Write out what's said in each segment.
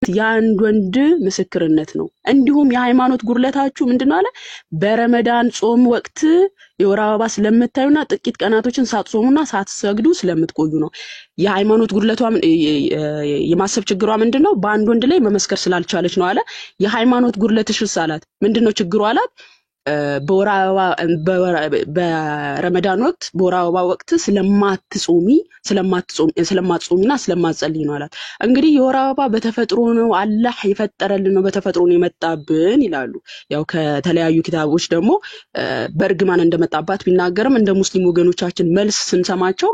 ያንድ ወንድ ምስክርነት ነው እንዲሁም የሃይማኖት ጉርለታችሁ ምንድነው አለ በረመዳን ጾም ወቅት የወር አበባ ስለምታዩና ጥቂት ቀናቶችን ሳትጾሙና ሳትሰግዱ ስለምትቆዩ ነው የሃይማኖት ጉርለቷ የማሰብ ችግሯ ምንድነው በአንድ ወንድ ላይ መመስከር ስላልቻለች ነው አለ የሃይማኖት ጉርለትሽ ሳላት ምንድነው ችግሩ አላት በረመዳን ወቅት በወራባ ወቅት ስለማትጾሚና ስለማትጸልይ ነው አላት እንግዲህ የወራባ በተፈጥሮ ነው አላህ የፈጠረልን ነው በተፈጥሮ ነው የመጣብን ይላሉ ያው ከተለያዩ ኪታቦች ደግሞ በርግማን እንደመጣባት ቢናገርም እንደ ሙስሊም ወገኖቻችን መልስ ስንሰማቸው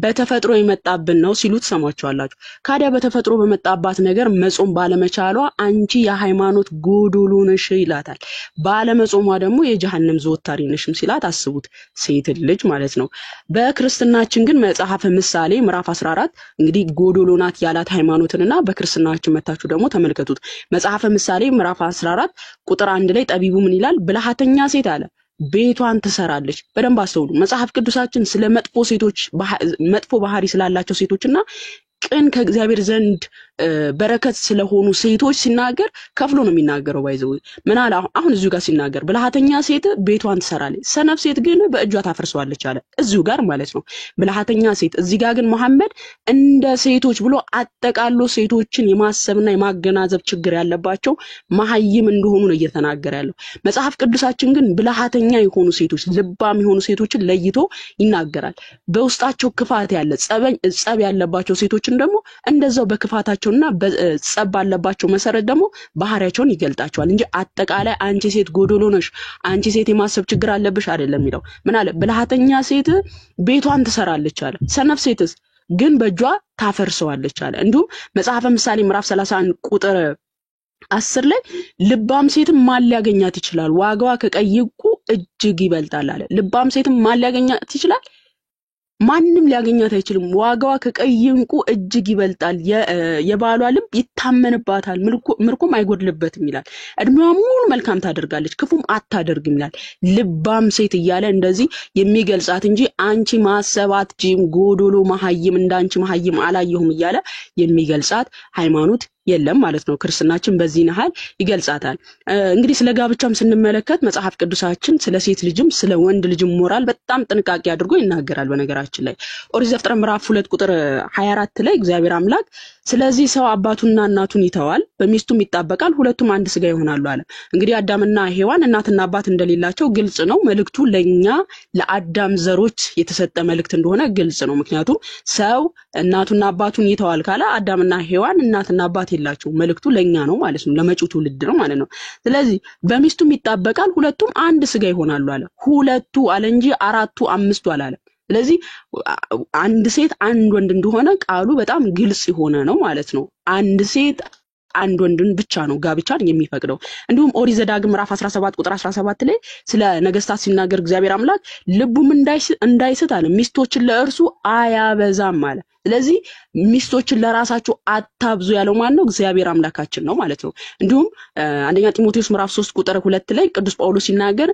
በተፈጥሮ የመጣብን ነው ሲሉ ተሰማቸዋላችሁ ካዲያ በተፈጥሮ በመጣባት ነገር መጾም ባለመቻሏ አንቺ የሃይማኖት ጎዶሎ ነሽ ይላታል ባለመጾሟ ደግሞ የጀሃነም ዘወታሪ ነሽም ሲላት አስቡት ሴት ልጅ ማለት ነው በክርስትናችን ግን መጽሐፈ ምሳሌ ምዕራፍ 14 እንግዲህ ጎዶሎናት ያላት ሃይማኖትንና በክርስትናችን መታችሁ ደግሞ ተመልከቱት መጽሐፈ ምሳሌ ምዕራፍ 14 ቁጥር 1 ላይ ጠቢቡ ምን ይላል ብልሃተኛ ሴት አለ ቤቷን ትሰራለች በደንብ አስተውሉ መጽሐፍ ቅዱሳችን ስለ መጥፎ ሴቶች መጥፎ ባህሪ ስላላቸው ሴቶችና ቅን ከእግዚአብሔር ዘንድ በረከት ስለሆኑ ሴቶች ሲናገር ከፍሎ ነው የሚናገረው ባይዘው ምን አለ አሁን እዚሁ ጋር ሲናገር ብልሃተኛ ሴት ቤቷን ትሰራለች ሰነፍ ሴት ግን በእጇ ታፈርሰዋለች አለ እዚሁ ጋር ማለት ነው ብልሃተኛ ሴት እዚህ ጋር ግን መሐመድ እንደ ሴቶች ብሎ አጠቃሎ ሴቶችን የማሰብና የማገናዘብ ችግር ያለባቸው መሐይም እንደሆኑ ነው እየተናገረ ያለው መጽሐፍ ቅዱሳችን ግን ብልሃተኛ የሆኑ ሴቶች ልባም የሆኑ ሴቶችን ለይቶ ይናገራል በውስጣቸው ክፋት ያለ ጸብ ያለባቸው ሴቶችን ደግሞ እንደዛው በክፋታቸውና በጸብ ባለባቸው መሰረት ደግሞ ባህሪያቸውን ይገልጣቸዋል እንጂ አጠቃላይ አንቺ ሴት ጎዶሎ ነሽ አንቺ ሴት የማሰብ ችግር አለብሽ አይደለም የሚለው ምን አለ ብልሃተኛ ሴት ቤቷን ትሰራለች አለ ሰነፍ ሴትስ ግን በእጇ ታፈርሰዋለች አለ እንዲሁም መጽሐፈ ምሳሌ ምዕራፍ 31 ቁጥር 10 ላይ ልባም ሴትም ማን ሊያገኛት ይችላል ዋጋዋ ከቀይ ዕንቁ እጅግ ይበልጣል አለ ልባም ሴትም ማን ሊያገኛት ይችላል ማንንም ሊያገኛት አይችልም ዋጋዋ ከቀይ ዕንቁ እጅግ ይበልጣል የባሏ ልብ ይታመንባታል ምርኩም አይጎድልበትም ይላል እድሜዋ ሙሉ መልካም ታደርጋለች ክፉም አታደርግም ይላል ልባም ሴት ይያለ እንደዚህ የሚገልጻት እንጂ አንቺ ማሰባት ጂም ጎዶሎ መሐይም እንዳንቺ መሐይም አላየሁም ይያለ የሚገልጻት ሃይማኖት የለም ማለት ነው ክርስትናችን በዚህ ነሃል ይገልጻታል እንግዲህ ስለ ጋብቻም ስንመለከት መጽሐፍ ቅዱሳችን ስለ ሴት ልጅም ስለ ወንድ ልጅም ሞራል በጣም ጥንቃቄ አድርጎ ይናገራል በነገራችን ላይ ኦሪት ዘፍጥረት ምዕራፍ 2 ቁጥር 24 ላይ እግዚአብሔር አምላክ ስለዚህ ሰው አባቱና እናቱን ይተዋል በሚስቱም ይጣበቃል ሁለቱም አንድ ስጋ ይሆናሉ አለ እንግዲህ አዳምና ሔዋን እናትና አባት እንደሌላቸው ግልጽ ነው መልእክቱ ለኛ ለአዳም ዘሮች የተሰጠ መልእክት እንደሆነ ግልጽ ነው ምክንያቱም ሰው እናቱና አባቱን ይተዋል ካለ አዳምና ሔዋን እናትና አባት ይላቸው መልእክቱ ለኛ ነው ማለት ነው ለመጪው ትውልድ ነው ማለት ነው ስለዚህ በሚስቱም ይጣበቃል ሁለቱም አንድ ስጋ ይሆናሉ አለ ሁለቱ አለ እንጂ አራቱ አምስቱ አላለም ስለዚህ አንድ ሴት አንድ ወንድ እንደሆነ ቃሉ በጣም ግልጽ የሆነ ነው ማለት ነው አንድ ሴት አንድ ወንድን ብቻ ነው ጋብቻን የሚፈቅደው እንዲሁም ኦሪት ዘዳግም ምዕራፍ 17 ቁጥር 17 ላይ ስለ ነገስታት ሲናገር እግዚአብሔር አምላክ ልቡም እንዳይስት አለ ሚስቶችን ለእርሱ አያበዛም አለ ስለዚህ ሚስቶችን ለራሳቸው አታብዙ ያለው ማን ነው እግዚአብሔር አምላካችን ነው ማለት ነው እንዲሁም አንደኛ ጢሞቴዎስ ምዕራፍ 3 ቁጥር 2 ላይ ቅዱስ ጳውሎስ ሲናገር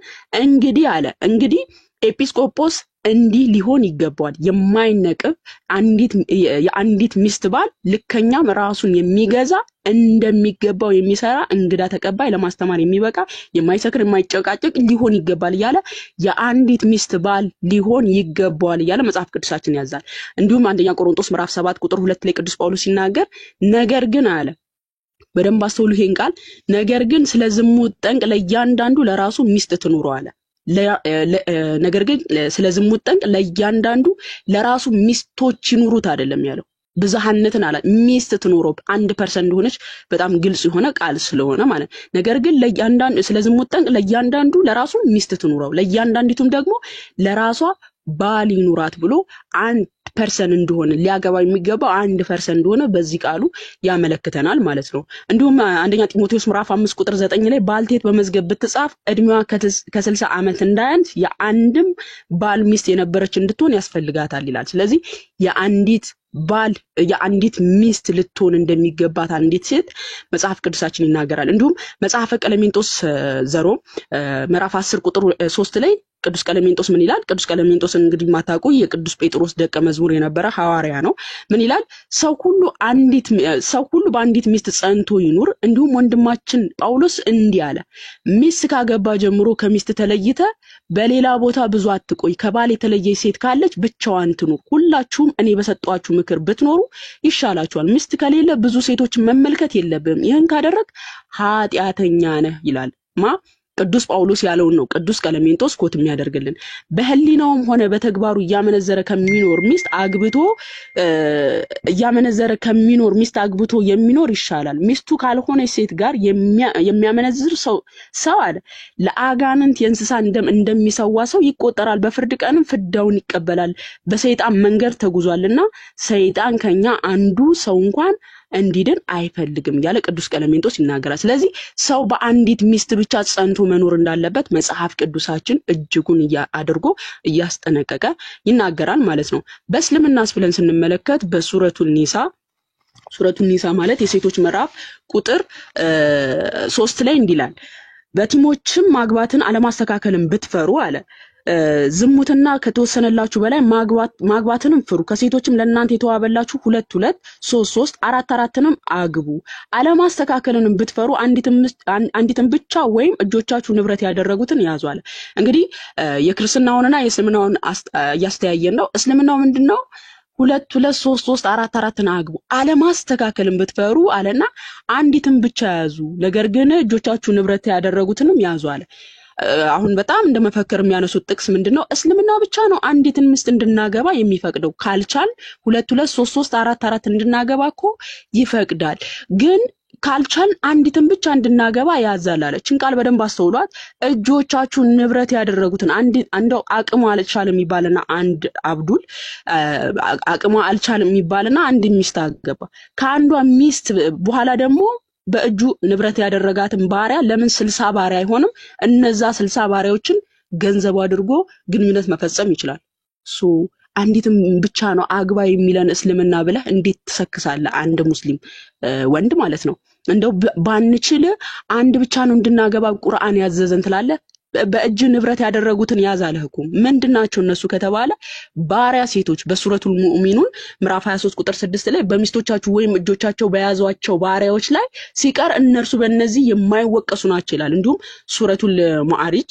እንግዲህ ኤጲስቆጶስ እንዲህ ሊሆን ይገባዋል የማይነቅብ የአንዲት ሚስት ባል ልከኛም ራሱን የሚገዛ እንደሚገባው የሚሰራ እንግዳ ተቀባይ ለማስተማር የሚበቃ የማይሰክር የማይጨቃጨቅ ሊሆን ይገባል ይያለ የአንዲት ሚስት ባል ሊሆን ይገባዋል ይያለ መጽሐፍ ቅዱሳችን ያዛል እንዲሁም አንደኛ ቆሮንቶስ ምዕራፍ 7 ቁጥር 2 ላይ ቅዱስ ጳውሎስ ሲናገር ነገር ግን አለ በደንብ አስተውሉ ይሄን ቃል ነገር ግን ስለ ዝሙት ጠንቅ ለእያንዳንዱ ለራሱ ሚስት ትኑረው አለ ነገር ግን ስለ ዝሙት ጠንቅ ለእያንዳንዱ ለራሱ ሚስቶች ይኑሩት አይደለም ያለው ብዛህነትን አለ ሚስት ትኑረው 1% እንደሆነች በጣም ግልጽ የሆነ ቃል ስለሆነ ማለት ነገር ግን ለእያንዳንዱ ስለ ዝሙት ጠንቅ ለእያንዳንዱ ለራሱ ሚስት ትኑረው ለእያንዳንዲቱም ደግሞ ለራሷ ባል ይኑራት ብሎ 1% እንደሆነ ሊያገባ የሚገባው 1% እንደሆነ በዚህ ቃሉ ያመለክተናል ማለት ነው እንዲሁም አንደኛ ጢሞቴዎስ ምዕራፍ 5 ቁጥር 9 ላይ ባልቴት በመዝገብ ብትጻፍ እድሜዋ ከ60 ዓመት እንዳያንስ የአንድም ባል ሚስት የነበረች እንድትሆን ያስፈልጋታል ይላል ስለዚህ የአንዲት ሚስት ልትሆን እንደሚገባት አንዲት ሴት መጽሐፍ ቅዱሳችን ይናገራል እንዲሁም መጽሐፈ ቀለሜንጦስ ዘሮ ምዕራፍ 10 ቁጥር 3 ላይ ቅዱስ ቀለሜንጦስ ምን ይላል? ቅዱስ ቀለሜንጦስ እንግዲህ ማታውቁ የቅዱስ ጴጥሮስ ደቀ መዝሙር የነበረ ሐዋርያ ነው። ምን ይላል? ሰው ሁሉ በአንዲት ሚስት ጸንቶ ይኑር። እንዲሁም ወንድማችን ጳውሎስ እንዲህ አለ፣ ሚስት ካገባ ጀምሮ ከሚስት ተለይተ በሌላ ቦታ ብዙ አትቆይ። ከባል የተለየ ሴት ካለች ብቻዋን ትኑር። ሁላችሁም እኔ በሰጧችሁ ምክር ብትኖሩ ይሻላችኋል። ሚስት ከሌለ ብዙ ሴቶችን መመልከት የለብህም። ይህን ካደረግ ኃጢአተኛ ነህ ይላል። ቅዱስ ጳውሎስ ያለውን ነው ቅዱስ ቀለሜንጦስ ኮት የሚያደርግልን። በህሊናውም ሆነ በተግባሩ እያመነዘረ ከሚኖር ሚስት አግብቶ የሚኖር ይሻላል። ሚስቱ ካልሆነ ሴት ጋር የሚያመነዝር ሰው አለ ለአጋንንት የእንስሳ እንደሚሰዋ ሰው ይቆጠራል። በፍርድ ቀንም ፍዳውን ይቀበላል። በሰይጣን መንገድ ተጉዟልና ሰይጣን ከኛ አንዱ ሰው እንኳን እንዲድን አይፈልግም ያለ ቅዱስ ቀለሜንጦስ ይናገራል። ስለዚህ ሰው በአንዲት ሚስት ብቻ ጸንቶ መኖር እንዳለበት መጽሐፍ ቅዱሳችን እጅጉን አድርጎ እያስጠነቀቀ ይናገራል ማለት ነው። በእስልምናስ ብለን ስንመለከት በሱረቱል ኒሳ ማለት የሴቶች ምዕራፍ ቁጥር 3 ላይ እንዲላል በቲሞችም ማግባትን አለማስተካከልን ብትፈሩ አለ ዝሙትና ከተወሰነላችሁ በላይ ማግባትንም ፍሩ። ከሴቶችም ለእናንተ የተዋበላችሁ 2 2 3 3 4 4ንም አግቡ። አለማስተካከልንም ብትፈሩ አንዲትን ብቻ ወይም እጆቻችሁ ንብረት ያደረጉትን ያዙ አለ። እንግዲህ የክርስትናውንና የእስልምናውን ያስተያየን ነው። እስልምናው ምንድነው? 2 2 3 3 4 4ን አግቡ። አለማስተካከልን ብትፈሩ አለና አንዲትን ብቻ ያዙ። ነገር ግን እጆቻችሁ ንብረት ያደረጉትንም ያዙ አለ። አሁን በጣም እንደመፈከር የሚያነሱት ጥቅስ ምንድነው? እስልምናው ብቻ ነው አንዲትን ሚስት እንድናገባ የሚፈቅደው። ካልቻል 2 2 3 3 4 4 እንድናገባ እኮ ይፈቅዳል። ግን ካልቻል አንዲትን ብቻ እንድናገባ ያዛል አለ። እቺን ቃል በደንብ አስተውሏት። እጆቻችሁ ንብረት ያደረጉትን አንደው አቅሙ አልቻለም የሚባልና አንድ አብዱል አቅሙ አልቻለም የሚባልና አንድ ሚስት አገባ። ከአንዷ ሚስት በኋላ ደግሞ በእጁ ንብረት ያደረጋትን ባሪያ ለምን 60 ባሪያ አይሆንም? እነዛ 60 ባሪያዎችን ገንዘብ አድርጎ ግንኙነት መፈጸም ይችላል። አንዲትም ብቻ ነው አግባ የሚለን እስልምና ብለህ እንዴት ትሰክሳለህ? አንድ ሙስሊም ወንድ ማለት ነው። እንደው ባንችል አንድ ብቻ ነው እንድናገባ ቁርአን ያዘዘን ትላለህ? በእጅ ንብረት ያደረጉትን ያዛለህኩ ምንድናቸው እነሱ ከተባለ ባሪያ ሴቶች በሱረቱል ሙእሚኑን ምዕራፍ 23 ቁጥር 6 ላይ በሚስቶቻችሁ ወይም እጆቻቸው በያዟቸው ባሪያዎች ላይ ሲቀር እነርሱ በእነዚህ የማይወቀሱ ናቸው ይላል። እንዲሁም ሱረቱል ማዕሪጅ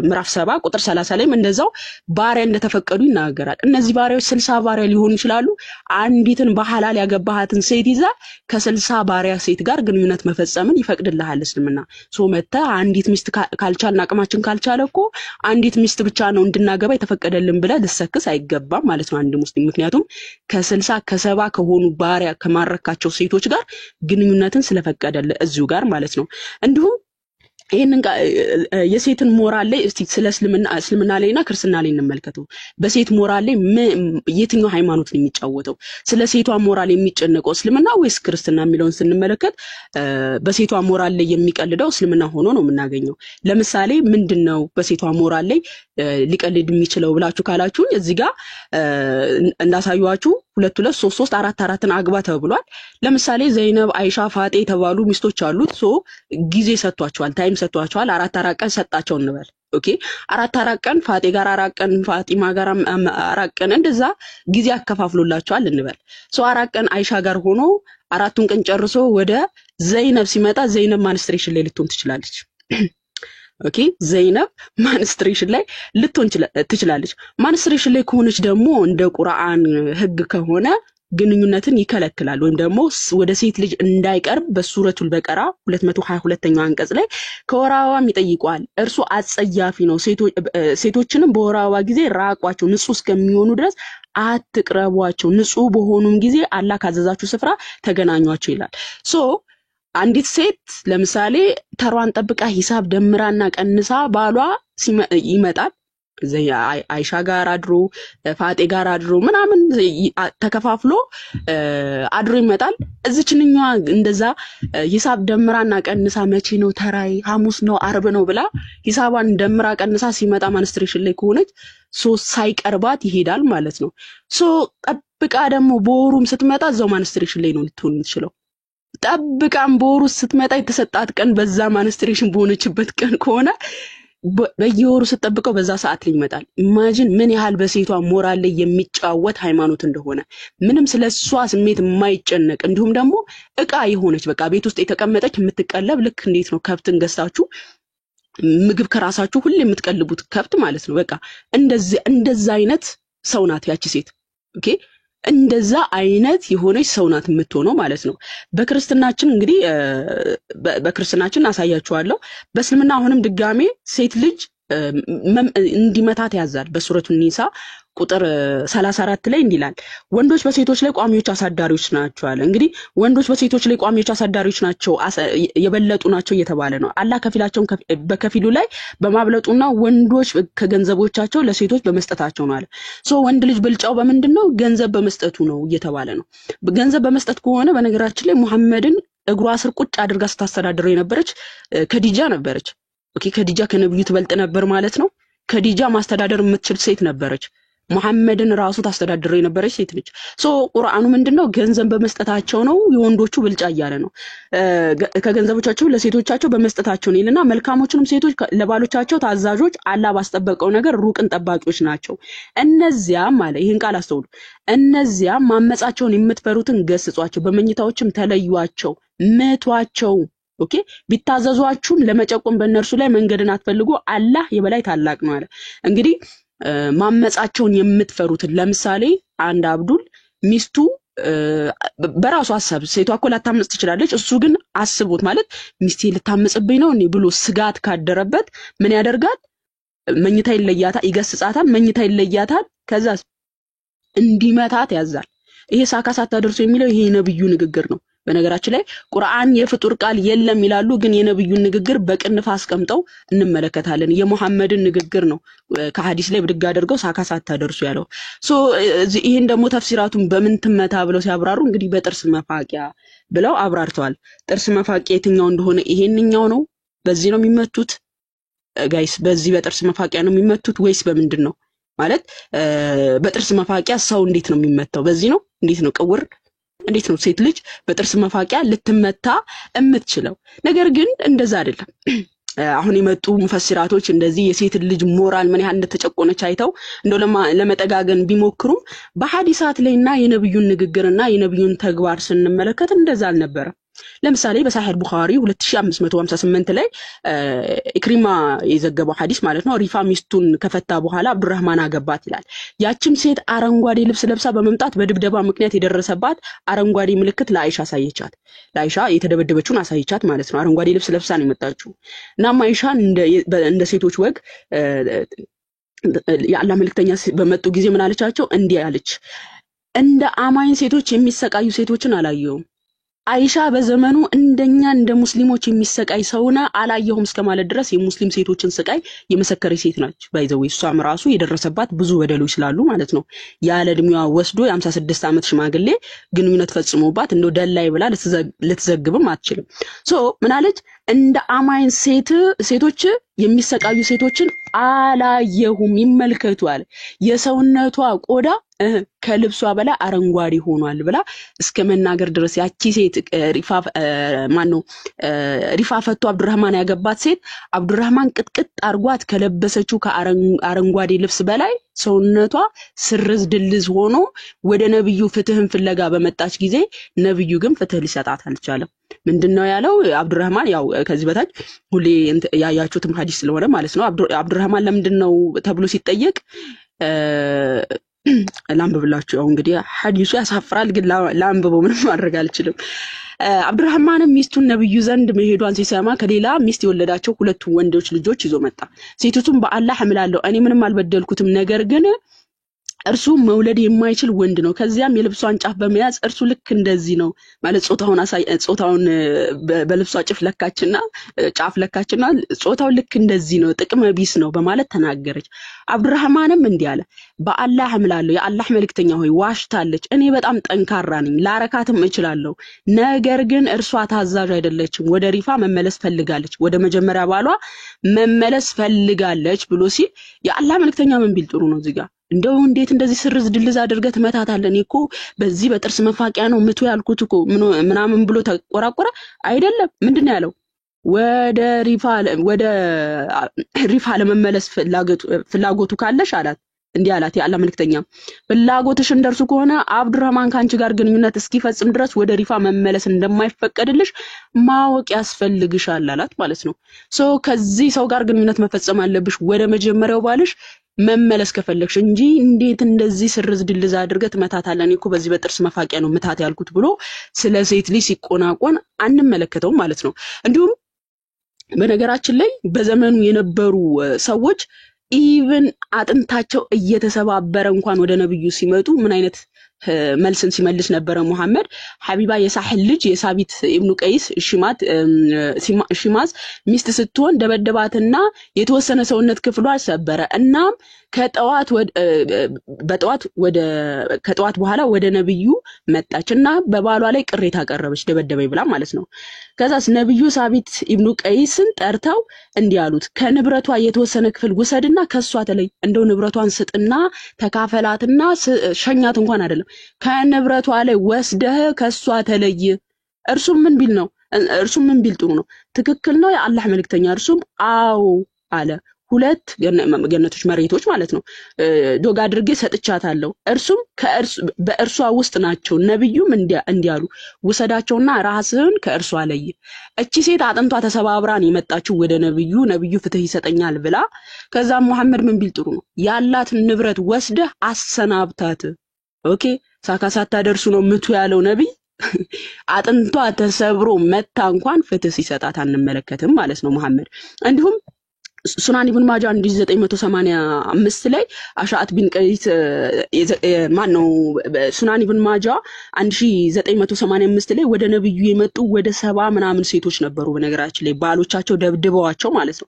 ምዕራፍ 7 ቁጥር 30 ላይም እንደዛው ባሪያ እንደተፈቀዱ ይናገራል። እነዚህ ባሪያዎች 60 ባሪያ ሊሆኑ ይችላሉ። አንዲትን በሐላል ያገባሃትን ሴት ይዛ ከ60 ባሪያ ሴት ጋር ግንኙነት መፈጸምን ይፈቅድልሃል እስልምና። መተ አንዲት ሚስት ካልቻልና አቅማችን ካልቻለኮ አንዲት ሚስት ብቻ ነው እንድናገባ የተፈቀደልን ብለ ልሰክስ አይገባም ማለት ነው አንድ ሙስሊም። ምክንያቱም ከ60 ከ70 ከሆኑ ባሪያ ከማረካቸው ሴቶች ጋር ግንኙነትን ስለፈቀደለ እዚሁ ጋር ማለት ነው። እንዲሁም ይሄንን የሴትን ሞራል ላይ እስቲ ስለ እስልምና ላይና ክርስትና ላይ እንመልከተው። በሴት ሞራል ላይ የትኛው ሃይማኖት ነው የሚጫወተው? ስለ ሴቷ ሞራል የሚጨነቀው እስልምና ወይስ ክርስትና የሚለውን ስንመለከት በሴቷ ሞራል ላይ የሚቀልደው እስልምና ሆኖ ነው የምናገኘው። ለምሳሌ ምንድነው በሴቷ ሞራል ላይ ሊቀልድ የሚችለው ብላችሁ ካላችሁ እዚህ ጋር እንዳሳዩዋችሁ 2 2 3 3 4 4ን አግባ ተብሏል። ለምሳሌ ዘይነብ፣ አይሻ፣ ፋጤ የተባሉ ሚስቶች አሉት። ጊዜ ሰጥቷቸዋል፣ ታይም ሰጥቷቸዋል። 4 4 ቀን ሰጣቸው እንበል። ኦኬ 4 4 ቀን ፋጤ ጋር 4 ቀን ፋጢማ ጋር 4 ቀን እንደዛ ጊዜ አከፋፍሎላቸዋል እንበል። 4 ቀን አይሻ ጋር ሆኖ 4ቱን ቀን ጨርሶ ወደ ዘይነብ ሲመጣ ዘይነብ ማንስትሬሽን ላይ ልትሆን ትችላለች። ኦኬ ዘይነብ ማንስትሬሽን ላይ ልትሆን ትችላለች። ማንስትሬሽን ላይ ከሆነች ደግሞ እንደ ቁርአን ህግ ከሆነ ግንኙነትን ይከለክላል ወይም ደግሞ ወደ ሴት ልጅ እንዳይቀርብ በሱረቱል በቀራ 222ኛው አንቀጽ ላይ ከወራዋም ይጠይቋል። እርሱ አጸያፊ ነው። ሴቶችንም በወራዋ ጊዜ ራቋቸው፣ ንጹህ እስከሚሆኑ ድረስ አትቅረቧቸው፣ ንጹህ በሆኑም ጊዜ አላህ ካዘዛችሁ ስፍራ ተገናኟቸው ይላል። አንዲት ሴት ለምሳሌ ተሯን ጠብቃ ሂሳብ ደምራና ቀንሳ ባሏ ይመጣል አይሻ ጋር አድሮ ፋጤ ጋር አድሮ ምናምን ተከፋፍሎ አድሮ ይመጣል። እዚችንኛዋ እንደዛ ሂሳብ ደምራና ቀንሳ መቼ ነው ተራይ ሐሙስ ነው አርብ ነው ብላ ሂሳቧን ደምራ ቀንሳ ሲመጣ ማንስትሬሽን ላይ ከሆነች ሳይቀርባት ይሄዳል ማለት ነው። ጠብቃ ደግሞ በወሩም ስትመጣ እዛው ማንስትሬሽን ላይ ነው ልትሆን የምትችለው። ጠብቃም በወሩ ስትመጣ የተሰጣት ቀን በዛ ማንስትሬሽን በሆነችበት ቀን ከሆነ በየወሩ ስትጠብቀው በዛ ሰዓት ላይ ይመጣል። ኢማጂን ምን ያህል በሴቷ ሞራል ላይ የሚጫወት ሃይማኖት እንደሆነ ምንም ስለሷ ስሜት የማይጨነቅ እንዲሁም ደግሞ እቃ የሆነች በቃ ቤት ውስጥ የተቀመጠች የምትቀለብ ልክ እንዴት ነው ከብትን ገዝታችሁ ምግብ ከራሳችሁ ሁሌ የምትቀልቡት ከብት ማለት ነው። በቃ እንደዛ አይነት ሰው ናት ያቺ ሴት። ኦኬ እንደዛ አይነት የሆነች ሰው ናት የምትሆነው ማለት ነው። በክርስትናችን እንግዲህ በክርስትናችን አሳያችኋለሁ። በእስልምና አሁንም ድጋሜ ሴት ልጅ እንዲመታት ያዛል። በሱረቱ ኒሳ ቁጥር 34 ላይ እንዲላል ወንዶች በሴቶች ላይ ቋሚዎች አሳዳሪዎች ናቸው አለ። እንግዲህ ወንዶች በሴቶች ላይ ቋሚዎች አሳዳሪዎች ናቸው የበለጡ ናቸው እየተባለ ነው። አላህ ከፊላቸውን በከፊሉ ላይ በማብለጡና ወንዶች ከገንዘቦቻቸው ለሴቶች በመስጠታቸው ነው አለ። ወንድ ልጅ ብልጫው በምንድነው? ገንዘብ በመስጠቱ ነው እየተባለ ነው። ገንዘብ በመስጠት ከሆነ በነገራችን ላይ ሙሐመድን እግሯ ስር ቁጭ አድርጋ ስታስተዳድረው የነበረች ከዲጃ ነበረች። ኦኬ ከዲጃ ከነብዩ ትበልጥ ነበር ማለት ነው። ከዲጃ ማስተዳደር የምትችል ሴት ነበረች። ሙሐመድን ራሱ ታስተዳድረው የነበረች ሴት ነች። ቁርአኑ ምንድነው? ገንዘብ በመስጠታቸው ነው የወንዶቹ ብልጫ እያለ ነው። ከገንዘቦቻቸው ለሴቶቻቸው በመስጠታቸው ነውና መልካሞቹንም ሴቶች ለባሎቻቸው ታዛዦች፣ አላህ ባስጠበቀው ነገር ሩቅን ጠባቂዎች ናቸው። እነዚያም ማለት ይሄን ቃል አስተውሉ። እነዚያም ማመጻቸውን የምትፈሩትን ገስጿቸው፣ በመኝታዎችም ተለዩዋቸው፣ ምቷቸው። ኦኬ ቢታዘዟችሁም ለመጨቆም በእነርሱ ላይ መንገድን አትፈልጉ፣ አላህ የበላይ ታላቅ ነው አለ። እንግዲህ ማመጻቸውን የምትፈሩትን ለምሳሌ አንድ አብዱል ሚስቱ በራሱ ሐሳብ ሴቷ እኮ ላታመጽ ትችላለች። እሱ ግን አስቦት ማለት ሚስቴ ልታመጽብኝ ነው እንዴ ብሎ ስጋት ካደረበት ምን ያደርጋል? መኝታ ይለያታል፣ ይገስጻታል፣ መኝታ ይለያታል። ከዛ እንዲመታት ያዛል። ይሄ ሳካሳት ታደርሱ የሚለው ይሄ ነብዩ ንግግር ነው። በነገራችን ላይ ቁርአን የፍጡር ቃል የለም ይላሉ፣ ግን የነብዩን ንግግር በቅንፍ አስቀምጠው እንመለከታለን። የሙሐመድን ንግግር ነው ከሐዲስ ላይ ብድግ አድርገው ሳካሳት ታደርሱ ያለው። ይሄን ደግሞ ተፍሲራቱን በምን ትመታ ብለው ሲያብራሩ እንግዲህ በጥርስ መፋቂያ ብለው አብራርተዋል። ጥርስ መፋቂያ የትኛው እንደሆነ ይሄንኛው ነው። በዚህ ነው የሚመቱት ጋይስ፣ በዚህ በጥርስ መፋቂያ ነው የሚመቱት ወይስ በምንድን ነው? ማለት በጥርስ መፋቂያ ሰው እንዴት ነው የሚመታው? በዚህ ነው? እንዴት ነው ቅውር እንዴት ነው ሴት ልጅ በጥርስ መፋቂያ ልትመታ የምትችለው? ነገር ግን እንደዛ አይደለም። አሁን የመጡ ሙፈሲራቶች እንደዚህ የሴት ልጅ ሞራል ምን ያህል እንደተጨቆነች አይተው እንደው ለመጠጋገን ቢሞክሩም በሐዲሳት ላይና የነብዩን ንግግርና የነብዩን ተግባር ስንመለከት እንደዛ አልነበረም። ለምሳሌ በሳሂህ ቡኻሪ 2558 ላይ ኢክሪማ የዘገበው ሐዲስ ማለት ነው። ሪፋ ሚስቱን ከፈታ በኋላ አብዱራህማን አገባት ይላል። ያችም ሴት አረንጓዴ ልብስ ለብሳ በመምጣት በድብደባ ምክንያት የደረሰባት አረንጓዴ ምልክት ለአይሻ አሳየቻት። ለአይሻ የተደበደበችውን አሳየቻት ማለት ነው። አረንጓዴ ልብስ ለብሳ ነው የመጣችው። እና አይሻ እንደ ሴቶች ወግ የአላህ መልእክተኛ በመጡ ጊዜ ምን አለቻቸው? እንዲህ አለች፣ እንደ አማኝ ሴቶች የሚሰቃዩ ሴቶችን አላየሁም። አይሻ በዘመኑ እንደኛ እንደ ሙስሊሞች የሚሰቃይ ሰውና አላየሁም እስከማለት ድረስ የሙስሊም ሴቶችን ስቃይ የመሰከረች ሴት ናች። ባይዘው እሷም ራሱ የደረሰባት ብዙ በደሎች ስላሉ ማለት ነው። ያለ እድሜዋ ወስዶ የ56 ዓመት ሽማግሌ ግንኙነት ፈጽሞባት እንደው ደላይ ብላ ልትዘግብም አትችልም። ምን አለች? እንደ አማኝ ሴቶች የሚሰቃዩ ሴቶችን አላየሁም፣ ይመልከቱ አለ። የሰውነቷ ቆዳ ከልብሷ በላይ አረንጓዴ ሆኗል ብላ እስከ መናገር ድረስ ያቺ ሴት ሪፋ ፈቶ አብዱራህማን ያገባት ሴት አብዱራህማን ቅጥቅጥ አርጓት ከለበሰችው ከአረንጓዴ ልብስ በላይ ሰውነቷ ስርዝ ድልዝ ሆኖ ወደ ነብዩ ፍትህን ፍለጋ በመጣች ጊዜ ነብዩ ግን ፍትህ ሊሰጣት አልቻለም። ምንድነው ያለው? አብዱራህማን ያው ከዚህ በታች ሁሌ ያያችሁትም ሐዲስ ስለሆነ ማለት ነው። አብዱራህማን ለምንድነው ተብሎ ሲጠየቅ ላምብብላችሁ። ያው እንግዲህ ሐዲሱ ያሳፍራል፣ ግን ላምብበው ምንም ማድረግ አልችልም። አብዱራህማን ሚስቱን ነብዩ ዘንድ መሄዷን ሲሰማ ከሌላ ሚስት የወለዳቸው ሁለት ወንዶች ልጆች ይዞ መጣ። ሴቱቱም በአላህ እምላለሁ እኔ ምንም አልበደልኩትም፣ ነገር ግን እርሱ መውለድ የማይችል ወንድ ነው። ከዚያም የልብሷን ጫፍ በመያዝ እርሱ ልክ እንደዚህ ነው ማለት ጾታውን በልብሷ ጫፍ ለካችና ጾታው ልክ እንደዚህ ነው፣ ጥቅመ ቢስ ነው በማለት ተናገረች። አብዱራህማንም እንዲህ አለ፣ በአላህ እምላለሁ የአላህ መልእክተኛ ሆይ ዋሽታለች። እኔ በጣም ጠንካራ ነኝ፣ ላረካትም እችላለሁ። ነገር ግን እርሷ ታዛዥ አይደለችም፣ ወደ ሪፋ መመለስ ፈልጋለች፣ ወደ መጀመሪያ ባሏ መመለስ ፈልጋለች ብሎ ሲል የአላህ መልእክተኛ ምን ቢል ጥሩ ነው እዚህ ጋር? እንደው እንዴት እንደዚህ ስርዝ ድልዝ አድርገህ ትመታታለህ? እኮ በዚህ በጥርስ መፋቂያ ነው ምቱ ያልኩት እኮ ምናምን ብሎ ተቆራቆረ አይደለም። ምንድነው ያለው? ወደ ሪፋ ለመመለስ ፍላጎቱ ካለሽ አላት እንዲህ አላት የአላህ መልእክተኛ ፍላጎትሽ እንደርሱ ከሆነ አብዱራህማን ካንቺ ጋር ግንኙነት እስኪፈጽም ድረስ ወደ ሪፋ መመለስ እንደማይፈቀድልሽ ማወቅ ያስፈልግሻል አላት ማለት ነው ከዚህ ሰው ጋር ግንኙነት መፈጸም አለብሽ ወደ መጀመሪያው ባልሽ መመለስ ከፈለግሽ እንጂ እንዴት እንደዚህ ስርዝ ድልዝ አድርገህ ትመታታለህ እኮ በዚህ በጥርስ መፋቂያ ነው ምታት ያልኩት ብሎ ስለ ሴት ልጅ ሲቆናቆን አንመለከተው ማለት ነው እንዲሁም በነገራችን ላይ በዘመኑ የነበሩ ሰዎች ኢቭን አጥንታቸው እየተሰባበረ እንኳን ወደ ነብዩ ሲመጡ ምን አይነት መልስን ሲመልስ ነበር መሐመድ ሐቢባ የሳህል ልጅ የሳቢት ኢብኑ ቀይስ ሽማዝ ሚስት ስትሆን ደበደባትና የተወሰነ ሰውነት ክፍሏ ሰበረ እናም ከጠዋት በኋላ ወደ ነብዩ መጣችና በባሏ ላይ ቅሬታ አቀረበች ደበደበይ ብላ ማለት ነው ከዛስ ነብዩ ሳቢት ኢብኑ ቀይስን ጠርተው እንዲያሉት ከንብረቷ የተወሰነ ክፍል ወሰድና ከሷ ተለይ እንደው ንብረቷን ስጥና ተካፈላትና ሸኛት እንኳን አይደለም ከንብረቷ ላይ ወስደህ ከሷ ተለይ እርሱም ምን ቢል ጥሩ ነው ትክክል ነው የአላህ መልእክተኛ እርሱም አዎ አለ ሁለት ገነቶች መሬቶች ማለት ነው ዶጋ አድርጌ ሰጥቻታለሁ እርሱም በእርሷ ውስጥ ናቸው ነብዩም እንዲያሉ ወሰዳቸውና ራስህን ከእርሷ ለይ እቺ ሴት አጥንቷ ተሰባብራን የመጣችው ወደ ነብዩ ፍትህ ይሰጠኛል ብላ ከዛም መሐመድ ምን ቢል ጥሩ ነው ያላት ንብረት ወስደህ አሰናብታት ኦኬ ሳካሳታ ደርሱ ነው ምቱ ያለው ነብይ አጥንቷ ተሰብሮ መታ እንኳን ፍትህ ሲሰጣት አንመለከትም ማለት ነው መሐመድ እንዲሁም ሱናን ኢብኑ ማጃ 1985 ላይ አሻአት ቢን ቀይስ ማነው ሱናን ኢብኑ ማጃ 1985 ላይ ወደ ነብዩ የመጡ ወደ 70 ምናምን ሴቶች ነበሩ በነገራችን ላይ ባሎቻቸው ደብድበዋቸው ማለት ነው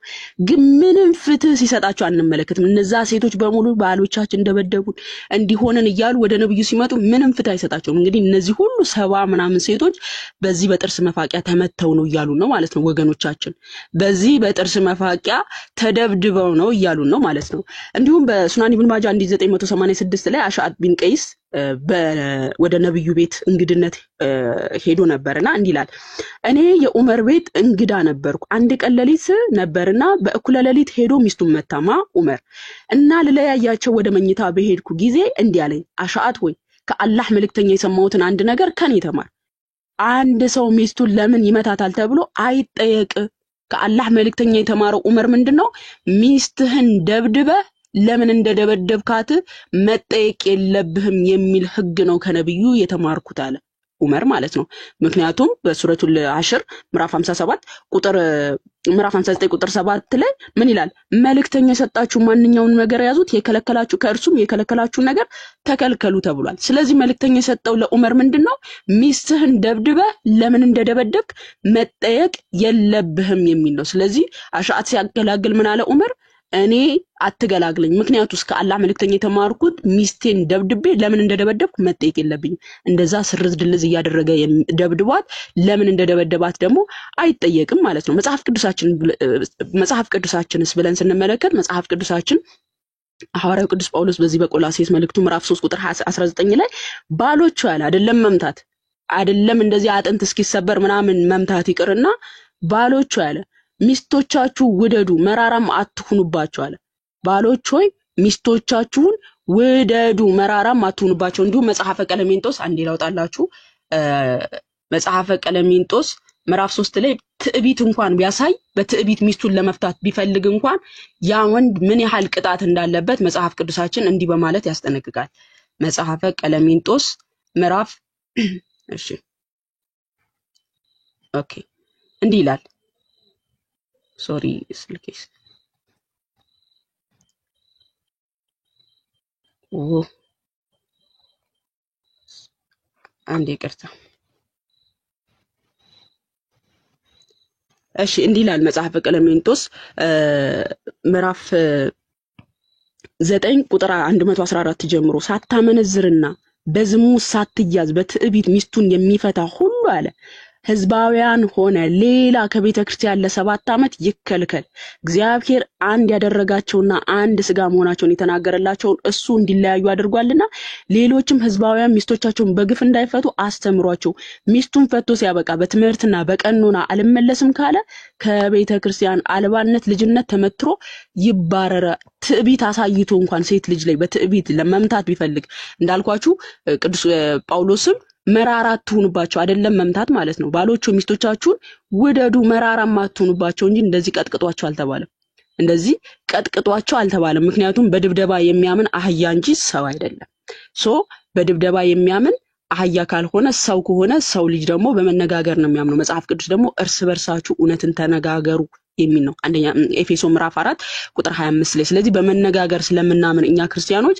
ግን ምንም ፍትህ ሲሰጣቸው አንመለከትም እነዛ ሴቶች በሙሉ ባሎቻችን ደበደቡን እንዲሆነን ይያሉ ወደ ነብዩ ሲመጡ ምንም ፍትህ አይሰጣቸውም እንግዲህ እነዚህ ሁሉ 70 ምናምን ሴቶች በዚህ በጥርስ መፋቂያ ተመተው ነው ይያሉ ነው ማለት ነው ወገኖቻችን በዚህ በጥርስ መፋቂያ ተደብድበው ነው ይያሉ ነው ማለት ነው እንዲሁም በሱናን ኢብኑ ማጃ 1986 ላይ አሻአት ቢን ቀይስ ወደ ነብዩ ቤት እንግድነት ሄዶ ነበርና እንዲላል እኔ የዑመር ቤት እንግዳ ነበርኩ አንድ ቀን ሌሊት ነበርና በእኩለ ሌሊት ሄዶ ሚስቱን መታማ ዑመር እና ለለያያቸው ወደ መኝታ በሄድኩ ጊዜ እንዲያለኝ አሻአት ወይ ከአላህ መልእክተኛ የሰማሁትን አንድ ነገር ከኔ ተማር አንድ ሰው ሚስቱን ለምን ይመታታል ተብሎ አይጠየቅ ከአላህ መልእክተኛ የተማረው ዑመር ምንድነው ሚስትህን ደብድበ ለምን እንደደበደብካት መጠየቅ የለብህም የሚል ህግ ነው ከነብዩ የተማርኩት አለ ዑመር ማለት ነው ምክንያቱም በሱረቱል አሽር ምዕራፍ 59 ቁጥር 7 ላይ ምን ይላል መልእክተኛ የሰጣችሁ ማንኛውን ነገር ያዙት የከለከላችሁ ከእርሱም የከለከላችሁ ነገር ተከልከሉ ተብሏል ስለዚህ መልእክተኛ የሰጠው ለዑመር ምንድነው ሚስትህን ደብድበ ለምን እንደደበደብክ መጠየቅ የለብህም የሚል ነው ስለዚህ አሻአት ሲያገላግል ምን አለ ዑመር እኔ አትገላግለኝ ምክንያቱም እስከ አላህ መልእክተኛ የተማርኩት ሚስቴን ደብድቤ ለምን እንደደበደብኩ መጠየቅ የለብኝ እንደዛ ስርዝ ድልዝ ያደረገ ደብድባት ለምን እንደደበደባት ደግሞ አይጠየቅም ማለት ነው መጽሐፍ ቅዱሳችንስ ብለን ስንመለከት መጽሐፍ ቅዱሳችን ሐዋርያው ቅዱስ ጳውሎስ በዚህ በቆላስይስ መልእክቱ ምዕራፍ 3 ቁጥር 19 ላይ ባሎቹ ያለ አይደለም እንደዚህ አጥንት እስኪሰበር ምናምን መምታት ይቅርና ባሎቹ ያለ ሚስቶቻችሁ ውደዱ መራራም አትሁኑባቸው አለ ባሎች ሆይ ሚስቶቻችሁን ውደዱ መራራም አትሁኑባቸው እንዲሁ መጽሐፈ ቀለሜንጦስ አንዴ ላውጣላችሁ መጽሐፈ ቀለሜንጦስ ምዕራፍ 3 ላይ ትዕቢት እንኳን ቢያሳይ በትዕቢት ሚስቱን ለመፍታት ቢፈልግ እንኳን ያ ወንድ ምን ያህል ቅጣት እንዳለበት መጽሐፍ ቅዱሳችን እንዲህ በማለት ያስጠነቅቃል መጽሐፈ ቀለሜንጦስ ምዕራፍ እሺ ኦኬ እንዲህ ይላል ሶሪ ስልኬስ አንዴ ይቅርታ እሺ እንዲህ ይላል መጽሐፈ ቀለሜንጦስ ምዕራፍ 9 ቁጥር 114 ጀምሮ ሳታመነዝርና በዝሙት ሳትያዝ በትዕቢት ሚስቱን የሚፈታ ሁሉ አለ ህዝባውያን ሆነ ሌላ ከቤተክርስቲያን ለ7 ዓመት ይከልከል እግዚአብሔር አንድ ያደረጋቸውና አንድ ስጋ መሆናቸውን የተናገረላቸው እሱ እንዲለያዩ አድርጓልና ሌሎችም ህዝባውያን ሚስቶቻቸውን በግፍ እንዳይፈቱ አስተምሯቸው ሚስቱን ፈቶ ሲያበቃ በትምህርትና በቀኖና አልመለስም ካለ ከቤተክርስቲያን አልባነት ልጅነት ተመትሮ ይባረረ ትዕቢት አሳይቶ እንኳን ሴት ልጅ ላይ በትዕቢት ለመምታት ቢፈልግ እንዳልኳችሁ ቅዱስ ጳውሎስም መራራት ትሁንባቸው አይደለም መምታት ማለት ነው ባሎቹ ሚስቶቻችሁን ወደዱ መራራም አትሁንባቸው እንጂ እንደዚህ ቀጥቅጧቸው አልተባለም እንደዚህ ቀጥቅጧቸው አልተባለም ምክንያቱም በድብደባ የሚያምን አህያ እንጂ ሰው አይደለም በድብደባ የሚያምን አህያ ካልሆነ ሰው ከሆነ ሰው ልጅ ደግሞ በመነጋገር ነው የሚያምነው መጽሐፍ ቅዱስ ደግሞ እርስ በርሳችሁ እውነትን ተነጋገሩ የሚል ነው አንደኛ ኤፌሶ ምዕራፍ 4 ቁጥር 25 ላይ ስለዚህ በመነጋገር ስለምናምን እኛ ክርስቲያኖች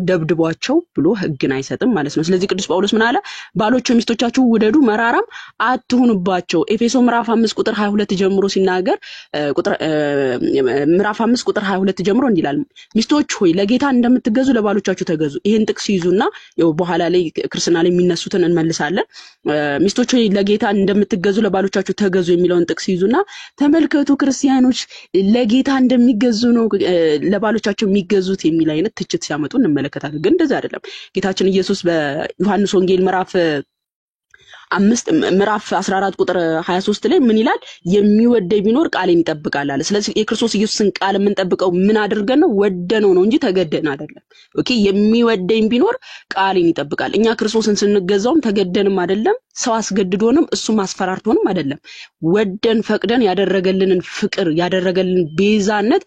ደብድቧቸው ብሎ ህግን አይሰጥም ማለት ነው ስለዚህ ቅዱስ ጳውሎስ ምን አለ ባሎቹ ሚስቶቻችሁ ውደዱ መራራም አትሁኑባቸው ኤፌሶ ምዕራፍ 5 ቁጥር 22 ጀምሮ ሲናገር ምዕራፍ 5 ቁጥር 22 ጀምሮ እንዲላል ሚስቶች ሆይ ለጌታ እንደምትገዙ ለባሎቻችሁ ተገዙ ይሄን ጥቅስ ይዙና ያው በኋላ ላይ ክርስቲያና ላይ የሚነሱትን እንመልሳለን ሚስቶች ሆይ ለጌታ እንደምትገዙ ለባሎቻችሁ ተገዙ የሚለውን ጥቅስ ይዙና ተመልከቱ ክርስቲያኖች ለጌታ እንደሚገዙ ነው ለባሎቻቸው የሚገዙት የሚል አይነት ትችት ሲያመጡ እንመለከታለን ግን እንደዛ አይደለም ጌታችን ኢየሱስ በዮሐንስ ወንጌል ምዕራፍ 14 ቁጥር 23 ላይ ምን ይላል የሚወደኝ ቢኖር ቃሌን ይጠብቃል አለ ስለዚህ የክርስቶስ ኢየሱስን ቃል የምንጠብቀው ምን አድርገን ነው ወደነው ነው እንጂ ተገደን አይደለም ኦኬ የሚወደኝ ቢኖር ቃሌን ይጠብቃል እኛ ክርስቶስን ስንገዛውም ተገደንም አይደለም ሰው አስገድዶንም እሱ ማስፈራርቶንም አይደለም ወደን ፈቅደን ያደረገልንን ፍቅር ያደረገልን ቤዛነት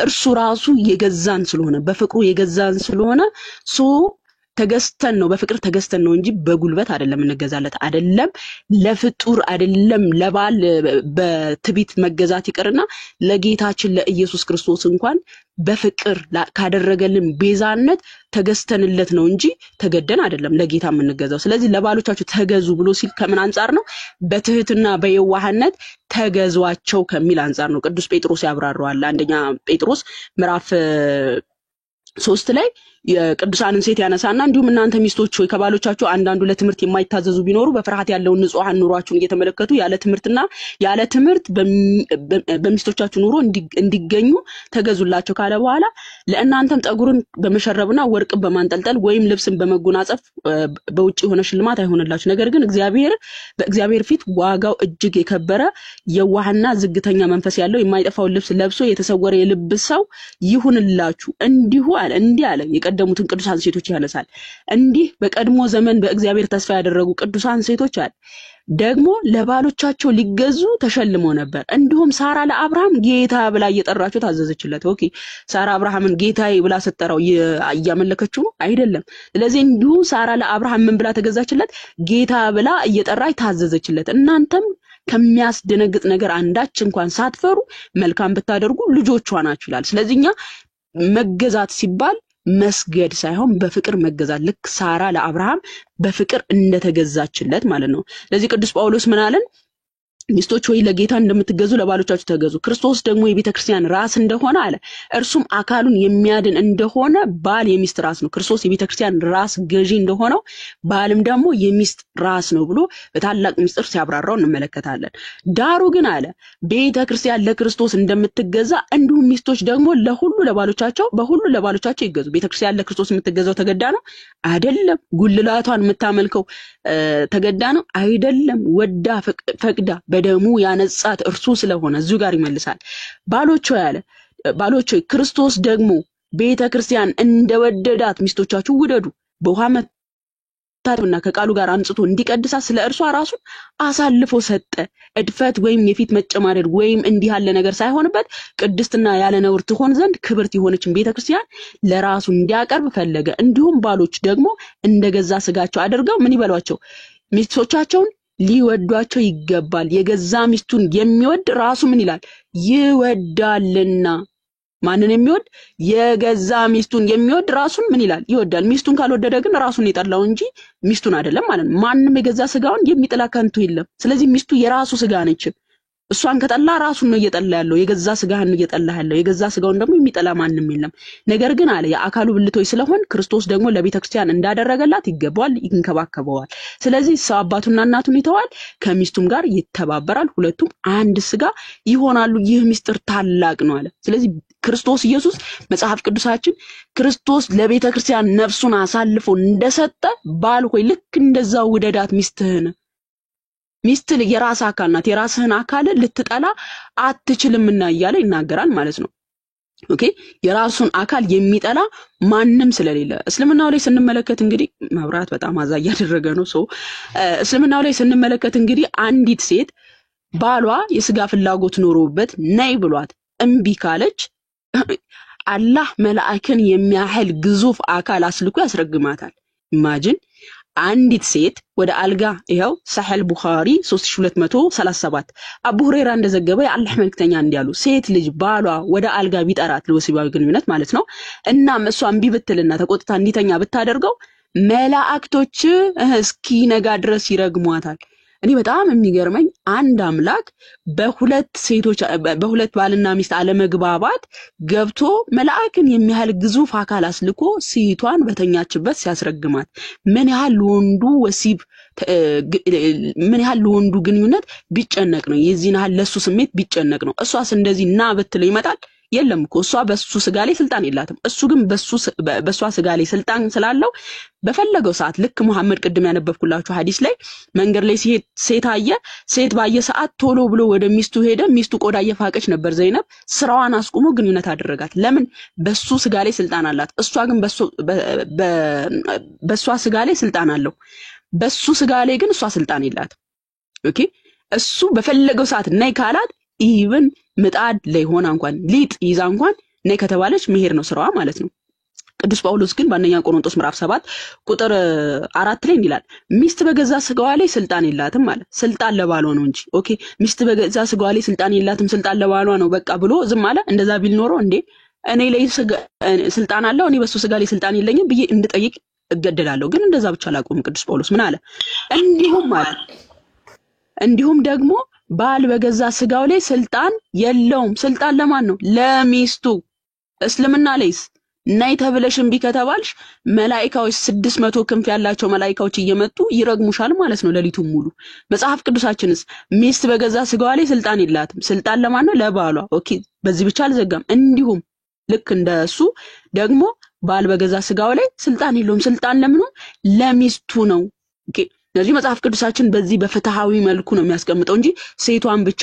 እርሱ ራሱ የገዛን ስለሆነ በፍቅሩ የገዛን ስለሆነ ተገስተን ነው በፍቅር ተገስተን ነው እንጂ በጉልበት አይደለም እንገዛለት አይደለም ለፍጡር አይደለም ለባል በትቢት መገዛት ይቀርና ለጌታችን ለኢየሱስ ክርስቶስ እንኳን በፍቅር ካደረገልን ቤዛነት ተገስተንለት ነው እንጂ ተገደን አይደለም ለጌታ የምንገዛው ስለዚህ ለባሎቻችሁ ተገዙ ብሎ ሲል ከምን አንፃር ነው በትህትና በየዋህነት ተገዟቸው ከሚል አንፃር ነው ቅዱስ ጴጥሮስ ያብራራዋል አንደኛ ጴጥሮስ ምዕራፍ 3 ላይ የቅዱሳንን ሴት ያነሳና እንዲሁም እናንተ ሚስቶች ሆይ ከባሎቻችሁ አንዳንዱ ለትምህርት የማይታዘዙ ቢኖሩ በፍርሃት ያለውን ንጹሃን ኑሯችሁን እየተመለከቱ ያለ ትምህርት በሚስቶቻችሁ ኑሮ እንዲገኙ ተገዙላቸው ካለ በኋላ ለእናንተም ጠጉርን በመሸረብና ወርቅ በማንጠልጠል ወይም ልብስን በመጎናጸፍ በውጪ ሆነ ሽልማት አይሆንላችሁ ነገር ግን በእግዚአብሔር ፊት ዋጋው እጅግ የከበረ የዋህና ዝግተኛ መንፈስ ያለው የማይጠፋው ልብስ ለብሶ የተሰወረ የልብ ሰው ይሁንላችሁ እንዲሁ አለ የቀደሙትን ቅዱሳን ሴቶች ያነሳል እንዲህ በቀድሞ ዘመን በእግዚአብሔር ተስፋ ያደረጉ ቅዱሳን ሴቶች አለ ደግሞ ለባሎቻቸው ሊገዙ ተሸልመው ነበር እንዲሁም ሳራ ለአብርሃም ጌታ ብላ እየጠራቸው ታዘዘችለት ኦኬ ሳራ አብርሃምን ጌታዬ ብላ ስትጠራው ያመለከችው አይደለም ስለዚህ እንዲሁ ሳራ ለአብርሃም ምን ብላ ተገዛችለት ጌታ ብላ እየጠራች ታዘዘችለት እናንተም ከሚያስደነግጥ ነገር አንዳች እንኳን ሳትፈሩ መልካም ብታደርጉ ልጆቿ ናችሁ ይላል ስለዚህኛ መገዛት ሲባል መስገድ ሳይሆን በፍቅር መገዛት ልክ ሳራ ለአብርሃም በፍቅር እንደተገዛችለት ማለት ነው ለዚህ ቅዱስ ጳውሎስ ምን አለን ሚስቶች ሆይ ለጌታ እንደምትገዙ ለባሎቻችሁ ተገዙ ክርስቶስ ደግሞ የቤተክርስቲያን ራስ እንደሆነ አለ እርሱም አካሉን የሚያድን እንደሆነ ባል የሚስት ራስ ነው ክርስቶስ የቤተክርስቲያን ራስ ገዢ እንደሆነው ባልም ደግሞ የሚስት ራስ ነው ብሎ በታላቅ ምስጢር ሲያብራራው እንመለከታለን ዳሩ ግን አለ ቤተክርስቲያን ለክርስቶስ እንደምትገዛ እንዲሁም ሚስቶች ደግሞ በሁሉ ለባሎቻቸው ይገዙ ቤተክርስቲያን ለክርስቶስ የምትገዛው ተገዳ ነው አይደለም ጉልላቷን የምታመልከው ተገዳ ነው አይደለም ወዳ ፈቅዳ በደሙ ያነጻት እርሱ ስለሆነ እዚሁ ጋር ይመልሳል ባሎች ክርስቶስ ደግሞ ቤተክርስቲያን እንደወደዳት ሚስቶቻችሁ ውደዱ በውሃ መታጠብና ከቃሉ ጋር አንጽቶ እንዲቀድሳ ስለ እርሷ ራሱን አሳልፎ ሰጠ እድፈት ወይም የፊት መጨማደድ ወይም እንዲህ ያለ ነገር ሳይሆንበት ቅድስትና ያለ ነውር ትሆን ዘንድ ክብርት የሆነችን ቤተክርስቲያን ለራሱ እንዲያቀርብ ፈለገ እንዲሁም ባሎች ደግሞ እንደገዛ ስጋቸው አድርገው ምን ይበሏቸው ሚስቶቻቸውን ሊወዷቸው ይገባል የገዛ ሚስቱን የሚወድ ራሱ ምን ይላል ይወዳልና ማንን የሚወድ የገዛ ሚስቱን የሚወድ ራሱን ምን ይላል ይወዳል ሚስቱን ካልወደደ ግን ራሱን ይጠላው እንጂ ሚስቱን አይደለም ማለት ነው ማንንም የገዛ ስጋውን የሚጠላ ከንቱ የለም ስለዚህ ሚስቱ የራሱ ስጋ ነች እሷን ከጠላ ራሱን ነው እየጠላ ያለው የገዛ ስጋህን ነው እየጠላ ያለው የገዛ ስጋውን ደግሞ የሚጠላ ማንንም የለም ነገር ግን አለ የአካሉ ብልቶች ስለሆን ክርስቶስ ደግሞ ለቤተክርስቲያን እንዳደረገላት ይገባዋል ይንከባከበዋል ስለዚህ ሰው አባቱና እናቱን ይተዋል ከሚስቱም ጋር ይተባበራል ሁለቱም አንድ ስጋ ይሆናሉ ይህ ምስጢር ታላቅ ነው አለ ስለዚህ ክርስቶስ ኢየሱስ መጽሐፍ ቅዱሳችን ክርስቶስ ለቤተክርስቲያን ነፍሱን አሳልፎ እንደሰጠ ባል ሆይ ልክ እንደዛው ውደዳት ሚስትህን ሚስት የራስ አካል ናት የራስህን አካል ልትጠላ አትችልምና እያለ ይናገራል ማለት ነው ኦኬ የራሱን አካል የሚጠላ ማንንም ስለሌለ እስልምናው ላይ ስንመለከት እንግዲህ መብራት በጣም አዛ ያደረገ ነው እስልምናው ላይ ስንመለከት እንግዲህ አንዲት ሴት ባሏ የስጋ ፍላጎት ኖሮበት ነይ ብሏት እምቢ ካለች አላህ መላእክን የሚያህል ግዙፍ አካል አስልኮ ያስረግማታል ኢማጂን አንዲት ሴት ወደ አልጋ ይሄው ሰሂህ ቡኻሪ 3237 አቡ ሁረይራ እንደዘገበ የአላህ መልእክተኛ እንዲያሉ ሴት ልጅ ባሏ ወደ አልጋ ቢጠራት ለወሲባዊ ግንኙነት ማለት ነው እና እሷን ቢብትልና ተቆጥታ እንዲተኛ ብታደርገው መላእክቶች እስኪ ነጋ ድረስ ይረግሟታል እኔ በጣም የሚገርመኝ አንድ አምላክ በሁለት ባልና ሚስት አለመግባባት ገብቶ መላእክን የሚያህል ግዙፍ አካል አስልኮ ሴቷን በተኛችበት ሲያስረግማት ምን ያህል ለወንዱ ግንኙነት ቢጨነቅ ነው የዚህን ያህል ለሱ ስሜት ቢጨነቅ ነው እሷስ እንደዚህ ና በትለው ይመጣል የለም እኮ እሷ በሱ ስጋ ላይ ስልጣን የላትም እሱ ግን በሷ ስጋ ላይ ስልጣን ስላለው በፈለገው ሰዓት ልክ መሐመድ ቅድም ያነበብኩላችሁ ሐዲስ ላይ መንገር ላይ ሴት ባየ ሰዓት ቶሎ ብሎ ወደ ሚስቱ ሄደ ሚስቱ ቆዳ እየፋቀች ነበር ዘይነብ ስራዋን አስቆሞ ግንኙነት አደረጋት ለምን በሱ ስጋ ላይ ስልጣን አላት እሷ ግን በሷ ስጋ ላይ ስልጣን አለው በሱ ስጋ ላይ ግን እሷ ስልጣን የላት ኦኬ እሱ በፈለገው ሰዓት ነይ ካላት ኢቭን ምጣድ ላይ ሆና እንኳን ሊጥ ይዛ እንኳን ነይ ከተባለች መሄድ ነው ስራዋ ማለት ነው ቅዱስ ጳውሎስ ግን በአንደኛ ቆሮንቶስ ምዕራፍ 7 ቁጥር 4 ላይ እንዲላል ሚስት በገዛ ስጋዋ ላይ ስልጣን የላትም ማለት ስልጣን ለባሏ ነው እንጂ ኦኬ ሚስት በገዛ ስጋዋ ላይ ስልጣን የላትም ስልጣን ለባሏ ነው በቃ ብሎ ዝም አለ እንደዛ ቢል ኖሮ እንዴ እኔ ላይ ስልጣን አለው እኔ በሱ ስጋ ላይ ስልጣን የለኝም ብዬ እንድጠይቅ እገደላለሁ ግን እንደዛ ብቻ አላቆም ቅዱስ ጳውሎስ ምን አለ እንዲሁም ደግሞ ባል በገዛ ስጋው ላይ ስልጣን የለውም ስልጣን ለማን ነው ለሚስቱ እስልምና ላይስ ናይ ተብለሽም ቢከተባልሽ መላእክቶች 600 ክንፍ ያላቸው መላእክቶች እየመጡ ይረግሙሻል ማለት ነው ለሊቱን ሙሉ መጽሐፍ ቅዱሳችንስ ሚስት በገዛ ስጋዋ ላይ ስልጣን የላትም ስልጣን ለማን ነው ለባሏ ኦኬ በዚህ ብቻ አልዘጋም እንዲሁም ልክ እንደሱ ደግሞ ባል በገዛ ስጋው ላይ ስልጣን የለውም ስልጣን ለምኑ ለሚስቱ ነው ኦኬ ስለዚህ መጽሐፍ ቅዱሳችን በዚህ በፍትሃዊ መልኩ ነው የሚያስቀምጠው እንጂ ሴቷን ብቻ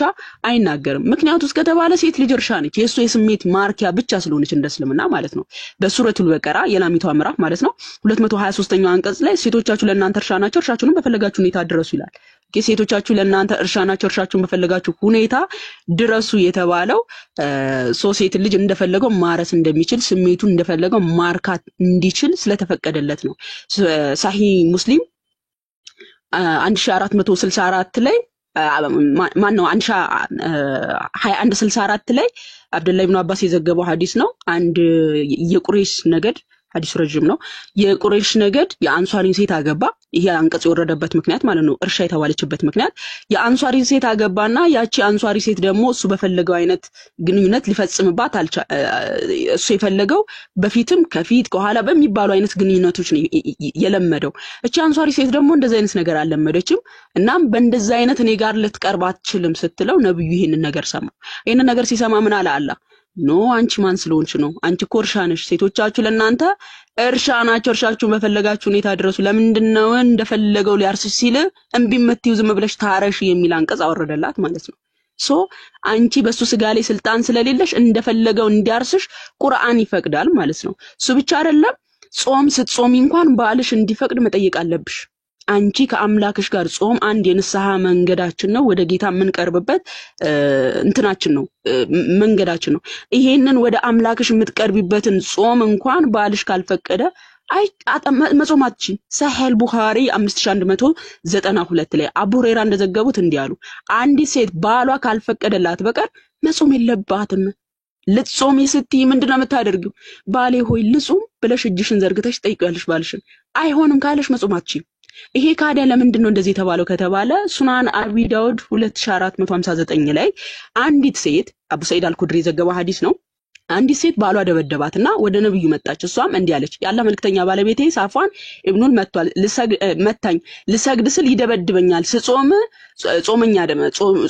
አይናገርም ምክንያቱም ከተባለ ሴት ልጅ እርሻ ነች የሱ የስሜት ማርኪያ ብቻ ስለሆነች እንደስልምና ማለት ነው በሱረቱል በቀራ የላሚቷ ምዕራፍ ማለት ነው 223ኛው አንቀጽ ላይ ሴቶቻችሁ ለእናንተ እርሻ ናቸው እርሻችሁን በፈለጋችሁ ሁኔታ ድረሱ ይላል ሴቶቻችሁ ለእናንተ እርሻ ናቸው እርሻችሁን በፈለጋችሁ ሁኔታ ድረሱ የተባለው ሴት ልጅ እንደፈለገው ማረስ እንደሚችል ስሜቱን እንደፈለገው ማርካት እንዲችል ስለተፈቀደለት ነው ሳሂህ ሙስሊም 1464 ላይ ማን ነው 2164 ላይ አብዱላህ ኢብኑ አባስ የዘገበው ሐዲስ ነው አንድ የቁረይሽ ነገድ ሐዲስ ረጅም ነው የቁረይሽ ነገድ የአንሷሪን ሴት አገባ ይሄ አንቀጽ የወረደበት ምክንያት ማለት ነው እርሻ የተባለችበት ምክንያት የአንሷሪን ሴት አገባና ያቺ አንሷሪ ሴት ደግሞ እሱ በፈለገው አይነት ግንኙነት ሊፈጽምባት እሱ የፈለገው በፊትም ከፊት ከኋላ በሚባሉ አይነት ግንኙነቶች ነው የለመደው እቺ አንሷሪ ሴት ደግሞ እንደዚህ አይነት ነገር አልለመደችም እናም በእንደዚህ አይነት እኔ ጋር ልትቀርብ አትችልም ስትለው ነብዩ ይሄንን ነገር ሰማ ይሄንን ነገር ሲሰማ ምን አለ አላህ ኖ አንቺ ማን ስለሆንሽ ነው አንቺ ኮርሻ ነሽ ሴቶቻችሁ ለእናንተ እርሻ ናቸው እርሻችሁን በፈለጋችሁ ሁኔታ ድረሱ ለምንድነው እንደፈለገው ሊያርስሽ ሲል እንቢመትዩ ዝም ብለሽ ታረሽ የሚል አንቀጽ አወረደላት ማለት ነው አንቺ በሱ ስጋ ላይ ስልጣን ስለሌለሽ እንደፈለገው እንዲያርስሽ ቁርአን ይፈቅዳል ማለት ነው እሱ ብቻ አይደለም ጾም ስትጾሚ እንኳን ባልሽ እንዲፈቅድ መጠየቅ አለብሽ አንቺ ከአምላክሽ ጋር ጾም አንድ የንስሐ መንገዳችን ነው ወደ ጌታ የምንቀርብበት እንትናችን ነው መንገዳችን ነው ይሄንን ወደ አምላክሽ የምትቀርቢበትን ጾም እንኳን ባልሽ ካልፈቀደ መጾማችን ሰሂህ ቡኻሪ 5192 ላይ አቡ ሁረይራ እንደዘገቡት እንዲያሉ አንዲት ሴት ባሏ ካልፈቀደላት በቀር መጾም የለባትም ልጾም ስትይ ምንድነው የምታደርጊው ባሌ ሆይ ልጾም ብለሽ እጅሽን ዘርግተሽ ጠይቂያለሽ ባልሽን አይሆንም ካለሽ መጾማችን ይሄ ካዲያ ለምንድን ነው እንደዚህ የተባለው ከተባለ ሱናን አቢ ዳውድ 2459 ላይ አንዲት ሴት አቡ ሰዒድ አልኩድሪ የዘገበው ሐዲስ ነው። አንዲት ሴት ባሏ ደበደባትና ወደ ነብዩ መጣች። እሷም እንዲህ አለች፣ ያላህ መልክተኛ ባለቤቴ ሳፋን ኢብኑል መጥቷል፣ መታኝ፣ ልሰግድ ስል ይደበድበኛል፣ ስጾም ጾመኛ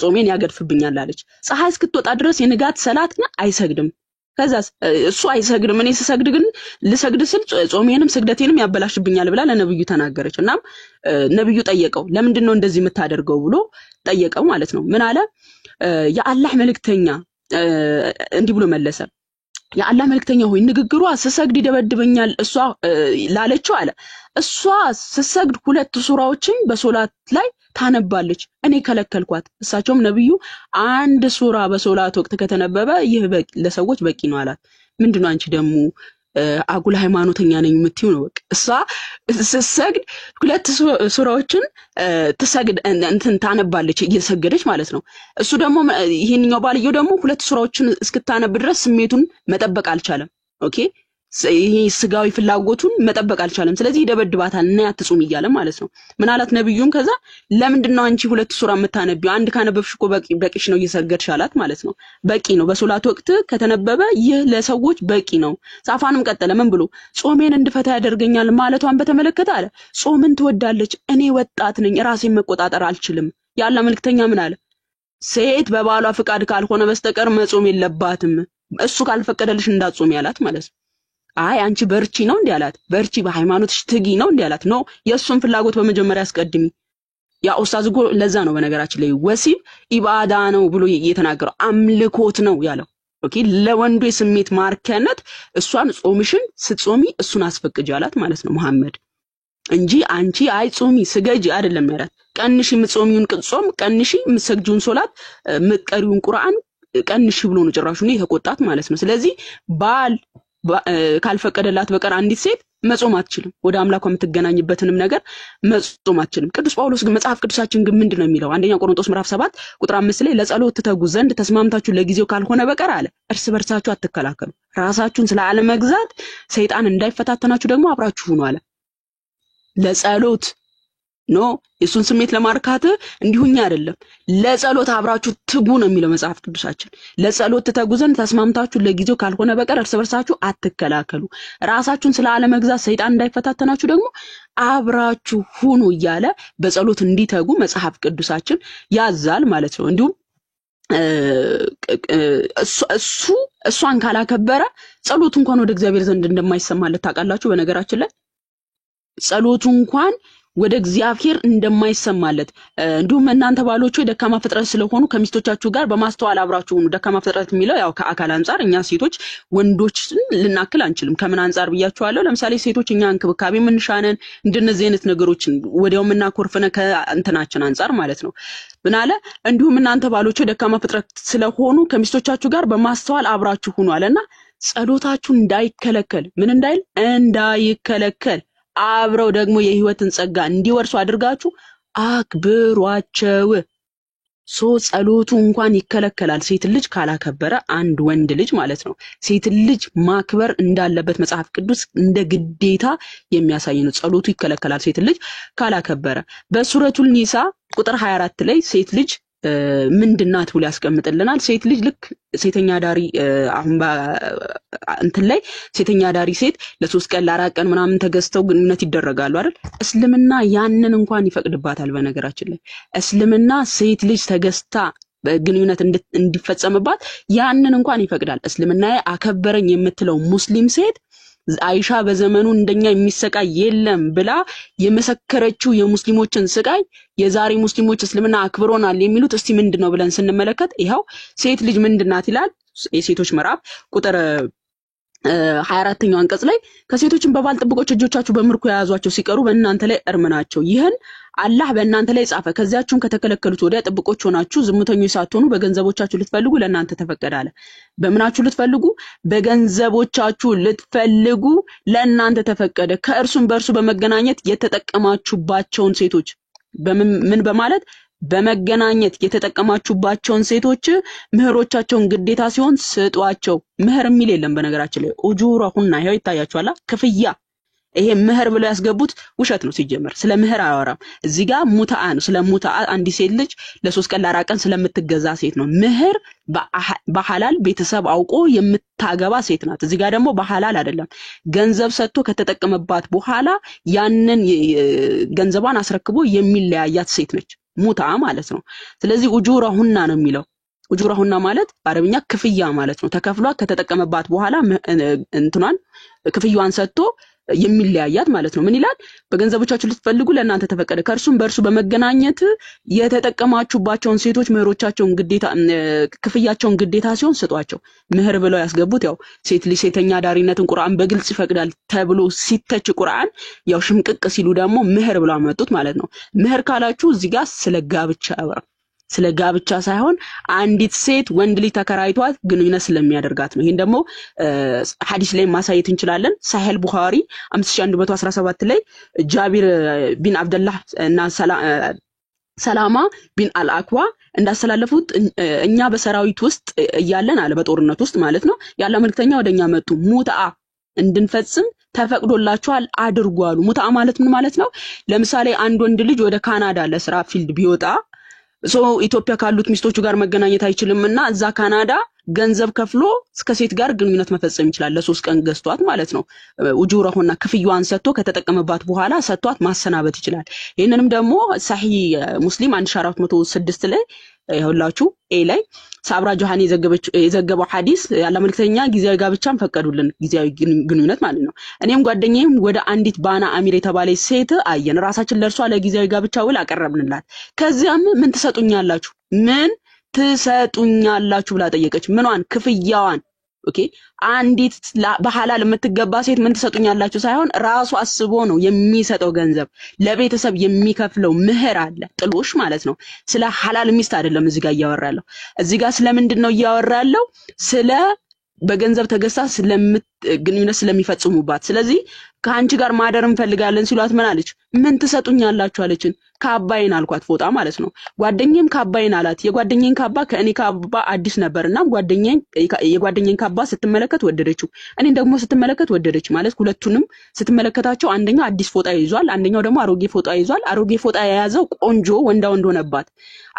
ጾሜን ያገድፍብኛል አለች። ፀሐይ እስክትወጣ ድረስ የንጋት ሰላትና አይሰግድም። ከዛስ እሱ አይሰግድም፣ እኔ ስሰግድ ግን ልሰግድ ስል ጾሜንም ስግደቴንም ያበላሽብኛል ብላ ለነብዩ ተናገረች። እናም ነብዩ ጠየቀው፣ ለምንድን ነው እንደዚህ የምታደርገው ብሎ ጠየቀው ማለት ነው። ምን አለ? የአላህ መልክተኛ እንዲህ ብሎ መለሰ፣ የአላህ መልክተኛ ሆይ ንግግሯ ስሰግድ ይደበድበኛል እሷ ላለችው አለ። እሷ ስሰግድ 2 ሱራዎችን በሶላት ላይ ታነባለች፣ እኔ ከለከልኳት። እሳቸውም ነብዩ አንድ ሱራ በሶላት ወቅት ከተነበበ ይህ ለሰዎች በቂ ነው አላት። ምንድነው አንቺ ደግሞ አጉል ሃይማኖተኛ ነኝ የምትዩ ነው? በቃ እሷ ስሰግድ 2 ሱራዎችን ትሰግድ እንትን ታነባለች እየሰገደች ማለት ነው። እሱ ደግሞ ይሄንኛው ባልየው ደግሞ 2 ሱራዎችን እስክታነብ ድረስ ስሜቱን መጠበቅ አልቻለም። ኦኬ ይሄ ስጋዊ ፍላጎቱን መጠበቅ አልቻለም። ስለዚህ ይደበድባታል እና ያትጹም ይያለ ማለት ነው። ምን አላት ነብዩም? ከዛ ለምንድነው አንቺ 2 ሱራ የምታነቢው? አንድ ካነበብሽ እኮ በቂሽ ነው እየሰገድሽ አላት ማለት ነው። በቂ ነው በሶላት ወቅት ከተነበበ ይህ ለሰዎች በቂ ነው። ሳፋንም ቀጠለ ምን ብሎ ጾሜን እንድፈታ ያደርገኛል ማለቷን በተመለከተ አለ፣ ጾምን ትወዳለች፣ እኔ ወጣት ነኝ፣ ራሴን መቆጣጠር አልችልም። ያላ መልክተኛ ምን አለ? ሴት በባሏ ፍቃድ ካልሆነ በስተቀር መጾም የለባትም፣ እሱ ካልፈቀደልሽ እንዳትጾም ያላት ማለት ነው። አይ አንቺ በርቺ ነው እንዴ አላት። በርቺ በሃይማኖትሽ ትጊ ነው እንዴ አላት። ነው የሱን ፍላጎት በመጀመሪያ አስቀድሚ። ያ ኡስታዝ ጎ ለዛ ነው በነገራችን ላይ ወሲብ ኢባዳ ነው ብሎ እየተናገረው አምልኮት ነው ያለው። ኦኬ ለወንዱ የስሜት ማርከነት እሷን ጾምሽን ስትጾሚ እሱን አስፈቅጂ አላት ማለት ነው መሐመድ እንጂ አንቺ አይ ጾሚ ስገጂ አይደለም ያላት። ቀንሺ የምትጾሚውን ጾም ቀንሺ፣ የምትሰግጂውን ሶላት የምትቀሪውን ቁርአን ቀንሺ ብሎ ነው ጭራሹ ነው የተቆጣት ማለት ነው። ስለዚህ ባል ካልፈቀደላት በቀር አንዲት ሴት መጾም አትችልም። ወደ አምላኳ የምትገናኝበትንም ነገር መጾም አትችልም። ቅዱስ ጳውሎስ ግን መጽሐፍ ቅዱሳችን ግን ምንድነው የሚለው? አንደኛ ቆሮንቶስ ምዕራፍ 7 ቁጥር 5 ላይ ለጸሎት ትተጉ ዘንድ ተስማምታችሁ ለጊዜው ካልሆነ በቀር አለ እርስ በርሳችሁ አትከላከሉ፣ ራሳችሁን ስለአለመግዛት ሰይጣን እንዳይፈታተናችሁ ደግሞ አብራችሁ ሁኑ አለ። ለጸሎት ኖ የሱን ስሜት ለማርካት እንዲሁኛ አይደለም፣ ለጸሎት አብራችሁ ትጉ ነው የሚለው መጽሐፍ ቅዱሳችን። ለጸሎት ትተጉ ዘንድ ተስማምታችሁ ለጊዜው ካልሆነ በቀር እርስ በርሳችሁ አትከላከሉ፣ ራሳችሁን ስለአለመግዛት ሰይጣን እንዳይፈታተናችሁ ደግሞ አብራችሁ ሁኑ እያለ በጸሎት እንዲተጉ መጽሐፍ ቅዱሳችን ያዛል ማለት ነው። እንዲሁም እሷን ካላከበረ ጸሎቱ እንኳን ወደ እግዚአብሔር ዘንድ እንደማይሰማለት ታውቃላችሁ። በነገራችን ላይ ጸሎቱ እንኳን ወደ እግዚአብሔር እንደማይሰማለት እንዲሁም እናንተ ባሎቹ ደካማ ፍጥረት ስለሆኑ ከሚስቶቻችሁ ጋር በማስተዋል አብራችሁ ሁኑ። ደካማ ፍጥረት የሚለው ያው ከአካል አንፃር እኛ ሴቶች ወንዶችን ልናክል አንችልም። ከምን አንፃር ብያችኋለሁ? ለምሳሌ ሴቶች እኛ እንክብካቤ ምንሻነን እንደነዚህ አይነት ነገሮችን ወዲያው ምናኮርፈነ ከእንትናችን አንፃር ማለት ነው። ምን አለ? እንዲሁም እናንተ ባሎቹ ደካማ ፍጥረት ስለሆኑ ከሚስቶቻችሁ ጋር በማስተዋል አብራችሁ ሁኑ አለና ጸሎታችሁ እንዳይከለከል ምን እንዳይል እንዳይከለከል አብረው ደግሞ የህይወትን ጸጋ እንዲወርሱ አድርጋችሁ አክብሯቸው። ጸሎቱ እንኳን ይከለከላል ሴት ልጅ ካላከበረ አንድ ወንድ ልጅ ማለት ነው። ሴት ልጅ ማክበር እንዳለበት መጽሐፍ ቅዱስ እንደ ግዴታ የሚያሳይ ነው። ጸሎቱ ይከለከላል ሴት ልጅ ካላከበረ። በሱረቱል ኒሳ ቁጥር 24 ላይ ሴት ልጅ ምንድናት ብሎ ያስቀምጥልናል። ሴት ልጅ ልክ ሴተኛ ዳሪ አሁን እንትን ላይ ሴተኛ ዳሪ ሴት ለ3 ቀን ለ4 ቀን ምናምን ተገዝተው ግንኙነት ይደረጋሉ አይደል? እስልምና ያንን እንኳን ይፈቅድባታል። በነገራችን ላይ እስልምና ሴት ልጅ ተገዝታ በግንኙነት እንዲፈጸምባት ያንን እንኳን ይፈቅዳል። እስልምና አከበረኝ የምትለው ሙስሊም ሴት አይሻ በዘመኑ እንደኛ የሚሰቃይ የለም ብላ የመሰከረችው የሙስሊሞችን ስቃይ የዛሬ ሙስሊሞች እስልምና አክብሮናል የሚሉት እስቲ ምንድነው ብለን ስንመለከት ይሄው ሴት ልጅ ምንድናት ይላል። የሴቶች ምዕራፍ ቁጥር 24ኛው አንቀጽ ላይ ከሴቶችን በባል ጥብቆች እጆቻችሁ በምርኮ ያያዟቸው ሲቀሩ በእናንተ ላይ እርም ናቸው። ይህን አላህ በእናንተ ላይ ጻፈ። ከዚያችሁም ከተከለከሉት ወዲያ ጥብቆች ሆናችሁ ዝሙተኞች ሳትሆኑ በገንዘቦቻችሁ ልትፈልጉ ለእናንተ ተፈቀዳለ። በምናችሁ ልትፈልጉ? በገንዘቦቻችሁ ልትፈልጉ ለእናንተ ተፈቀደ። ከእርሱም በእርሱ በመገናኘት የተጠቀማችሁባቸውን ሴቶች ምን በማለት በመገናኘት የተጠቀማችሁባቸውን ሴቶች ምህሮቻቸውን ግዴታ ሲሆን ስጧቸው። ምህር የሚል የለም በነገራችን ላይ ኡጁራሁና ይሄው ይታያችኋል። ክፍያ ይሄ ምህር ብለው ያስገቡት ውሸት ነው ሲጀመር ስለ ምህር አያወራም እዚህ ጋር ሙታአ ነው ስለ ሙታአ አንዲ ሴት ልጅ ለ3 ቀን ለ4 ቀን ስለምትገዛ ሴት ነው ምህር በሐላል ቤተሰብ አውቆ የምታገባ ሴት ናት እዚህ ጋር ደግሞ በሐላል አይደለም ገንዘብ ሰጥቶ ከተጠቀመባት በኋላ ያንን ገንዘቧን አስረክቦ የሚለያያት ሴት ነች ሙታአ ማለት ነው ስለዚህ ኡጁራሁና ነው የሚለው ኡጁራሁና ማለት በአረብኛ ክፍያ ማለት ነው ተከፍሏ ከተጠቀመባት በኋላ እንትኗን ክፍያዋን ሰጥቶ የሚለያያት ማለት ነው ምን ይላል በገንዘቦቻችሁ ልትፈልጉ ለእናንተ ተፈቀደ ከርሱም በርሱ በመገናኘት የተጠቀማችሁባቸውን ሴቶች ምህሮቻቸውን ግዴታ ክፍያቸውን ግዴታ ሲሆን ስጧቸው ምህር ብለው ያስገቡት ያው ሴት ልጅ ሴተኛ ዳሪነትን ቁርአን በግልጽ ይፈቅዳል ተብሎ ሲተች ቁርአን ያው ሽምቅቅ ሲሉ ደግሞ ምህር ብለው አመጡት ማለት ነው ምህር ካላችሁ እዚህ ጋር ስለ ጋብቻ ስለ ጋብቻ ሳይሆን አንዲት ሴት ወንድ ልጅ ተከራይቷት ግንኙነት ስለሚያደርጋት ነው ይሄን ደግሞ ሐዲስ ላይ ማሳየት እንችላለን ሳሂህ ቡኻሪ 5117 ላይ ጃቢር ቢን አብደላህ እና ሰላማ ቢን አልአክዋ እንዳስተላለፉት እኛ በሰራዊት ውስጥ እያለን አለ በጦርነት ውስጥ ማለት ነው ያለ መልክተኛ ወደኛ መጡ ሙታአ እንድንፈጽም ተፈቅዶላችኋል አድርጓሉ ሙታአ ማለት ምን ማለት ነው ለምሳሌ አንድ ወንድ ልጅ ወደ ካናዳ ለስራ ፊልድ ቢወጣ ኢትዮጵያ ካሉት ሚስቶቹ ጋር መገናኘት አይችልምና እዛ ካናዳ ገንዘብ ከፍሎ እስከ ሴት ጋር ግንኙነት መፈጸም ይችላል ለ3 ቀን ገዝቷት ማለት ነው ኡጁራሁና ክፍያዋን ሰጥቶ ከተጠቀመባት በኋላ ሰጥቷት ማሰናበት ይችላል ይሄንንም ደግሞ ሳሂህ ሙስሊም 1406 ላይ ይኸውላችሁ ኤ ላይ ሳብራ ጆሃኒ የዘገበው ሐዲስ ያለ መልክተኛ ጊዜያዊ ጋብቻን ፈቀዱልን ጊዜያዊ ግንኙነት ማለት ነው እኔም ጓደኛዬም ወደ አንዲት ባና አሚር የተባለች ሴት አየን ራሳችን ለርሷ ለጊዜያዊ ጋብቻ ውል አቀረብንላት ከዚያም ምን ትሰጡኛላችሁ ብላ ጠየቀች ምንዋን ክፍያዋን ኦኬ አንዲት በሐላል የምትገባ ሴት ምን ትሰጡኛላችሁ ሳይሆን ራሱ አስቦ ነው የሚሰጠው ገንዘብ ለቤተሰብ የሚከፍለው ምህር አለ ጥሎሽ ማለት ነው ስለ ሐላል ሚስት አይደለም እዚህ ጋር ያወራለው እዚህ ጋር ስለምንድነው ያወራለው ስለ በገንዘብ ተገሳ ግንኙነት ስለሚፈጽሙባት ስለዚህ ከአንቺ ጋር ማደር እንፈልጋለን ሲሏት ምን አለች ምን ትሰጡኛላችሁ አለችን ካባይን አልኳት ፎጣ ማለት ነው ጓደኛዬም ካባይን አላት የጓደኛዬን ካባ ከእኔ ካባ አዲስ ነበርና የጓደኛዬን ካባ ስትመለከት ወደደችው እኔን ደግሞ ስትመለከት ወደደች ማለት ሁለቱንም ስትመለከታቸው አንደኛው አዲስ ፎጣ ይዟል አንደኛው ደግሞ አሮጌ ፎጣ ይዟል አሮጌ ፎጣ የያዘው ቆንጆ ወንዳ ወንድ ሆነባት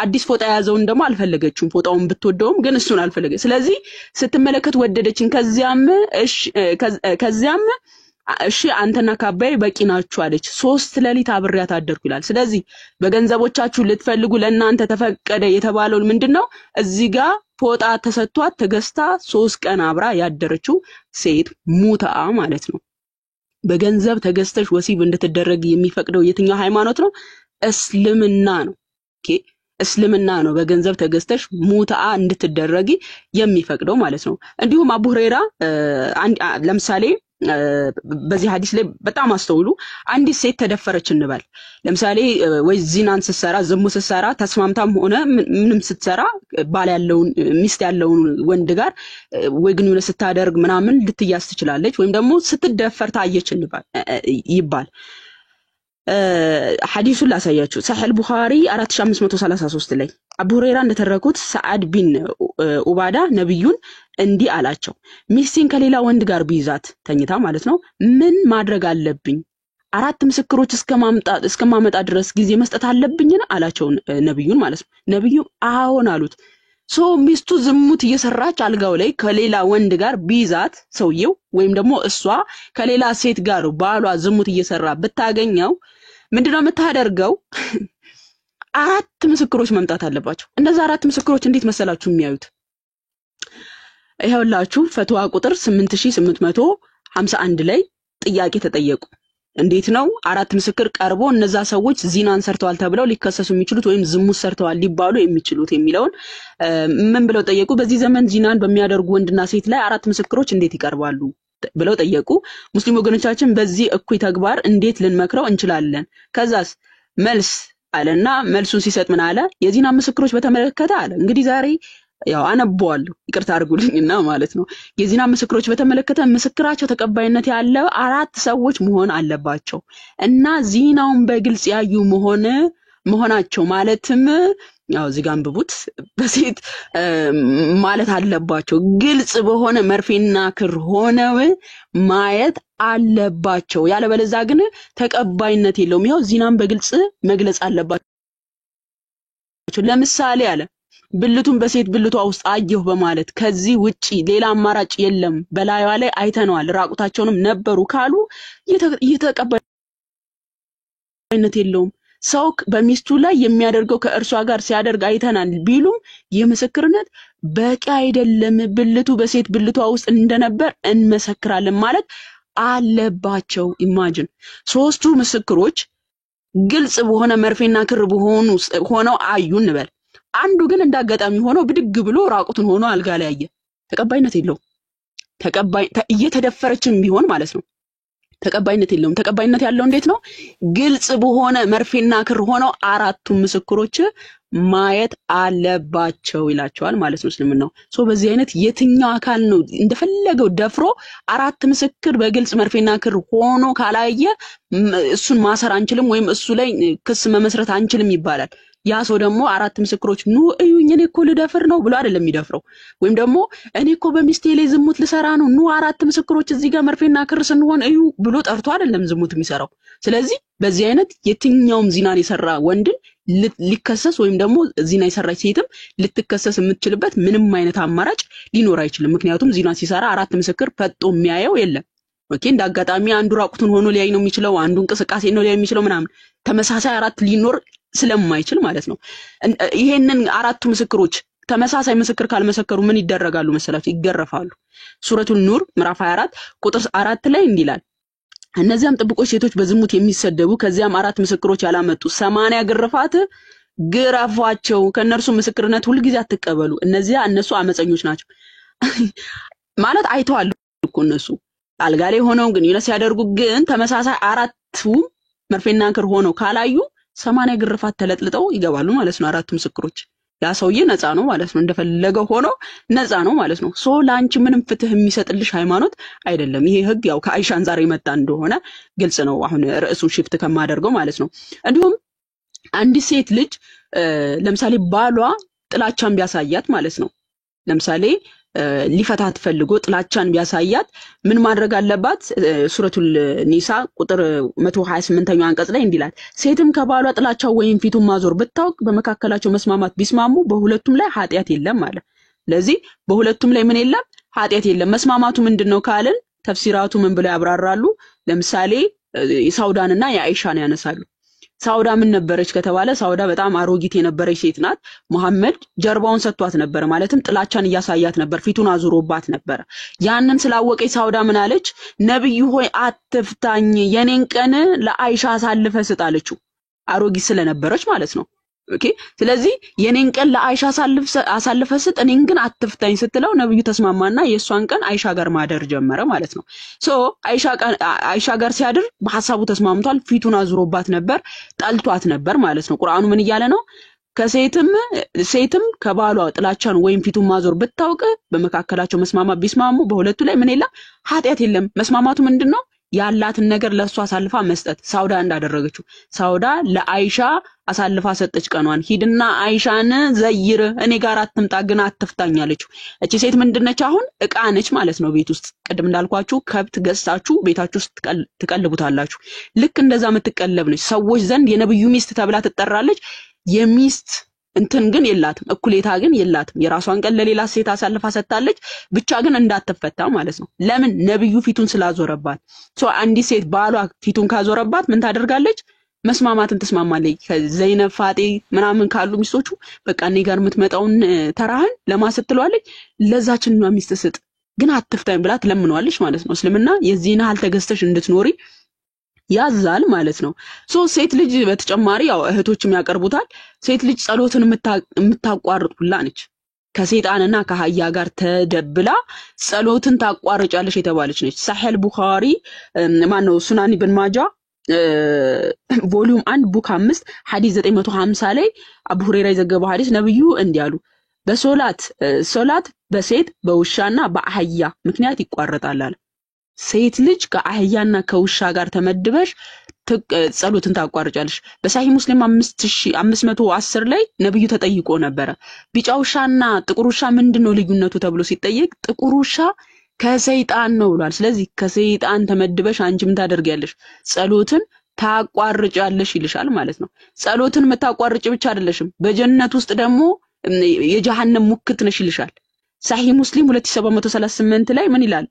አዲስ ፎጣ የያዘውን ደግሞ አልፈለገችም ፎጣውን ብትወደውም ግን እሱን አልፈለገ ስለዚህ ስትመለከት ወደደችን ከዚያም እሺ አንተና ካባይ በቂ ናችሁ አለች 3 ሌሊት አብሬያት አደርኩ ይላል ስለዚህ በገንዘቦቻችሁ ልትፈልጉ ለእናንተ ተፈቀደ የተባለው ምንድነው እዚህ ጋር ፎጣ ተሰጥቷት ተገስታ 3 ቀን አብራ ያደረችው ሴት ሙታአ ማለት ነው በገንዘብ ተገስተሽ ወሲብ እንድትደረግ የሚፈቅደው የትኛው ሃይማኖት ነው እስልምና ነው ኦኬ እስልምና ነው በገንዘብ ተገስተሽ ሙታአ እንድትደረጊ የሚፈቅደው ማለት ነው እንዲሁም አቡ ሁረይራ ለምሳሌ በዚህ ሐዲስ ላይ በጣም አስተውሉ አንዲት ሴት ተደፈረች እንበል ለምሳሌ ወይ ዚናን ስትሰራ ዝሙት ስትሰራ ተስማምታም ሆነ ምንም ስትሰራ ባል ያለውን ሚስት ያለውን ወንድ ጋር ወይ ግንኙነት ስታደርግ ምናምን ልትያዝ ትችላለች ወይም ደግሞ ስትደፈር ታየች እንበል ይባል ሐዲሱን ላሳያችሁ ሳሂህ ቡኻሪ 4533 ላይ አቡ ሁረይራ እንደተረኩት ሰዓድ ቢን ኡባዳ ነብዩን እንዲህ አላቸው ሚስቲን ከሌላ ወንድ ጋር ቢይዛት ተኝታ ማለት ነው ምን ማድረግ አለብኝ 4 ምስክሮች እስከማመጣ ድረስ ጊዜ መስጠት አለብኝና አላቸው ነብዩን ማለት ነው ነብዩ አዎን አሉት ሚስቱ ዝሙት እየሰራች አልጋው ላይ ከሌላ ወንድ ጋር ቢይዛት ሰውየው ወይም ደግሞ እሷ ከሌላ ሴት ጋር ባሏ ዝሙት እየሰራ ብታገኘው ምንድነው የምታደርገው 4 ምስክሮች መምጣት አለባቸው እንደዛ 4 ምስክሮች እንዴት መሰላችሁ የሚያዩት ይሄውላችሁ ፈትዋ ቁጥር 8851 ላይ ጥያቄ ተጠየቁ እንዴት ነው 4 ምስክር ቀርቦ እነዛ ሰዎች ዚናን ሰርተዋል ተብለው ሊከሰሱ የሚችሉት ወይም ዝሙት ሰርተዋል ሊባሉ የሚችሉት የሚለውን ምን ብለው ጠየቁ በዚህ ዘመን ዚናን በሚያደርጉ ወንድና ሴት ላይ 4 ምስክሮች እንዴት ይቀርባሉ ብለው ጠየቁ ሙስሊም ወገኖቻችን በዚህ እኩይ ተግባር እንዴት ልንመክረው እንችላለን ከዛስ መልስ አለና መልሱን ሲሰጥ ምን አለ የዚና ምስክሮች በተመለከተ አለ እንግዲህ ዛሬ ያው አነባዋለሁ ይቅርታ አድርጉልኝና ማለት ነው የዚና ምስክሮች በተመለከተ ምስክራቸው ተቀባይነት ያለው 4 ሰዎች መሆን አለባቸው እና ዚናውን በግልጽ ያዩ መሆናቸው ማለትም ያው እዚህ ጋር አንብቡት በሴት ማለት አለባቸው ግልጽ በሆነ መርፌና ክር ሆነው ማየት አለባቸው ያለበለዛ ግን ተቀባይነት የለውም ይሄው ዚናን በግልጽ መግለጽ አለባቸው ለምሳሌ አለ ብልቱን በሴት ብልቷ ውስጥ አየሁ በማለት ከዚህ ውጪ ሌላ አማራጭ የለም በላይዋ ላይ አይተነዋል ራቁታቸውንም ነበሩ ካሉ የተቀባይነት የለውም ሰው በሚስቱ ላይ የሚያደርገው ከእርሷ ጋር ሲያደርግ አይተናል ቢሉ የምስክርነት በቂ አይደለም ብልቱ በሴት ብልቷ ውስጥ እንደነበር እንመሰክራለን ማለት አለባቸው ኢማጂን ሶስቱ ምስክሮች ግልጽ በሆነ መርፌና ክር ሆነው አዩ እንበል አንዱ ግን እንዳጋጣሚ ሆኖ ብድግ ብሎ ራቁቱን ሆኖ አልጋ ላይ ያየ ተቀባይነት የለውም እየተደፈረችም ቢሆን ማለት ነው ተቀባይነት የለውም ተቀባይነት ያለው እንዴት ነው ግልጽ በሆነ መርፌና ክር ሆነው አራቱ ምስክሮች ማየት አለባቸው ይላቸዋል ማለት ነው እስልምናው ሶ በዚህ አይነት የትኛው አካል ነው እንደፈለገው ደፍሮ አራት ምስክር በግልጽ መርፌና ክር ሆኖ ካላየ እሱን ማሰር አንችልም ወይም እሱ ላይ ክስ መመስረት አንችልም ይባላል ያ ሰው ደግሞ አራት ምስክሮች ኑ እዩኝ እኔ እኮ ልደፍር ነው ብሎ አይደለም የሚደፍረው ወይም ደግሞ እኔ እኮ በሚስቴ ላይ ዝሙት ልሰራ ነው ኑ አራት ምስክሮች እዚህ ጋር መርፌና ክር ስንሆን እዩ ብሎ ጠርቶ አይደለም ዝሙት የሚሰራው ስለዚህ በዚህ አይነት የትኛውም ዚናን የሰራ ወንድን ሊከሰስ ወይም ደግሞ ዚና የሰራች ሴትም ልትከሰስ የምትችልበት ምንም አይነት አማራጭ ሊኖር አይችልም ምክንያቱም ዚና ሲሰራ አራት ምስክር ፈጥቶ የሚያየው የለም ኦኬ እንዳጋጣሚ አንዱ ራቁቱን ሆኖ ሊያይ ነው የሚችለው አንዱ እንቅስቃሴ ነው ሊያይ የሚችለው ምናምን ተመሳሳይ አራት ሊኖር ስለማይችል ማለት ነው ይሄንን አራቱ ምስክሮች ተመሳሳይ ምስክር ካልመሰከሩ ምን ይደረጋሉ መሰላችሁ ይገረፋሉ ሱረቱል ኑር ምዕራፍ 24 ቁጥር 4 ላይ እንዲላል እነዚያም ጥብቆች ሴቶች በዝሙት የሚሰደቡ ከዚያም አራት ምስክሮች ያላመጡ 80 ግርፋት ግረፏቸው ከነርሱ ምስክርነት ሁሉ ጊዜ አትቀበሉ እነሱ አመፀኞች ናቸው ማለት አይተዋል እኮ እነሱ አልጋ ላይ ሆነው ግን ይነስ ያደርጉ ግን ተመሳሳይ አራቱ መርፌና ክር ሆነው ካላዩ 80 ግርፋት ተለጥልጠው ይገባሉ ማለት ነው አራቱ ምስክሮች ያ ሰውዬ ነፃ ነው ማለት ነው እንደፈለገው ሆኖ ነፃ ነው ማለት ነው ሶ ላንቺ ምንም ፍትህ የሚሰጥልሽ ሃይማኖት አይደለም ይሄ ህግ ያው ከአይሻ አንዛር የመጣ እንደሆነ ግልጽ ነው አሁን ርዕሱን ሽፍት ከማደርገው ማለት ነው እንዲሁም አንዲት ሴት ልጅ ለምሳሌ ባሏ ጥላቻን ቢያሳያት ማለት ነው ለምሳሌ ሊፈታት ፈልጎ ጥላቻን ቢያሳያት ምን ማድረግ አለባት ሱረቱል ኒሳ ቁጥር 128ኛው አንቀጽ ላይ እንዲላል ሴትም ከባሏ ጥላቻው ወይም ፊቱን ማዞር ብታውቅ በመካከላቸው መስማማት ቢስማሙ በሁለቱም ላይ ኃጢያት የለም ማለት ለዚህ በሁለቱም ላይ ምን የለም ኃጢያት የለም መስማማቱ ምንድነው ካልን ተፍሲራቱ ምን ብለው ያብራራሉ ለምሳሌ ሳውዳንና የአይሻን ያነሳሉ ሳውዳ ምን ነበረች ከተባለ ሳውዳ በጣም አሮጊት የነበረች ሴት ናት መሐመድ ጀርባውን ሰጥቷት ነበር ማለትም ጥላቻን ያሳያት ነበር ፊቱን አዙሮባት ነበር ያንን ስላወቀች ሳውዳ ምን አለች ነብዩ ሆይ አትፍታኝ የኔን ቀን ለአይሻ አሳልፈ ስጣለችው አሮጊት ስለነበረች ማለት ነው ኦኬ ስለዚህ የኔን ቀን ለአይሻ አሳልፈ ስጥ እኔን ግን አትፍታኝ ስትለው ነብዩ ተስማማና የሷን ቀን አይሻ ጋር ማደር ጀመረ ማለት ነው ሶ አይሻ ጋር ሲያድር በሐሳቡ ተስማምቷል ፊቱን አዙሮባት ነበር ጣልቷት ነበር ማለት ነው ቁርአኑ ምን ይያለ ነው ሴትም ከባሏ ጥላቻን ወይም ፊቱን ማዞር ብታውቅ በመካከላቸው መስማማት ቢስማሙ በሁለቱ ላይ ምን የለም ኃጢያት የለም መስማማቱ ምንድነው ያላትን ነገር ለሷ አሳልፋ መስጠት ሳውዳ እንዳደረገችው ሳውዳ ለአይሻ አሳልፋ ሰጠች ቀኗን ሂድና አይሻን ዘይር እኔ ጋር አትምጣ ግን አትፍታኛለችው እቺ ሴት ምንድነች አሁን እቃ ነች ማለት ነው ቤት ውስጥ ቅድም እንዳልኳችሁ ከብት ገዝታችሁ ቤታችሁ ውስጥ ትቀልቡታላችሁ ልክ እንደዛ የምትቀለብ ነች ሰዎች ዘንድ የነብዩ ሚስት ተብላ ትጠራለች የሚስት እንትን ግን የላትም እኩሌታ ግን የላትም የራሷን ቀን ለሌላ ሴት አሳልፋ ሰጣለች ብቻ ግን እንዳትፈታ ማለት ነው ለምን ነብዩ ፊቱን ስላዞረባት ሶ አንዲ ሴት ባሏ ፊቱን ካዞረባት ምን ታደርጋለች መስማማትን ተስማማለች ከዘይነብ ፋጤ ምናምን ካሉ ሚስቶቹ በቃ እኔ ጋር የምትመጣውን ተራህን ለማስተላለች ለዛችን ነው ሚስት ስጥ ግን አትፍታኝ ብላ ትለምነዋለች ማለት ነው እስልምና የዚህን ሐል ተገዝተሽ እንድትኖሪ ያዛል ማለት ነው ሶ ሴት ልጅ በተጨማሪ ያው እህቶችም ያቀርቡታል ሴት ልጅ ጸሎትን የምታቋርጡላ ነች ከሰይጣንና ከሃያ ጋር ተደብላ ጸሎትን ታቋርጫለሽ የተባለች ነች ሰሂህ ቡኻሪ ማነው ሱናን ኢብን ማጃ ቮሊዩም 1 ቡክ 5 ሐዲስ 950 ላይ አቡ ሁረይራ የዘገበው ሐዲስ ነብዩ እንዲያሉ በሶላት በሴት በውሻና በአህያ ምክንያት ይቋረጣል አለ ሴት ልጅ ከአህያና ከውሻ ጋር ተመድበሽ ጸሎትን ታቋርጫለሽ በሳሂህ ሙስሊም 5510 ላይ ነብዩ ተጠይቆ ነበር ቢጫ ውሻና ጥቁር ውሻ ምንድነው ልዩነቱ ተብሎ ሲጠየቅ ጥቁር ውሻ ከሰይጣን ነው ብሏል። ስለዚህ ከሰይጣን ተመድበሽ አንቺም ታደርጊያለሽ ጸሎትን ታቋርጫለሽ ይልሻል ማለት ነው። ጸሎትን መታቋርጭ ብቻ አይደለሽም በጀነት ውስጥ ደግሞ የጀሃነም ሙክት ነሽ ይልሻል። صحيح مسلم 2738 ላይ ምን ይላል?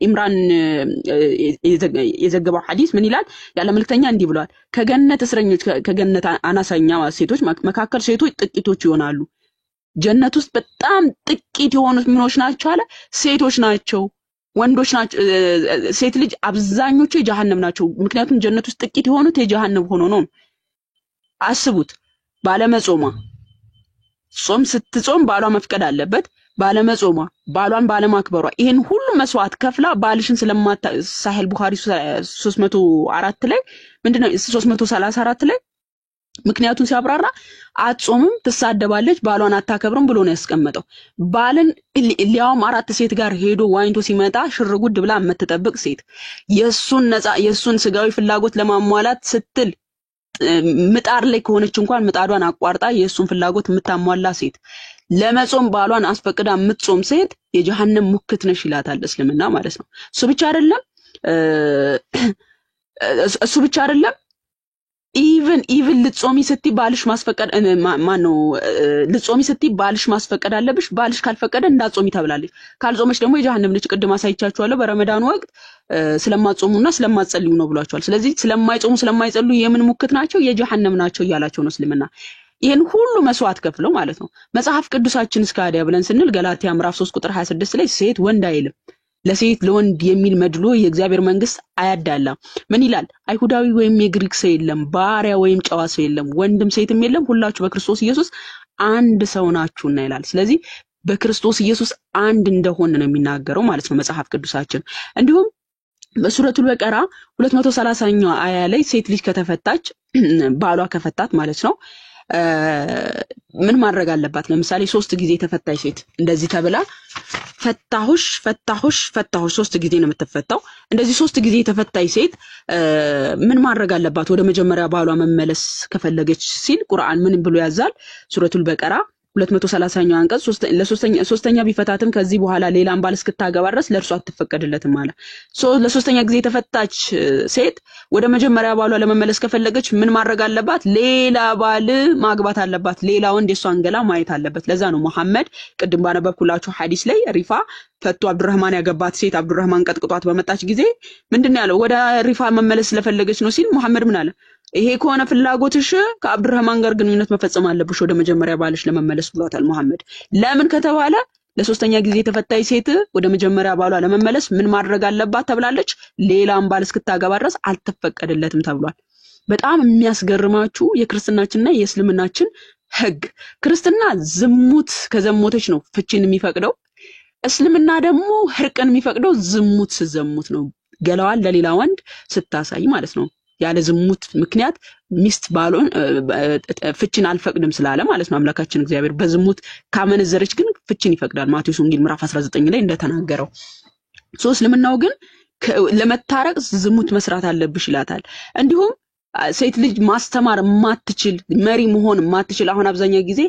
ኢምራን የዘገበው ሐዲስ ምን ይላል? ያለ መልክተኛ እንዲህ ብለዋል። ከገነት እስረኞች ከገነት አናሳኛ ሴቶች መካከል ሴቶች ጥቂቶች ይሆናሉ። ጀነት ውስጥ በጣም ጥቂት የሆኑት ምኖች ናቸው አለ? ሴቶች ናቸው፣ ወንዶች ናቸው። ሴት ልጅ አብዛኞቹ የጀሃነም ናቸው። ምክንያቱም ጀነት ውስጥ ጥቂት የሆኑት የጀሃነም ሆኖ ነው። አስቡት። ባለመጾማ ጾም ስትጾም ባሏ መፍቀድ አለበት። ባለመጾማ ባሏን ባለማክበሯ ይሄን ሁሉ መስዋዕት ከፍላ ባልሽን ስለማታ ሳሂህ ቡኻሪ 304 ላይ ምንድነው 334 ላይ ምክንያቱም ሲያብራራ አጾምም ትሳደባለች ባሏን አታከብርም ብሎ ነው ያስቀመጠው። ባልን ሊያውም አራት ሴት ጋር ሄዶ ዋይንቶ ሲመጣ ሽርጉድ ብላ የምትጠብቅ ሴት የሱን ስጋዊ ፍላጎት ለማሟላት ስትል ምጣር ላይ ከሆነች እንኳን ምጣዷን አቋርጣ የሱን ፍላጎት የምታሟላ ሴት ለመጾም ባሏን አስፈቅዳ የምትጾም ሴት የጀሃነም ሙክት ነሽ ይላታል እስልምና ማለት ነው። እሱ ብቻ አይደለም ኢቭን ልጾሚ ስቲ ባልሽ ማስፈቀድ ማነው ልጾሚ ስቲ ባልሽ ማስፈቀድ አለብሽ። ባልሽ ካልፈቀደ እንዳጾሚ ተብላለች። ካልጾመች ደግሞ የጀሃነም ልጅ ቅድም አሳይቻችኋለሁ። በረመዳን ወቅት ስለማጾሙና ስለማጸልዩ ነው ብሏቸዋል። ስለዚህ ስለማይጾሙ ስለማይጸልዩ የምን ሙክት ናቸው? የጀሃነም ናቸው እያላቸው ነው እስልምና። ይሄን ሁሉ መስዋዕት ከፍለው ማለት ነው። መጽሐፍ ቅዱሳችን እስካዲያ ብለን ስንል ገላትያ ምዕራፍ 3 ቁጥር 26 ላይ ሴት ወንድ አይልም፣ ለሴት ለወንድ የሚል መድሎ የእግዚአብሔር መንግስት አያዳላም። ምን ይላል? አይሁዳዊ ወይም የግሪክ ሰው የለም፣ ባሪያ ወይም ጨዋ ሰው የለም፣ ወንድም ሴትም የለም፣ ሁላችሁ በክርስቶስ ኢየሱስ አንድ ሰው ናችሁና ይላል። ስለዚህ በክርስቶስ ኢየሱስ አንድ እንደሆነ ነው የሚናገረው ማለት ነው መጽሐፍ ቅዱሳችን። እንዲሁም በሱረቱል በቀራ 230ኛው አያ ላይ ሴት ልጅ ከተፈታች ባሏ ከፈታት ማለት ነው ምን ማድረግ አለባት? ለምሳሌ 3 ጊዜ ተፈታች ሴት እንደዚህ ተብላ ፈታሁሽ 3 ጊዜ ነው የምትፈታው። እንደዚህ 3 ጊዜ ተፈታች ሴት ምን ማድረግ አለባት? ወደ መጀመሪያ ባሏ መመለስ ከፈለገች ሲል ቁርአን ምን ብሎ ያዛል? ሱረቱል በቀራ 230ኛው አንቀጽ ሶስተኛ ቢፈታትም ከዚህ በኋላ ሌላም ባል እስክታገባ ድረስ ለእርሷ አትፈቀድለትም አለ። ለሶስተኛ ጊዜ ተፈታች ሴት ወደ መጀመሪያ ባሏ ለመመለስ ከፈለገች ምን ማድረግ አለባት? ሌላ ባል ማግባት አለባት። ሌላ ወንድ የሷን ገላ ማየት አለበት። ለዛ ነው መሐመድ ቅድም ባነበብኩላችሁ ሐዲስ ላይ ሪፋ ፈቱ አብዱራህማን ያገባት ሴት አብዱራህማን ቀጥቅጧት በመጣች ጊዜ ምንድነው ያለው? ወደ ሪፋ መመለስ ስለፈለገች ነው ሲል መሐመድ ምን አለ? ይሄ ከሆነ ፍላጎትሽ ከአብዱራህማን ጋር ግንኙነት መፈጸም አለብሽ ወደ መጀመሪያ ባልሽ ለመመለስ ብሏታል መሐመድ። ለምን ከተባለ ለሶስተኛ ጊዜ ተፈታች ሴት ወደ መጀመሪያ ባሏ ለመመለስ ምን ማድረግ አለባት ተብላለች? ሌላም ባል እስክታገባ ድረስ አልተፈቀደለትም ተብሏል። በጣም የሚያስገርማችሁ የክርስትናችንና የእስልምናችን ህግ፣ ክርስትና ዝሙት ከዘሞተች ነው ፍቺን የሚፈቅደው። እስልምና ደግሞ ህርቅን የሚፈቅደው ዝሙት ስዘሙት ነው፣ ገላዋን ለሌላ ወንድ ስታሳይ ማለት ነው። ያለ ዝሙት ምክንያት ሚስት ባሎን ፍቺን አልፈቅድም ስላለ ማለት ነው አምላካችን እግዚአብሔር። በዝሙት ካመነዘረች ግን ፍቺን ይፈቅዳል ማቴዎስ ወንጌል ምዕራፍ 19 ላይ እንደተናገረው። እስልምናው ግን ለመታረቅ ዝሙት መስራት አለብሽ ይላታል። እንዲሁም ሴት ልጅ ማስተማር ማትችል መሪ መሆን ማትችል አሁን አብዛኛው ጊዜ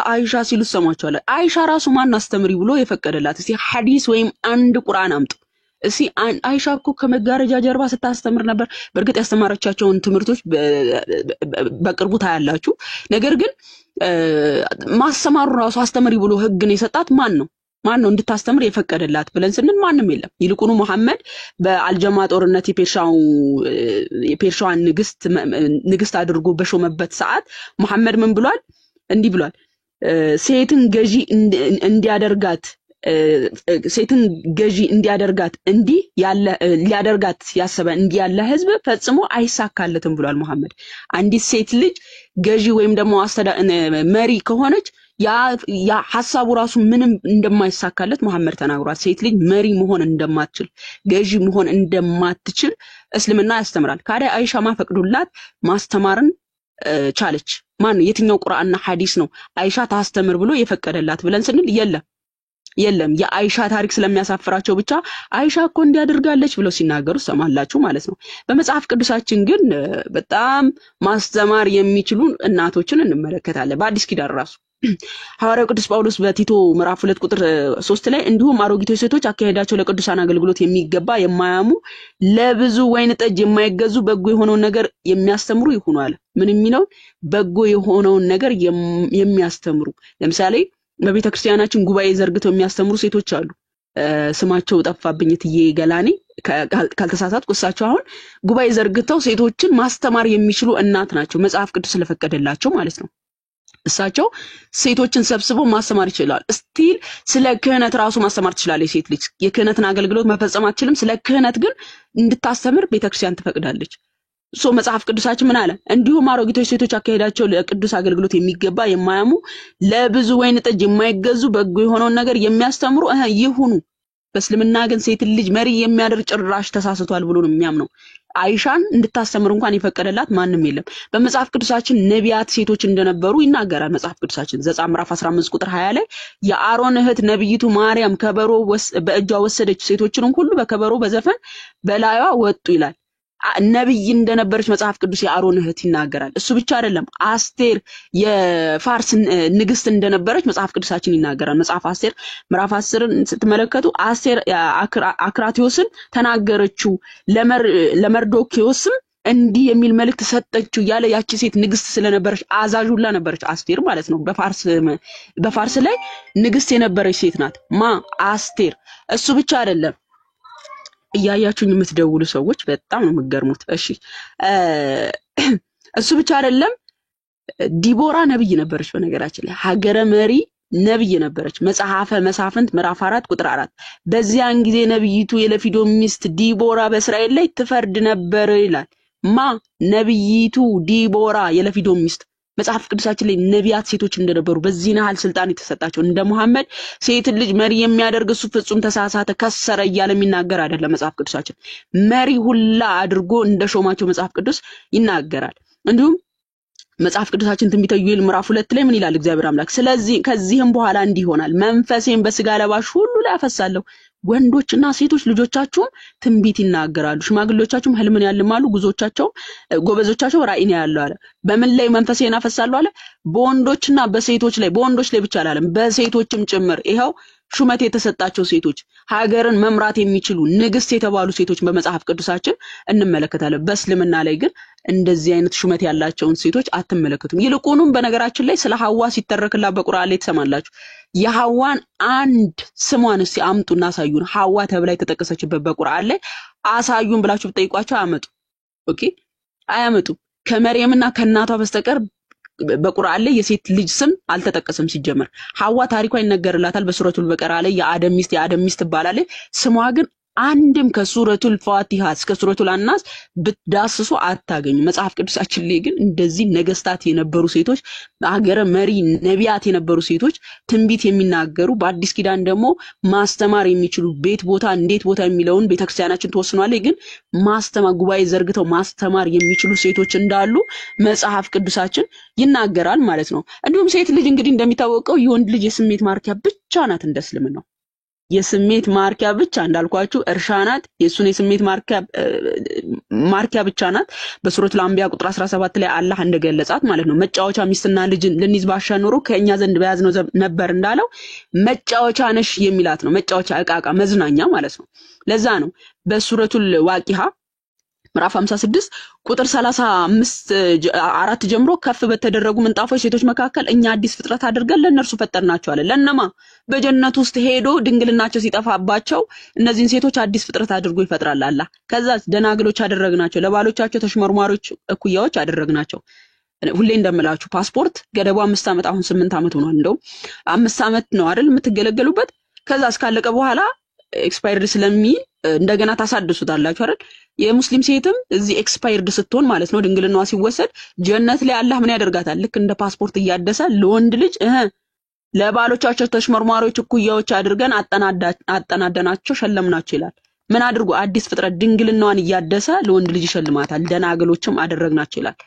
አይሻ ሲሉ ሰማቸዋል። አይሻ ራሱ ማን አስተምሪ ብሎ የፈቀደላት? እስቲ ሐዲስ ወይም አንድ ቁርአን አምጡ። እስቲ አይሻ እኮ ከመጋረጃ ጀርባ ስታስተምር ነበር። በእርግጥ ያስተማረቻቸውን ትምህርቶች በቅርቡ ታያላችሁ። ነገር ግን ማስተማሩ ራሱ አስተምሪ ብሎ ህግን የሰጣት ማን ነው እንድታስተምር የፈቀደላት ብለን ስንል ማንም የለም። ይልቁኑ መሐመድ በአልጀማ ጦርነት የፔርሻዋን ንግስት አድርጎ በሾመበት ሰዓት መሐመድ ምን ብሏል? እንዲህ ብሏል፣ ሴትን ገዢ እንዲያደርጋት እንዲህ ያለ ሊያደርጋት ያሰበ እንዲህ ያለ ህዝብ ፈጽሞ አይሳካለትም ብሏል መሐመድ። አንዲት ሴት ልጅ ገዢ ወይም ደግሞ መሪ ከሆነች ያ ሐሳቡ ራሱ ምንም እንደማይሳካለት መሐመድ ተናግሯል። ሴት ልጅ መሪ መሆን እንደማትችል ገዢ መሆን እንደማትችል እስልምና ያስተምራል። ካዲያ አይሻ ማፈቅዱላት ማስተማርን ቻለች? ማን የትኛው ቁርአንና ሐዲስ ነው አይሻ ታስተምር ብሎ የፈቀደላት ብለን ስንል የለም። የአይሻ ታሪክ ስለሚያሳፍራቸው ብቻ አይሻ እኮ እንዲያደርጋለች ብለው ሲናገሩ ሰማላችሁ ማለት ነው። በመጽሐፍ ቅዱሳችን ግን በጣም ማስተማር የሚችሉ እናቶችን እንመለከታለን። በአዲስ ኪዳን ራሱ ሐዋርያው ቅዱስ ጳውሎስ በቲቶ ምዕራፍ 2 ቁጥር 3 ላይ እንዲሁም አሮጊቶች ሴቶች አካሄዳቸው ለቅዱሳን አገልግሎት የሚገባ የማያሙ ለብዙ ወይን ጠጅ የማይገዙ በጎ የሆነውን ነገር የሚያስተምሩ ይሁኑ አለ። ምን የሚለው በጎ የሆነውን ነገር የሚያስተምሩ። ለምሳሌ በቤተክርስቲያናችን ጉባኤ ዘርግተው የሚያስተምሩ ሴቶች አሉ። ስማቸው ጠፋብኝ እትዬ ገላኔ ካልተሳሳትኩ እሳቸው አሁን ጉባኤ ዘርግተው ሴቶችን ማስተማር የሚችሉ እናት ናቸው፣ መጽሐፍ ቅዱስ ስለፈቀደላቸው ማለት ነው። እሳቸው ሴቶችን ሰብስበው ማስተማር ይችላል። ስቲል ስለ ክህነት ራሱ ማስተማር ትችላለች ሴት ልጅ። የክህነትን አገልግሎት መፈጸም አትችልም። ስለ ክህነት ግን እንድታስተምር ቤተክርስቲያን ትፈቅዳለች። መጽሐፍ ቅዱሳችን ምን አለ? እንዲሁም አሮጊቶች ሴቶች አካሄዳቸው ለቅዱስ አገልግሎት የሚገባ የማያሙ ለብዙ ወይን ጠጅ የማይገዙ በጎ የሆነውን ነገር የሚያስተምሩ ይሁኑ። በእስልምና ግን ሴት ልጅ መሪ የሚያደርግ ጭራሽ ተሳስቷል ብሎ ነው የሚያምነው። አይሻን እንድታስተምር እንኳን የፈቀደላት ማንም የለም። በመጽሐፍ ቅዱሳችን ነቢያት ሴቶች እንደነበሩ ይናገራል መጽሐፍ ቅዱሳችን። ዘጸአት ምዕራፍ 15 ቁጥር 20 ላይ የአሮን እህት ነብይቱ ማርያም ከበሮ በእጇ ወሰደች፣ ሴቶችንም ሁሉ በከበሮ በዘፈን በላይዋ ወጡ ይላል። ነብይ እንደነበረች መጽሐፍ ቅዱስ የአሮን እህት ይናገራል። እሱ ብቻ አይደለም፣ አስቴር የፋርስ ንግስት እንደነበረች መጽሐፍ ቅዱሳችን ይናገራል። መጽሐፍ አስቴር ምዕራፍ 10ን ስትመለከቱ አስቴር አክራትዮስን ተናገረችው፣ ለመርዶክዮስም እንዲህ የሚል መልእክት ሰጠችው ያለ ያቺ ሴት ንግስት ስለነበረች አዛዥ ሁላ ነበረች አስቴር ማለት ነው። በፋርስ ላይ ንግስት የነበረች ሴት ናት አስቴር። እሱ ብቻ አይደለም፣ እያያችሁኝ የምትደውሉ ሰዎች በጣም ነው የምትገርሙት። እሺ እሱ ብቻ አይደለም፣ ዲቦራ ነብይ ነበረች። በነገራችን ላይ ሀገረ መሪ ነብይ ነበረች። መጽሐፈ መሳፍንት ምዕራፍ 4 ቁጥር 4 በዚያን ጊዜ ነብይቱ የለፊዶ ሚስት ዲቦራ በእስራኤል ላይ ትፈርድ ነበር ይላል። ነብይቱ ዲቦራ የለፊዶ ሚስት። መጽሐፍ ቅዱሳችን ላይ ነቢያት ሴቶች እንደነበሩ በዚህ ያህል ስልጣን የተሰጣቸው እንደ መሐመድ ሴት ልጅ መሪ የሚያደርግ እሱ ፍጹም ተሳሳተ ከሰረ እያለ የሚናገር አይደለም። መጽሐፍ ቅዱሳችን መሪ ሁላ አድርጎ እንደሾማቸው መጽሐፍ ቅዱስ ይናገራል። እንዲሁም መጽሐፍ ቅዱሳችን ትንቢተ ዩኤል ምዕራፍ 2 ላይ ምን ይላል እግዚአብሔር አምላክ? ስለዚህ ከዚህም በኋላ እንዲህ ይሆናል፣ መንፈሴን በስጋ ለባሽ ሁሉ ላይ አፈሳለሁ፣ ወንዶችና ሴቶች ልጆቻችሁም ትንቢት ይናገራሉ፣ ሽማግሌዎቻችሁም ህልምን ያልማሉ፣ ጎበዞቻቸው ራእይን ያያሉ አለ። በምን ላይ መንፈሴን አፈሳለሁ አለ? በወንዶችና በሴቶች ላይ። በወንዶች ላይ ብቻ አላለም፣ በሴቶችም ጭምር። ይሄው ሹመት የተሰጣቸው ሴቶች፣ ሀገርን መምራት የሚችሉ ንግስት የተባሉ ሴቶች በመጽሐፍ ቅዱሳችን እንመለከታለን። በእስልምና ላይ ግን እንደዚህ አይነት ሹመት ያላቸውን ሴቶች አትመለከቱም። ይልቁንም በነገራችን ላይ ስለ ሐዋ ሲተረክላት በቁርአን ላይ ተሰማላችሁ። የሐዋን አንድ ስሟን እስቲ አምጡና አሳዩን። ሐዋ ተብላ የተጠቀሰችበት በቁርአን ላይ አሳዩን ብላችሁ ብትጠይቋቸው አያመጡ። ኦኬ አያመጡ። ከመርየምና ከእናቷ በስተቀር በቁርአን ላይ የሴት ልጅ ስም አልተጠቀሰም። ሲጀመር ሐዋ ታሪኳ ይነገርላታል በሱረቱል በቀራ ላይ የአደም ሚስት ትባላለች። ስሟ ግን አንድም ከሱረቱል ፋቲሃ እስከ ሱረቱል አናስ ብትዳስሱ አታገኙ። መጽሐፍ ቅዱሳችን ላይ ግን እንደዚህ ነገስታት የነበሩ ሴቶች፣ ሀገረ መሪ ነቢያት የነበሩ ሴቶች ትንቢት የሚናገሩ፣ በአዲስ ኪዳን ደግሞ ማስተማር የሚችሉ ቤት ቦታ እንዴት ቦታ የሚለውን ቤተክርስቲያናችን ተወስኗለች። ግን ማስተማር ጉባኤ ዘርግተው ማስተማር የሚችሉ ሴቶች እንዳሉ መጽሐፍ ቅዱሳችን ይናገራል ማለት ነው። እንዲሁም ሴት ልጅ እንግዲህ እንደሚታወቀው የወንድ ልጅ የስሜት ማርኪያ ብቻ ናት። እንደስልም ነው የስሜት ማርኪያ ብቻ እንዳልኳችሁ እርሻ ናት። የሱን የስሜት ማርኪያ ብቻ ናት። በሱረቱል አንቢያ ቁጥር 17 ላይ አላህ እንደገለጻት ማለት ነው። መጫወቻ ሚስትና ልጅን ልንይዝ ባሻ ኖሮ ከኛ ዘንድ በያዝነው ነበር እንዳለው መጫወቻ ነሽ የሚላት ነው። መጫወቻ ዕቃ መዝናኛ ማለት ነው። ለዛ ነው በሱረቱል ዋቂሃ ምዕራፍ 56 ቁጥር 35 ጀምሮ ከፍ በተደረጉ ምንጣፎች ሴቶች መካከል እኛ አዲስ ፍጥረት አድርገን ለነርሱ ፈጠርናቸው አለ። ለነማ በጀነት ውስጥ ሄዶ ድንግልናቸው ሲጠፋባቸው እነዚህን ሴቶች አዲስ ፍጥረት አድርጎ ይፈጥራል አላህ። ከዛ ደናግሎች አደረግናቸው፣ ለባሎቻቸው ተሽመርማሪዎች እኩያዎች አደረግናቸው። ሁሌ እንደምላችሁ ፓስፖርት ገደቡ 5 ዓመት አሁን 8 ዓመት ሆኗል። እንደው 5 ዓመት ነው አይደል የምትገለገሉበት። ከዛ እስካለቀ በኋላ ኤክስፓየርድ ስለሚል እንደገና ታሳድሱታላችሁ አይደል? የሙስሊም ሴትም እዚህ ኤክስፓየርድ ስትሆን ማለት ነው ድንግልናዋ ሲወሰድ ጀነት ላይ አላህ ምን ያደርጋታል? ልክ እንደ ፓስፖርት እያደሰ ለወንድ ልጅ ለባሎቻቸው ተሽመርማሪዎች እኩያዎች አድርገን አጠናደናቸው ሸለምናቸው ይላል። ምን አድርጎ? አዲስ ፍጥረት ድንግልናዋን እያደሰ ለወንድ ልጅ ይሸልማታል። ደናግሎችም አደረግናቸው ይላል።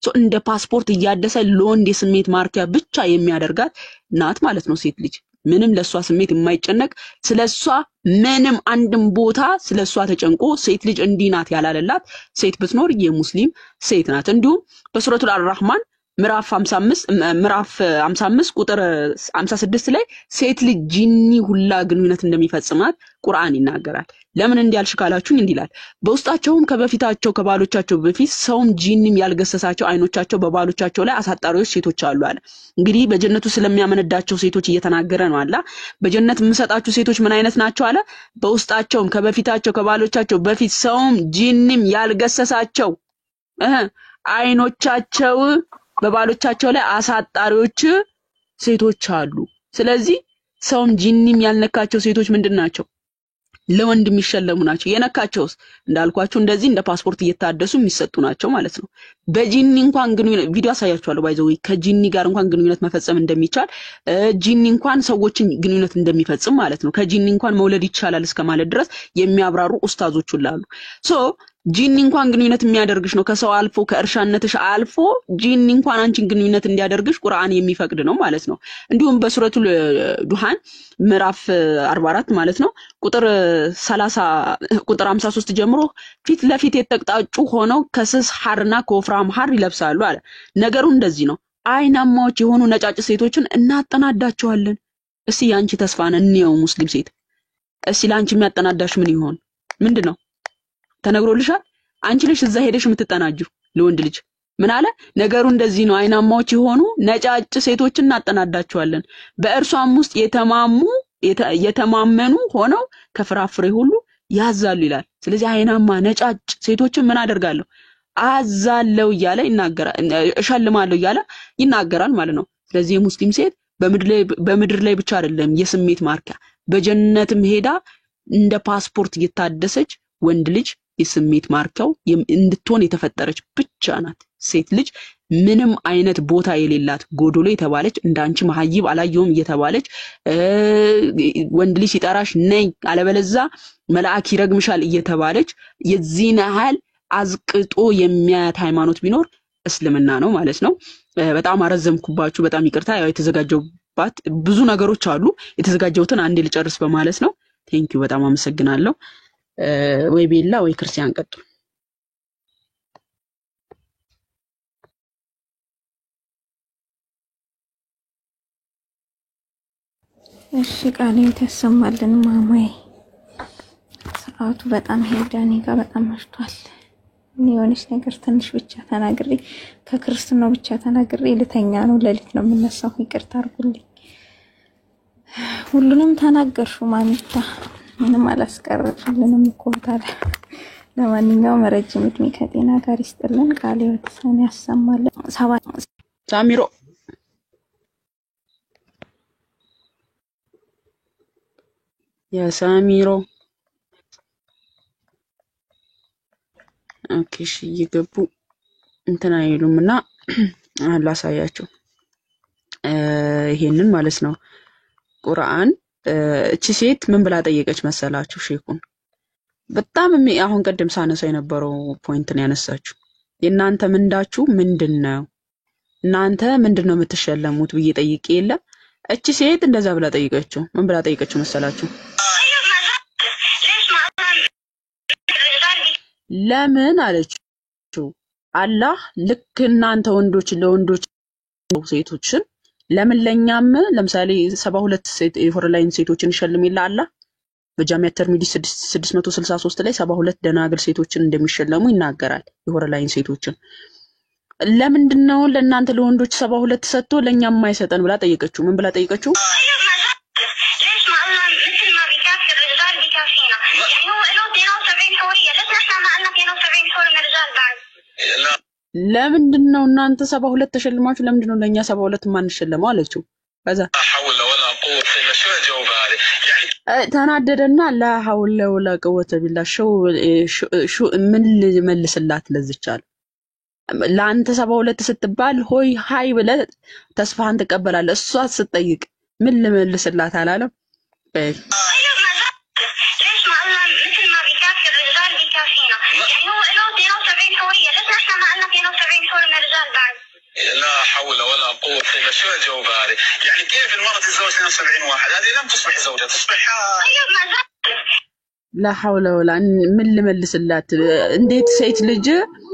እንደ ፓስፖርት እያደሰ ለወንድ የስሜት ማርኪያ ብቻ የሚያደርጋት ናት ማለት ነው ሴት ልጅ። ምንም ለሷ ስሜት የማይጨነቅ ስለሷ ምንም አንድም ቦታ ስለሷ ተጨንቆ ሴት ልጅ እንዲህ ናት ያላለላት ሴት ብትኖር የሙስሊም ሴት ናት። እንዲሁም በሱረቱል አርራህማን ምዕራፍ 55 ቁጥር 56 ላይ ሴት ልጅ ጂኒ ሁላ ግንኙነት እንደሚፈጽማት ቁርአን ይናገራል። ለምን እንዲያልሽ ካላችሁኝ እንዲላል በውስጣቸውም ከበፊታቸው ከባሎቻቸው በፊት ሰውም ጂኒም ያልገሰሳቸው አይኖቻቸው በባሎቻቸው ላይ አሳጣሪዎች ሴቶች አሉ አለ። እንግዲህ በጀነቱ ስለሚያመነዳቸው ሴቶች እየተናገረ ነው አለ። በጀነት የምሰጣችሁ ሴቶች ምን አይነት ናቸው አለ? በውስጣቸውም ከበፊታቸው ከባሎቻቸው በፊት ሰውም ጂኒም ያልገሰሳቸው አይኖቻቸው በባሎቻቸው ላይ አሳጣሪዎች ሴቶች አሉ። ስለዚህ ሰውም ጂኒም ያልነካቸው ሴቶች ምንድናቸው? ለወንድ የሚሸለሙ ናቸው። የነካቸውስ እንዳልኳችሁ እንደዚህ እንደ ፓስፖርት እየታደሱ የሚሰጡ ናቸው ማለት ነው። በጂኒ እንኳን ግንኙነት ቪዲዮ አሳያችኋለሁ። ባይዘው ከጂኒ ጋር እንኳን ግንኙነት መፈጸም እንደሚቻል ጂኒ እንኳን ሰዎችን ግንኙነት እንደሚፈጽም ማለት ነው። ከጂኒ እንኳን መውለድ ይቻላል እስከማለት ድረስ የሚያብራሩ ኡስታዞች ሁሉ አሉ። ጂኒ እንኳን ግንኙነት የሚያደርግሽ ነው ከሰው አልፎ ከእርሻነትሽ አልፎ ጂኒ እንኳን አንቺን ግንኙነት እንዲያደርግሽ ቁርአን የሚፈቅድ ነው ማለት ነው። እንዲሁም በሱረቱል ዱሃን ምዕራፍ 44 ማለት ነው ቁጥር 53 ጀምሮ ፊት ለፊት የተቀጣጩ ሆነው ከስስ ሐርና ከወፍራም ሐር ይለብሳሉ አለ። ነገሩ እንደዚህ ነው። አይናማዎች የሆኑ ነጫጭ ሴቶችን እናጠናዳቸዋለን። እስቲ ያንቺ ተስፋ ነው ሙስሊም ሴት። እስቲ ላንቺ የሚያጠናዳሽ ምን ይሆን? ምንድነው? ተነግሮልሻል? አንቺ ልጅ እዛ ሄደሽ የምትጠናጁ ለወንድ ልጅ ምን አለ? ነገሩ እንደዚህ ነው። አይናማዎች የሆኑ ነጫጭ ሴቶችን እናጠናዳቸዋለን በእርሷም ውስጥ የተማመኑ ሆነው ከፍራፍሬ ሁሉ ያዛሉ ይላል። ስለዚህ አይናማ ነጫጭ ሴቶችን ምን አደርጋለሁ? አዛለው እያለ ይናገራል። እሸልማለሁ እያለ ይናገራል ማለት ነው። ስለዚህ የሙስሊም ሴት በምድር ላይ ብቻ አይደለም የስሜት ማርኪያ በጀነትም ሄዳ እንደ ፓስፖርት እየታደሰች ወንድ ልጅ የስሜት ማርካው እንድትሆን የተፈጠረች ብቻ ናት። ሴት ልጅ ምንም አይነት ቦታ የሌላት ጎዶሎ የተባለች እንዳንቺ መሐይብ አላየውም እየተባለች ወንድ ልጅ ሲጠራሽ ነይ አለበለዛ መልአክ ይረግምሻል እየተባለች የዚህን ያህል አዝቅጦ የሚያያት ሃይማኖት ቢኖር እስልምና ነው ማለት ነው። በጣም አረዘምኩባችሁ፣ በጣም ይቅርታ። ያው የተዘጋጀውባት ብዙ ነገሮች አሉ። የተዘጋጀውትን አንዴ ልጨርስ በማለት ነው። ቴንኪው፣ በጣም አመሰግናለሁ። ወይ ቤላ ወይ ክርስቲያን ቀጥሉ። እሺ ቃሌ ተሰማልን ማማዬ። ሰዓቱ በጣም ሄዳኔ ጋር በጣም መሽቷል። የሆነች ነገር ትንሽ ብቻ ተናግሬ ከክርስትናው ብቻ ተናግሬ ልተኛ ነው። ሌሊት ነው የምነሳው። ይቅርታ አድርጉልኝ። ሁሉንም ተናገርሹ ማሚታ፣ ምንም አላስቀረሽልንም እኮ ታዲያ። ለማንኛውም ረጅም እድሜ ከጤና ጋር ይስጥልን። ቃሌ ወተሰን ያሰማልን። ሳሚሮ የሳሚሮ ኦኬሽ ይገቡ እንትና አይሉምና አላሳያቸው ይሄንን ማለት ነው። ቁርአን እቺ ሴት ምን ብላ ጠየቀች መሰላችሁ? ሼኹን በጣም አሁን ቀደም ሳነሳው የነበረው ፖይንት ነው ያነሳችሁ። የናንተ ምንዳችሁ ምንድነው? እናንተ ምንድነው የምትሸለሙት ብዬ ጠይቄ የለ። እቺ ሴት እንደዛ ብላ ጠይቀችው። ምን ብላ ጠይቀችው መሰላችሁ? ለምን አለችው። አላህ ልክ እናንተ ወንዶች ለወንዶች ሴቶችን ለምን ለኛም ለምሳሌ 72 ሴት የሆረላይን ሴቶችን ይሸልም ይላል አላህ በጃሚዓ ተርሚዲ 663 ላይ 72 ደናግል ሴቶችን እንደሚሸለሙ ይናገራል። የሆረላይን ሴቶችን ለምንድነው ለእናንተ ለወንዶች 72 ሰጥቶ ለኛም የማይሰጠን ብላ ጠየቀችው። ምን ብላ ጠየቀችው? ለምንድነው እናንተ 72 ተሸልማችሁ ለምንድነው ለኛ 72 ማንሸለመው አለችው። ከዛ ተናደደና ላ ሐውለ ወላ ቀወተ ቢላ ሹ ምን ልመልስላት ለዝቻል ለአንተ 72 ስትባል ሆይ ሃይ ብለ ተስፋህን ተቀበላለህ። እሷ ስትጠይቅ ምን ልመልስላት አላለም። لا حول ولا قوة إلا شو الجواب هذا؟ يعني كيف المرأة تتزوج 72 واحد؟ هذه لم تصبح زوجة، تصبح لا حول ولا من لملسلات እንዴት ሴት ልጅ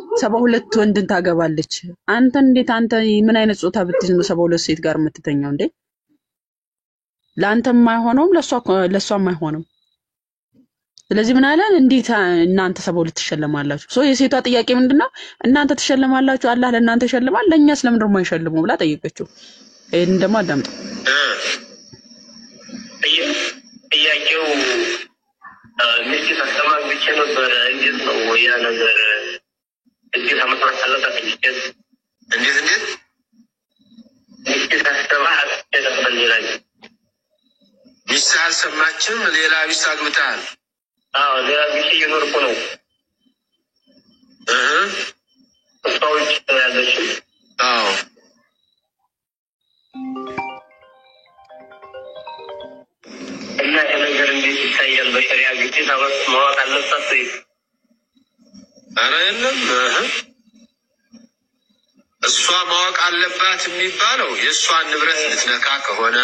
72 ወንድን ታገባለች። አንተ እንዴት አንተ ምን አይነት ጾታ ብትይዝ ነው 72 ሴት ጋር የምትተኛው እንዴ? ለአንተም አይሆነውም ለሷም አይሆነውም። ስለዚህ ምን አለ እንዴት እናንተ 72 ትሸለማላችሁ? የሴቷ ጥያቄ ምንድነው? እናንተ ትሸለማላችሁ፣ አላህ ለእናንተ ይሸልማል፣ ለኛስ ለምን ደግሞ አይሸልሙም ብላ ጠየቀችው። ይሄን ደግሞ አዳምጡ። ጥያቄው ሚስት ተሰማን ብቻ ነበር እንዴት ነው ያ ነገር እንዴት አመጣት አለበት እንዴት ሚስት ተሰማት ተደረገ ሚስት አልሰማችም ሌላ ሚስት አግብተሃል ሌላ ሚስት እየኖርኩ ነው ሰዎች ያለሽ እና የነገር እንዴት ይታያል በሸሪዓ ግዴታ ማወቅ አለበት ወይ? ኧረ የለም እሷ ማወቅ አለባት የሚባለው የእሷን ንብረት ልትነካ ከሆነ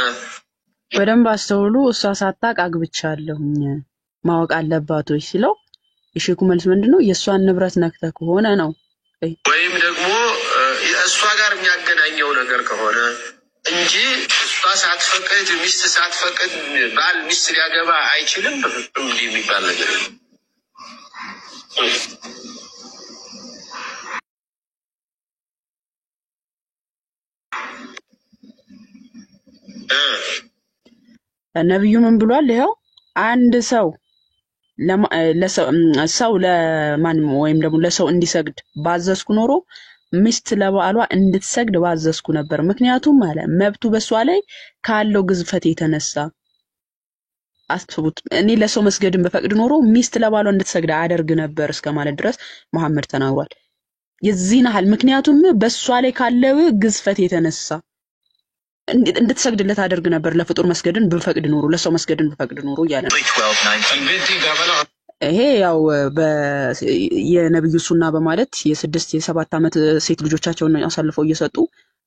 በደንብ አስተውሉ። እሷ ሳታውቅ አግብቻለሁኝ ማወቅ አለባት ወይ ሲለው የሼኹ መልስ ምንድነው? የእሷን ንብረት ነክተ ከሆነ ነው። ወይም ደግሞ እሷ ጋር የሚያገናኘው ነገር ከሆነ እንጂ እሷ ሳትፈቅድ ሚስት ሳትፈቅድ ባል ሚስት ሊያገባ አይችልም። በፍጹም እንዲህ የሚባል ነገር ነው። ነብዩ ምን ብሏል? ይሄው አንድ ሰው ለሰው ለማንም ወይም ደግሞ ለሰው እንዲሰግድ ባዘዝኩ ኖሮ ሚስት ለባሏ እንድትሰግድ ባዘዝኩ ነበር። ምክንያቱም አለ መብቱ በሷ ላይ ካለው ግዝፈት የተነሳ አስቡት። እኔ ለሰው መስገድን በፈቅድ ኖሮ ሚስት ለባሏ እንድትሰግድ አደርግ ነበር እስከማለት ድረስ መሐመድ ተናግሯል። የዚህን ያህል ምክንያቱም በሷ ላይ ካለው ግዝፈት የተነሳ እንድትሰግድለት አደርግ ነበር ለፍጡር መስገድን በፈቅድ ኖሮ ለሰው መስገድን በፈቅድ ኖሮ ይላል። ይሄ ያው የነብዩ ሱና በማለት የ6 የ7 አመት ሴት ልጆቻቸውን አሳልፈው እየሰጡ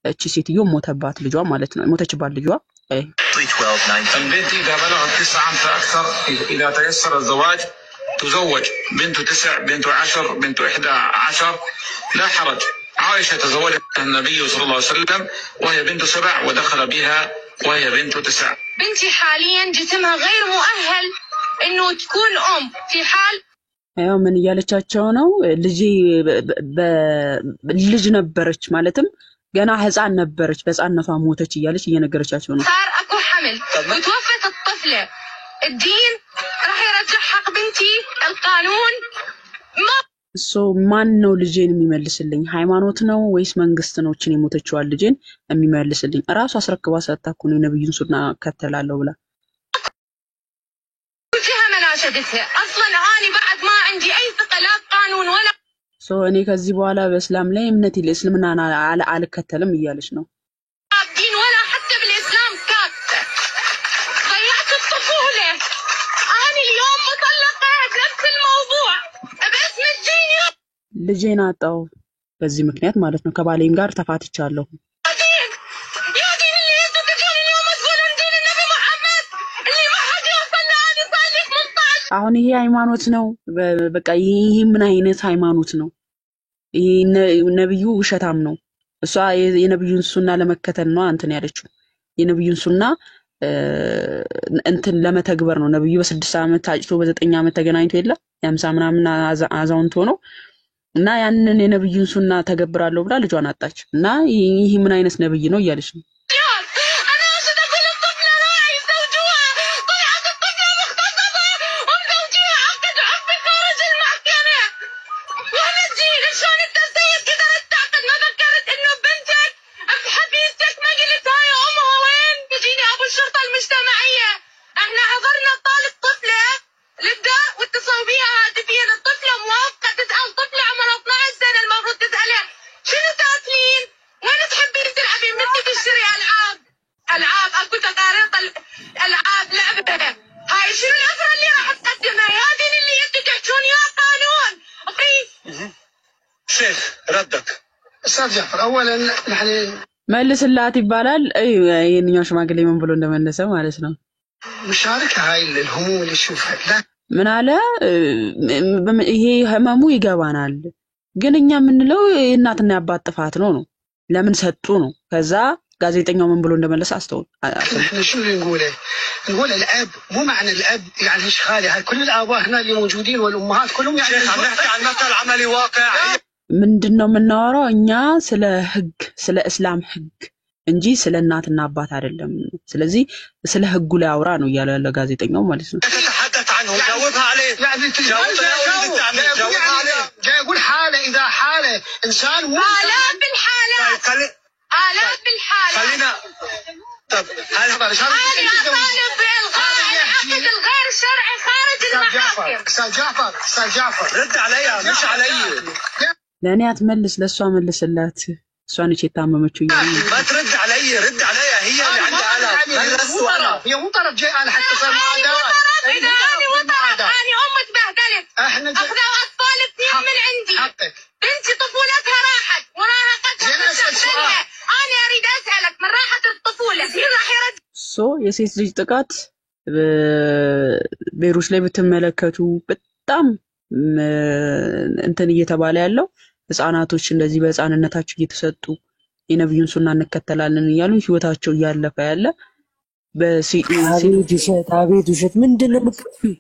እቺ ሴትዮ ሞተባት ልጇ ማለት ነው ሞተችባት ልጇ البنت إذا بلغت 9 فأكثر إذا تيسر الزواج تزوج بنت 9 بنت 10 بنت 11 لا حرج. عائشة تزوجت النبي صلى الله عليه وسلم وهي بنت 7 ودخل بها وهي بنت 9. بنتي حاليا جسمها غير مؤهل انه تكون ام في حال ያው ምን እያለቻቸው ነው? ልጅ ነበረች ማለትም ገና ህፃን ነበረች በህፃንነቷ ሞተች እያለች እየነገረቻቸው ነው። صار اكو حمل وتوفت الطفله الدين راح يرجع حق بنتي القانون ማን ነው ልጄን የሚመልስልኝ? ሃይማኖት ነው ወይስ መንግስት ነው? እቺን የሞተችዋል ልጄን የሚመልስልኝ? ራሱ አስረክባ ሰጣኩ ነው ነብዩን ሱና ከተላለሁ ብላ اصلا اني بعد ما عندي اي ثقه لا قانون ولا እኔ ከዚህ በኋላ በእስላም ላይ እምነት ለእስልምና አልከተልም እያለች ነው። دين ولا حتى بالاسلام كاتبه ضيعت الطفوله انا اليوم مطلقه نفس الموضوع باسم الدين ልጄን አጣው በዚህ ምክንያት ማለት ነው። ከባሌም ጋር ተፋትቻለሁ። አሁን ይሄ ሃይማኖት ነው? በቃ ይሄ ምን አይነት ሃይማኖት ነው? ይሄ ነብዩ ውሸታም ነው። እሷ የነብዩን ሱና ለመከተል ነው እንትን ያለችው። የነብዩን ሱና እንትን ለመተግበር ነው። ነብዩ በ6 አመት ታጭቶ በ9 አመት ተገናኝቶ የለ የ50 ምናምን አዛውንት ሆኖ እና ያንን የነብዩን ሱና ተገብራለሁ ብላ ልጇን አጣች። እና ይሄ ምን አይነት ነብይ ነው እያለች ነው። መልስላት ይባላል። ይሄንኛው ሽማግሌ ምን ብሎ እንደመለሰ ማለት ነው። مشاركة هاي الهموم اللي تشوفها ምን አለ? ይሄ ህመሙ ይገባናል፣ ግን እኛ የምንለው የእናትና የአባት ጥፋት ነው። ለምን ሰጡ ነው። ከዛ ጋዜጠኛው ምን ብሎ እንደመለሰ አስተውል። احنا شو اللي نقوله؟ نقول الاب مو معنى الاب يعني ايش خالي، كل الاباء هنا اللي موجودين والامهات كلهم يعني شيخ عم نحكي عن مثل عملي واقع. ምንድነው የምናወራው እኛ ስለ ህግ ስለ እስላም ህግ እንጂ ስለ እናትና አባት አይደለም። ስለዚህ ስለ ህጉ ላይ አውራ ነው እያለ ያለው ጋዜጠኛው ማለት ነው። تتحدث عنه جاوبها عليه. يعني جاوبها عليه. جاي يقول حاله اذا حاله انسان مو آلاف بالحالات آلاف بالحالات. خلينا طب أنا أطالب بإلغاء العقد الغير شرعي خارج المحاكم. استاذ جعفر رد عليها مش علي. ለእኔ አትመልስ ለእሷ መልስላት። እሷ ነች የታመመችው እያለ ما ترد علي رد عليها هي اللي عندها ألم. هي مو طرف جاي انا حتى صار معي دعوات. إذا أنا وطرف أنا أمي تبهدلت احنا أخذوا أطفال اثنين من عندي. حقك بنتي طفولتها راحت مراهقتها مستقبلها. أنا أريد أسألك من راحت الطفولة مين راح يرد؟ የሴት ልጅ ጥቃት ቤሩት ላይ ብትመለከቱ በጣም እንትን እየተባለ ያለው ህፃናቶች እንደዚህ በህፃንነታቸው እየተሰጡ የነብዩን ሱና እንከተላለን እያሉ ህይወታቸው እያለፈ ያለ አቤት ውሸት ምንድነው የምትከፊው?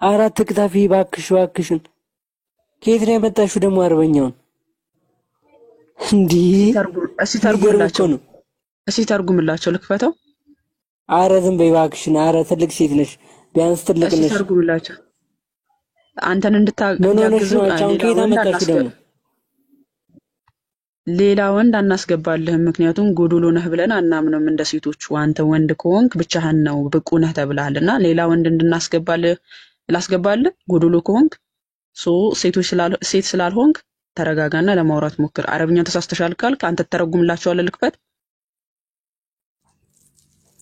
አራት ክታፊ ባክሽን ከየት ነው የመጣሽው ደግሞ አርበኛውን እንዴ? እስኪ ተርጉምላቸው ልክፈተው። አረ ዝም በይ እባክሽን። አረ ትልቅ ሴት ነሽ ቢያንስ ትልቅ ነሽ። እስኪ ተርጉምላቸው አንተን እንድታገዙ ሌላ ወንድ አናስገባልህም። ምክንያቱም ጎዶሎ ነህ ብለን አናምንም እንደ ሴቶቹ። አንተ ወንድ ከሆንክ ብቻህን ነው ብቁ ነህ ተብለሃልና ሌላ ወንድ እንድናስገባልህ ላስገባልህ ጎዶሎ ከሆንክ ሴት ስላልሆንክ ተረጋጋና ለማውራት ሞክር። አረብኛ ተሳስተሻል ካልክ አንተ ተረጉምላቸዋለህ። ልክፈት፣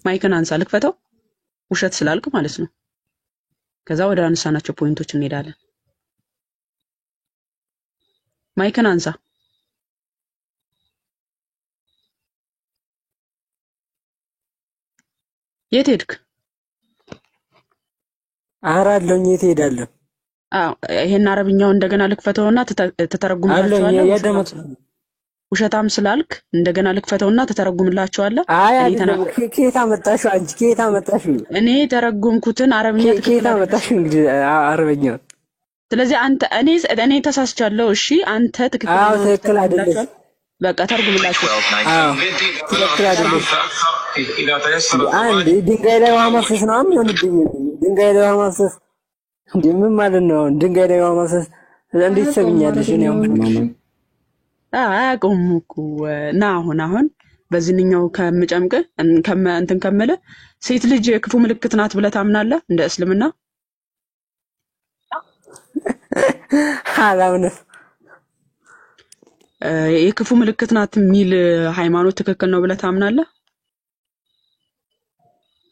ማይክን አንሳ፣ ልክፈተው። ውሸት ስላልክ ማለት ነው። ከዛ ወደ አንሳናቸው ፖይንቶች እንሄዳለን። ማይክን አንሳ። የት ሄድክ? አራለኝ የት ሄዳለሁ? ይሄን አረብኛው እንደገና ልክፈተውና ተተረጉምላቸዋለህ። ውሸታም ስላልክ እንደገና ልክፈተውና ተተረጉምላቸዋለህ። ከየት አመጣሽው አንቺ? ከየት አመጣሽው? እኔ ተረጉምኩትን አረብኛ ከየት አመጣሽው? እንግዲህ አረብኛው። ስለዚህ እኔ ተሳስቻለሁ። እሺ አንተ ትክክል አይደለም። በቃ ተርጉምላቸው። ትክክል አይደለም። አንድ ድንጋይ ላይ ውሃ ማፍሰስ ነው የሚሆንብኝ። ድንጋይ ላይ ውሃ ማፍሰስ እንዴ ምን ማለት ነው? ድንጋይ ላይ ውሃ ማፍሰስ እንዴት ትሰብኛለሽ? እኔ አያውቁም እኮ ና አሁን በዚህኛው ከምጨምቅ እንትን ከምለ ሴት ልጅ የክፉ ምልክት ናት ብለህ ታምናለህ? እንደ እስልምና አላምንም። የክፉ ምልክት ናት የሚል ሃይማኖት ትክክል ነው ብለህ ታምናለህ?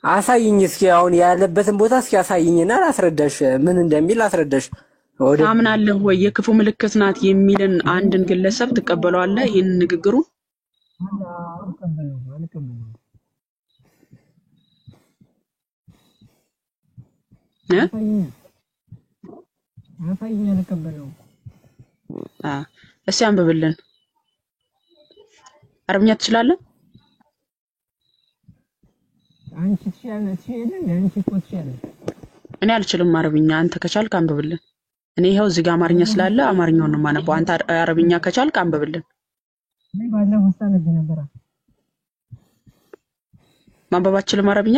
አሳይኝ እስኪ አሁን ያለበትን ቦታ እስኪ አሳይኝና አስረዳሽ፣ ምን እንደሚል አስረዳሽ። ታምናለህ ወይ? የክፉ ምልክት ናት የሚልን አንድን ግለሰብ ትቀበለዋለህ? ይሄን ንግግሩ እስኪ አንብብልን። አረብኛ ትችላለህ? አንቺ ትችላለሽ? አንቺ እኮ ትችላለሽ። እኔ አልችልም አረብኛ። አንተ ከቻልክ አንብብልን። እኔ ይኸው እዚህ ጋር አማርኛ ስላለ አማርኛውን ነው የማነበው። አንተ አረብኛ ከቻልክ አንብብልን። ባለፈው ሳነብ ነበር። ማንበብ አትችልም አረብኛ?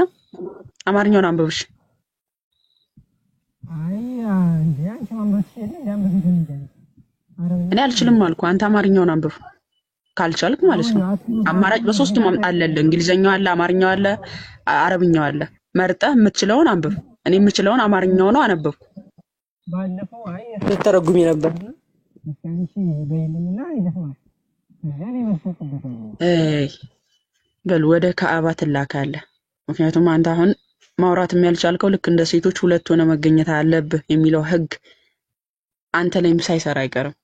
አማርኛውን አንብብሽ። እንዴ አንቺ ማንበብ ትችላለሽ? እኔ አልችልም አልኩ። አንተ አማርኛውን አንብብ ካልቻልክ ማለት ነው። አማራጭ በሶስቱም አለልህ። እንግሊዘኛው አለ፣ አማርኛው አለ፣ አረብኛው አለ። መርጠህ የምትችለውን አንብብ። እኔ የምችለውን አማርኛው ነው አነበብኩ። ባለፈው ተተረጉሚ ነበር። አንቺ በይልኝና ይደፋል እኔ መስጠት በል ወደ ካዕባ ትላካለህ። ምክንያቱም አንተ አሁን ማውራት የሚያልቻልከው ልክ እንደ ሴቶች ሁለት ሆነ መገኘት አለብህ የሚለው ህግ አንተ ላይም ሳይሰራ አይቀርም።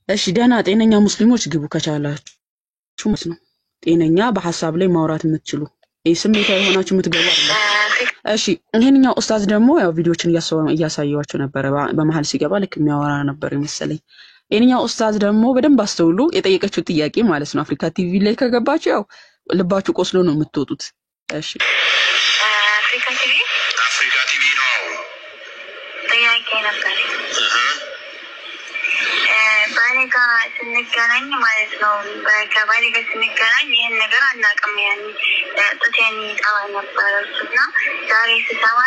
እሺ ደህና ጤነኛ ሙስሊሞች ግቡ ከቻላችሁ ማለት ነው። ጤነኛ በሐሳብ ላይ ማውራት የምትችሉ ስሜታዊ ሆናችሁ የምትገቡ አይደለም። እሺ ይሄንኛው ኡስታዝ ደግሞ ያው ቪዲዮችን እያሳየዋቸው ነበር በመሃል ሲገባ ልክ የሚያወራ ነበር ይመስለኝ ይሄንኛው ኡስታዝ ደግሞ በደንብ አስተውሉ የጠየቀችው ጥያቄ ማለት ነው አፍሪካ ቲቪ ላይ ከገባችሁ ያው ልባችሁ ቆስሎ ነው የምትወጡት እሺ አፍሪካ ቲቪ ነው ጥያቄ ነበር ባሌ ጋር ስንገናኝ ማለት ነው ከባሌ ጋር ስንገናኝ ይህን ነገር አናውቅም ያኔ ጡቴን ይጠባ ነበር እሱና ዛሬ ስሰማ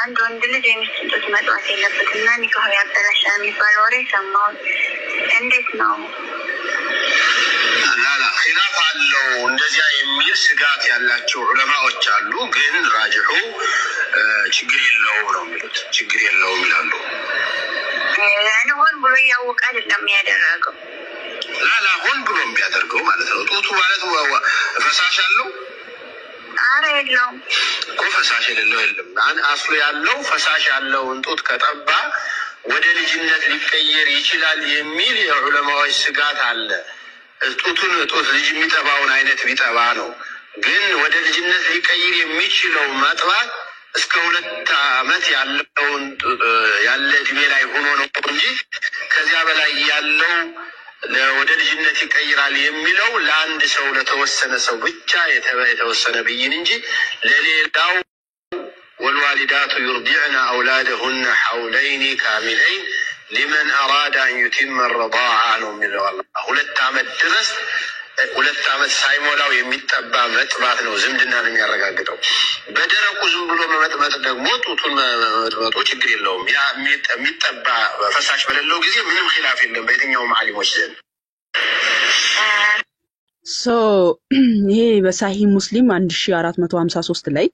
አንድ ወንድ ልጅ የሚስቱን ጡት መጥባት የለበትም እና ኒካሁ ያበላሻል የሚባል ወሬ ሰማሁት እንዴት ነው ላላ ኺላፍ አለው እንደዚያ የሚል ስጋት ያላቸው ዑለማዎች አሉ ግን ራጅሑ ችግር የለውም ነው የሚሉት ችግር የለውም ይላሉ ያኔ ሆን ብሎ ያወቀ አይደለም ያደረገው ላላ ሆን ብሎ ቢያደርገው ማለት ነው ጡቱ ማለት ፈሳሽ አለው አረ የለውም እኮ ፈሳሽ የሌለው የለም አስሉ ያለው ፈሳሽ ያለውን ጡት ከጠባ ወደ ልጅነት ሊቀየር ይችላል የሚል የዑለማዎች ስጋት አለ ጡቱን ጡት ልጅ የሚጠባውን አይነት ቢጠባ ነው ግን ወደ ልጅነት ሊቀይር የሚችለው ማጥባት እስከ 2 ዓመት ያለውን ያለ እድሜ ላይ ሆኖ ነው እንጂ ከዚያ በላይ ያለው ወደ ልጅነት ይቀይራል የሚለው ለአንድ ሰው ለተወሰነ ሰው ብቻ የተወሰነ ብይን እንጂ ለሌላው والوالدات يرضعن أولادهن حولين كاملين لمن أراد أن يتم الرضاعة من الله 2 ዓመት ድረስ 2 ዓመት ሳይሞላው የሚጠባ መጥባት ነው ዝምድናን የሚያረጋግጠው በደረቁ ዝም ብሎ መጥመጥ ደግሞ ጡቱን መጥመጡ ችግር የለውም ያ የሚጠባ ፈሳሽ በሌለው ጊዜ ምንም ኺላፍ የለም በየትኛውም ዓሊሞች ዘንድ ይሄ በሳሂህ ሙስሊም 1453 ላይ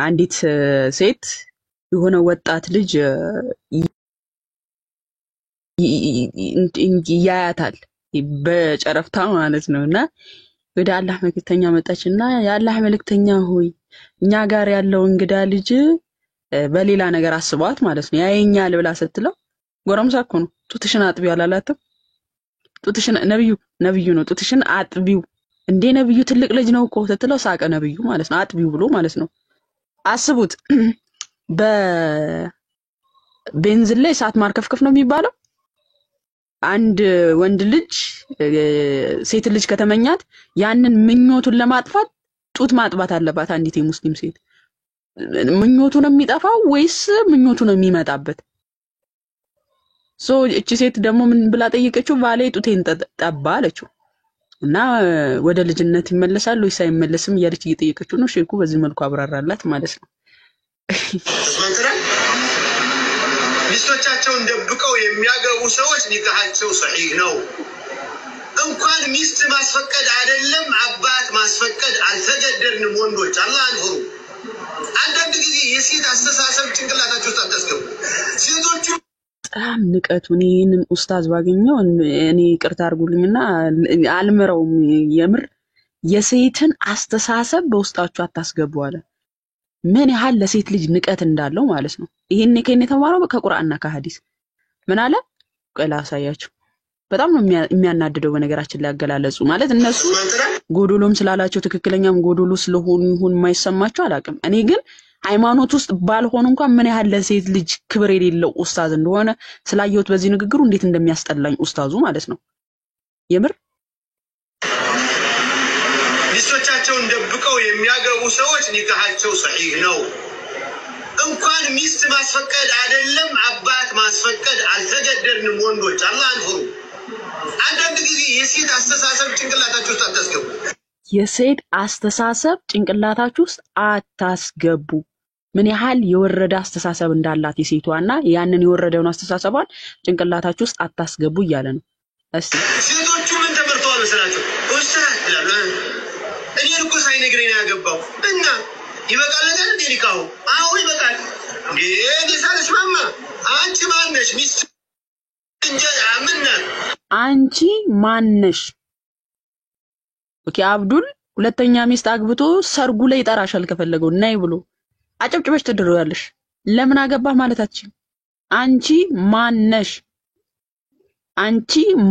አንዲት ሴት የሆነ ወጣት ልጅ ያያታል በጨረፍታ ማለት ነውና ወደ አላህ መልእክተኛ መጣችና የአላህ መልእክተኛ ሆይ እኛ ጋር ያለው እንግዳ ልጅ በሌላ ነገር አስቧት ማለት ነው ያየኛል ብላ ስትለው ጎረምሳ እኮ ነው ጡትሽን አጥቢው አላላትም ጡትሽን ነብዩ ነው ጡትሽን አጥቢው እንዴ ነብዩ ትልቅ ልጅ ነው እኮ ስትለው ሳቀ ነብዩ ማለት ነው አጥቢው ብሎ ማለት ነው አስቡት በቤንዚን ላይ እሳት ማርከፍከፍ ነው የሚባለው አንድ ወንድ ልጅ ሴት ልጅ ከተመኛት ያንን ምኞቱን ለማጥፋት ጡት ማጥባት አለባት አንዲት የሙስሊም ሴት ምኞቱ ነው የሚጠፋው ወይስ ምኞቱ ነው የሚመጣበት እቺ ሴት ደግሞ ምን ብላ ጠየቀችው ባሌ ጡቴን ጠባ አለችው እና ወደ ልጅነት ይመለሳል ወይስ አይመለስም እያለች እየጠየቀችው ነው ሼኩ በዚህ መልኩ አብራራላት ማለት ነው ሚስቶቻቸውን ደብቀው የሚያገቡ ሰዎች ኒካሃቸው ሰሂህ ነው እንኳን ሚስት ማስፈቀድ አይደለም አባት ማስፈቀድ አልተገደድንም ወንዶች አላህን ፍሩ አንዳንድ ጊዜ የሴት አስተሳሰብ ጭንቅላታቸው ውስጥ አታስገቡ ሴቶቹ በጣም ንቀቱን ይሄንን ኡስታዝ ባገኘው እኔ ይቅርታ አድርጉልኝና አልምረውም የምር የሴትን አስተሳሰብ በውስጣችሁ አታስገቡ አለ ምን ያህል ለሴት ልጅ ንቀት እንዳለው ማለት ነው ይሄን ከኔ ተማረው ከቁርአንና ከሐዲስ ምን አለ ቆላ ሳያችሁ በጣም ነው የሚያናድደው በነገራችን ላይ ያገላለጹ ማለት እነሱ ጎዶሎም ስላላቸው ትክክለኛም ጎዶሎ ስለሆኑ ይሁን የማይሰማቸው አላቅም እኔ ግን ሃይማኖት ውስጥ ባልሆን እንኳን ምን ያህል ለሴት ልጅ ክብር የሌለው ኡስታዝ እንደሆነ ስላየሁት በዚህ ንግግሩ እንዴት እንደሚያስጠላኝ ኡስታዙ ማለት ነው የምር ሚስቶቻቸውን ደብቀው የሚያገቡ ሰዎች ኒካሃቸው ሰሂህ ነው እንኳን ሚስት ማስፈቀድ አይደለም አባት ማስፈቀድ አልተገደድንም ወንዶች አላህን ፍሩ አንዳንድ ጊዜ የሴት አስተሳሰብ ጭንቅላታችሁ ውስጥ አታስገቡ የሴት አስተሳሰብ ጭንቅላታችሁ ውስጥ አታስገቡ ምን ያህል የወረደ አስተሳሰብ እንዳላት የሴቷና ያንን የወረደውን አስተሳሰቧን ጭንቅላታችሁ ውስጥ አታስገቡ እያለ ነው እስቲ ሴቶቹ ምን ተመርተዋል መሰላችሁ ኡስታዝ ይላሉ እኔ እኮ ሳይነግረኝ ያገባው እና ይበቃል አይደል ዲሪካው አዎ ይበቃል እንዴ ሳልስማማ አንቺ ማነሽ ሚስት እንጂ አምና አንቺ ማነሽ ኦኬ አብዱል ሁለተኛ ሚስት አግብቶ ሰርጉ ላይ ይጠራሻል ከፈለገው ናይ ብሎ አጨብጭበሽ ትድረያለሽ ለምን አገባህ ማለታችን አንቺ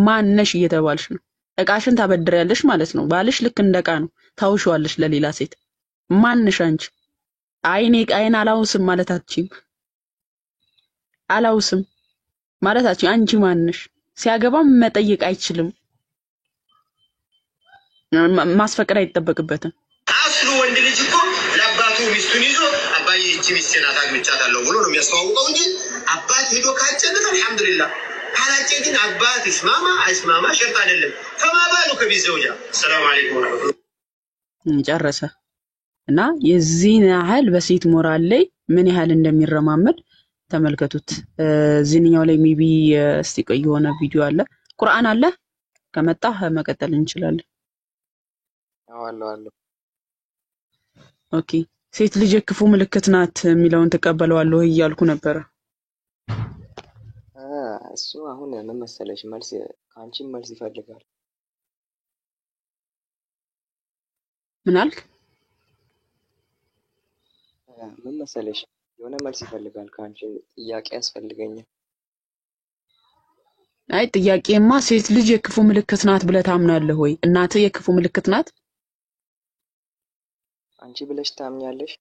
ማነሽ እየተባልሽ ነው እቃሽን ታበድሪያለሽ ማለት ነው ባልሽ ልክ እንደቃ ነው ታውሽዋለሽ ለሌላ ሴት ማነሽ አንቺ አይን አላውስም ማለታችን አላውስም ማለታችን አንቺ ማንሽ ሲያገባም መጠየቅ አይችልም ማስፈቀድ አይጠበቅበትም አስሉ ወንድ ልጅ እኮ ለአባቱ ሚስቱን ይዞ አባዬ እቺ ሚስቴ ናት አግብቻታለሁ ብሎ ነው የሚያስተዋውቀው እንጂ አባት ሄዶ ካጨለት አልহামዱሊላህ ካላጨ ግን አባት አይስማማ ሸርጥ አይደለም ፈማባሉ ከቢዘውጃ ሰላም አለይኩም ወራህመቱላህ ጨረሰ እና የዚህን ያህል በሴት ሞራል ላይ ምን ያህል እንደሚረማመድ ተመልከቱት ዚህኛው ላይ ሜቢ እስቲ ቆይ የሆነ ቪዲዮ አለ ቁርአን አለ ከመጣ መቀጠል እንችላለን አዋለሁ ኦኬ ሴት ልጅ የክፉ ምልክት ናት የሚለውን ተቀበለዋለሁ እያልኩ ነበር እሱ አሁን ምን መሰለሽ መልስ ካንቺም መልስ ይፈልጋል ምን አልክ ምን መሰለሽ የሆነ መልስ ይፈልጋል ካንቺ ጥያቄ ያስፈልገኛል አይ ጥያቄማ ሴት ልጅ የክፉ ምልክት ናት ብለህ ታምናለህ ወይ እናትህ የክፉ ምልክት ናት አንቺ ብለሽ ታምኛለሽ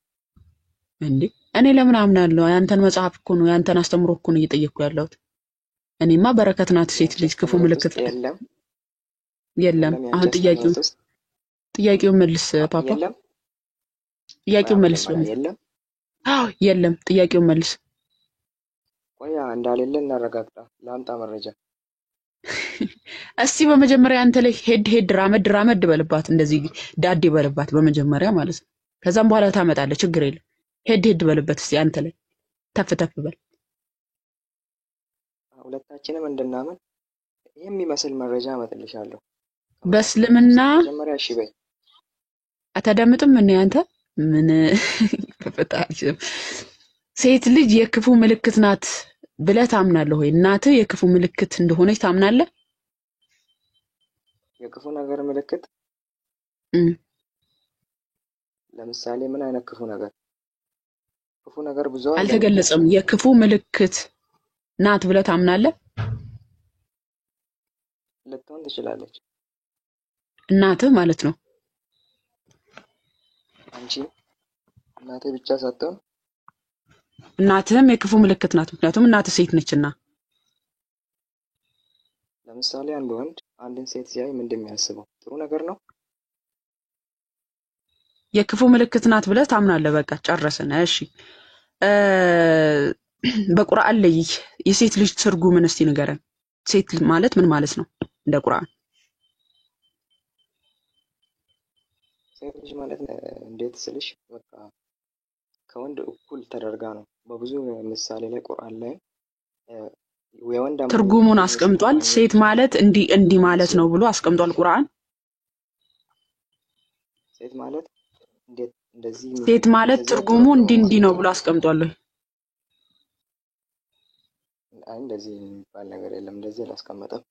እንዴ እኔ ለምን አምናለሁ ያንተን መጽሐፍ እኮ ነው ያንተን አስተምሮ እኮ ነው እየጠየቅኩ ያለሁት እኔማ በረከት ናት ሴት ልጅ ክፉ ምልክት የለም አሁን ጥያቄውን መልስ ፓፓ ጥያቄውን መልስ የለም ጥያቄውን መልስ ቆያ እንዳለለ እናረጋግጣ ላምጣ መረጃ እስቲ በመጀመሪያ አንተ ላይ ሄድ ራመድ በልባት እንደዚህ ዳዲ በልባት በመጀመሪያ ማለት ነው ከዛም በኋላ ታመጣለህ ችግር የለም ሄድ በልበት እስቲ አንተ ላይ ተፍ በል ሁለታችንም እንድናምን የሚመስል መረጃ አመጣልሻለሁ በእስልምና መጀመሪያ እሺ በይ አታዳምጥም ምን አንተ ምን ፈጣሪ ሴት ልጅ የክፉ ምልክት ናት ብለህ ታምናለህ ወይ እናትህ የክፉ ምልክት እንደሆነች ታምናለህ የክፉ ነገር ምልክት ለምሳሌ ምን አይነት ክፉ ነገር ብዙ አልተገለጸም የክፉ ምልክት ናት ብለህ ታምናለህ ልትሆን ትችላለች እናትህ ማለት ነው አንቺ እናትህ ብቻ ሳትሆን እናትህም የክፉ ምልክት ናት ምክንያቱም እናትህ ሴት ነችና ለምሳሌ አንድ ወንድ አንድን ሴት ሲያይ ምን እንደሚያስበው ጥሩ ነገር ነው የክፉ ምልክት ናት ብለህ ታምናለህ በቃ ጨረሰን እሺ በቁርአን ላይ የሴት ልጅ ትርጉምን እስቲ ንገረን ሴት ማለት ምን ማለት ነው እንደ ቁርአን ሴት ልጅ ማለት እንዴት ስልሽ በቃ ከወንድ እኩል ተደርጋ ነው በብዙ ምሳሌ ላይ ቁርአን ላይ የወንድ ትርጉሙን አስቀምጧል ሴት ማለት እንዲ ማለት ነው ብሎ አስቀምጧል ቁርአን ሴት ማለት እንዴት እንደዚህ ሴት ማለት ትርጉሙ እንዲ ነው ብሎ አስቀምጧል እንደዚህ ባል ነገር የለም እንደዚህ አላስቀመጠም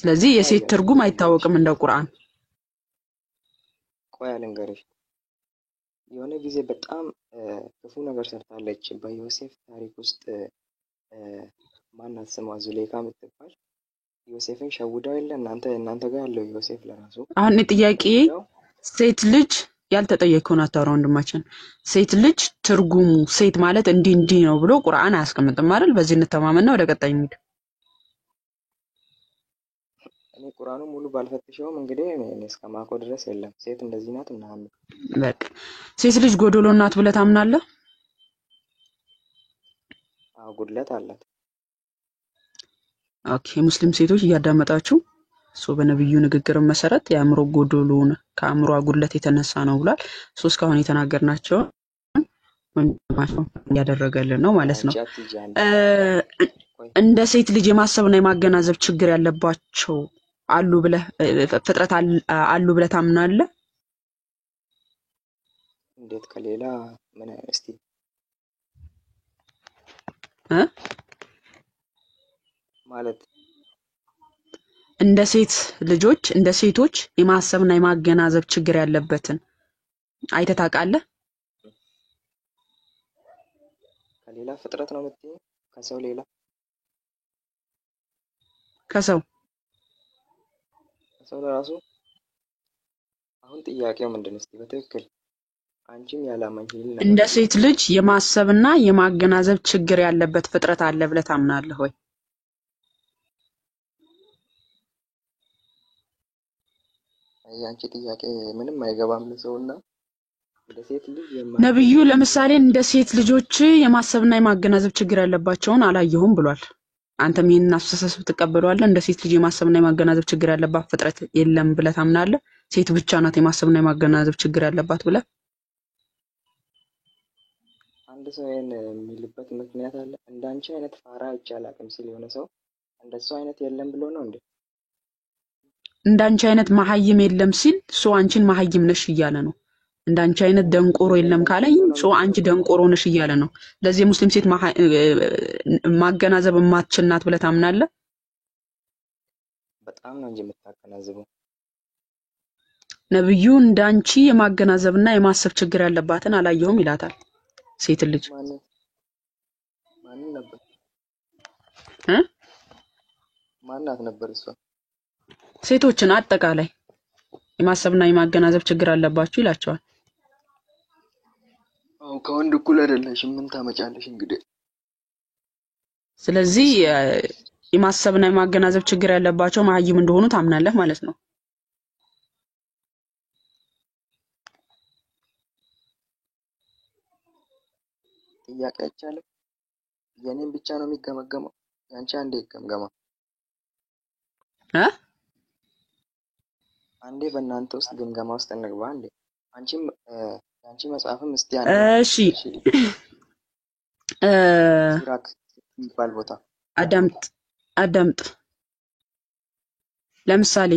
ስለዚህ የሴት ትርጉም አይታወቅም እንደ ቁርአን ቆያ ልንገርሽ የሆነ ጊዜ በጣም ክፉ ነገር ሰርታለች በዮሴፍ ታሪክ ውስጥ ማናት ስሟ ዙሌይካ የምትባል ዮሴፍን ሸውዳው የለ እናንተ ጋር ያለው ዮሴፍ ለራሱ አሁን ጥያቄ ሴት ልጅ ያልተጠየቀውን አታውራ ወንድማችን ሴት ልጅ ትርጉሙ ሴት ማለት እንዲ ነው ብሎ ቁርአን አያስቀምጥም አይደል በዚህ እንተማመንና ወደ ቀጣይ እንሂድ እኔ ቁርአኑ ሙሉ ባልፈትሸውም እንግዲህ እኔ እስከማቆ ድረስ የለም ሴት እንደዚህ ናት ምናምን በቃ ሴት ልጅ ጎዶሎ ናት ብለህ ታምናለህ አዎ ጉድለት አላት ኦኬ ሙስሊም ሴቶች እያዳመጣችሁ በነብዩ ንግግር መሰረት የአእምሮ ጎዶሎን ከአእምሮ ጉድለት የተነሳ ነው ብሏል እስካሁን የተናገርናቸው ወንድማችን ያደረገልን ነው ማለት ነው እንደ ሴት ልጅ የማሰብና የማገናዘብ ችግር ያለባቸው አሉ ብለህ ፍጥረት አሉ ብለህ ታምናለህ እንዴት ከሌላ ምን እስቲ ማለት እንደ ሴት ልጆች እንደ ሴቶች የማሰብና የማገናዘብ ችግር ያለበትን አይተህ ታውቃለህ ከሌላ ፍጥረት ነው የምትይው ከሰው ሌላ ከሰው ለራሱ አሁን ጥያቄው ምንድነው እስቲ በትክክል አንቺም ያላመንሽኝ እንደ ነገር ሴት ልጅ የማሰብና የማገናዘብ ችግር ያለበት ፍጥረት አለ ብለህ ታምናለህ ወይ? ያንቺ ጥያቄ ምንም አይገባም ለሰውና ወደ ሴት ልጅ ነብዩ ለምሳሌ እንደ ሴት ልጆች የማሰብና የማገናዘብ ችግር ያለባቸውን አላየሁም ብሏል። አንተም ይሄንን አስተሳሰብ ትቀበለዋለህ? እንደ ሴት ልጅ የማሰብና የማገናዘብ ችግር ያለባት ፍጥረት የለም ብለህ ታምናለህ? ሴት ብቻ ናት የማሰብና የማገናዘብ ችግር ያለባት ብለህ? አንድ ሰው ይሄን የሚልበት ምክንያት አለ። እንዳንቺ አይነት ፋራ አይቻላቅም ሲል የሆነ ሰው እንደሱ አይነት የለም ብሎ ነው እንዴ? እንዳንቺ አይነት መሐይም የለም ሲል ሶ አንቺን መሐይም ነሽ እያለ ነው። እንዳንቺ አይነት ደንቆሮ የለም ካለኝ ሶ አንቺ ደንቆሮ ነሽ እያለ ነው። ለዚህ ሙስሊም ሴት ማገናዘብ የማትችል ናት ብለህ ታምናለህ? በጣም ነው እንጂ የምታገናዝበው። ነብዩ እንዳንቺ የማገናዘብና የማሰብ ችግር ያለባትን አላየሁም ይላታል ሴት ልጅ። ማን ነበር? ማናት ነበር እሷ? ሴቶችን አጠቃላይ የማሰብና የማገናዘብ ችግር አለባችሁ ይላቸዋል። አው ከወንድ እኩል አይደለሽም ምን ታመጫለሽ እንግዲህ። ስለዚህ የማሰብና የማገናዘብ ችግር ያለባቸው መሐይም እንደሆኑ ታምናለህ ማለት ነው። ጥያቄ አይቻልም። የኔን ብቻ ነው የሚገመገመው። ያንቺ አንዴ ይገምገማ። አንዴ በእናንተ ውስጥ ግምገማ ውስጥ እንግባ። አንዴ አንቺም ያንቺ መጽሐፍም እስቲ አንዴ እሺ ሲራክ የሚባል ቦታ አዳምጥ። ለምሳሌ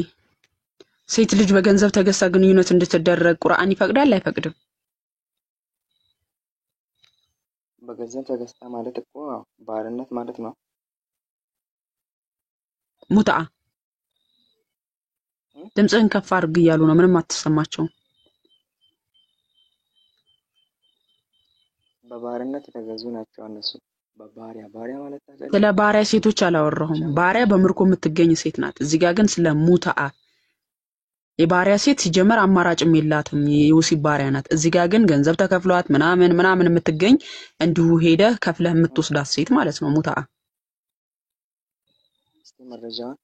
ሴት ልጅ በገንዘብ ተገዝታ ግንኙነት እንድትደረግ ቁርአን ይፈቅዳል አይፈቅድም? በገንዘብ ተገዝታ ማለት እኮ ባርነት ማለት ነው። ሙትዓ ድምፅህን ከፍ አድርግ እያሉ ነው። ምንም አትሰማቸውም። በባርነት የተገዙ ናቸው እነሱ። በባሪያ ማለት ታዲያ ስለ ባሪያ ሴቶች አላወራሁም። ባሪያ በምርኮ የምትገኝ ሴት ናት። እዚህ ጋር ግን ስለ ሙትዓ የባሪያ ሴት ሲጀመር አማራጭም የላትም፣ የወሲብ ባሪያ ናት። እዚህ ጋር ግን ገንዘብ ተከፍሏት ምናምን የምትገኝ እንዲሁ ሄደህ ከፍለህ የምትወስዳት ሴት ማለት ነው ሙትዓ። እስቲ መረጃውን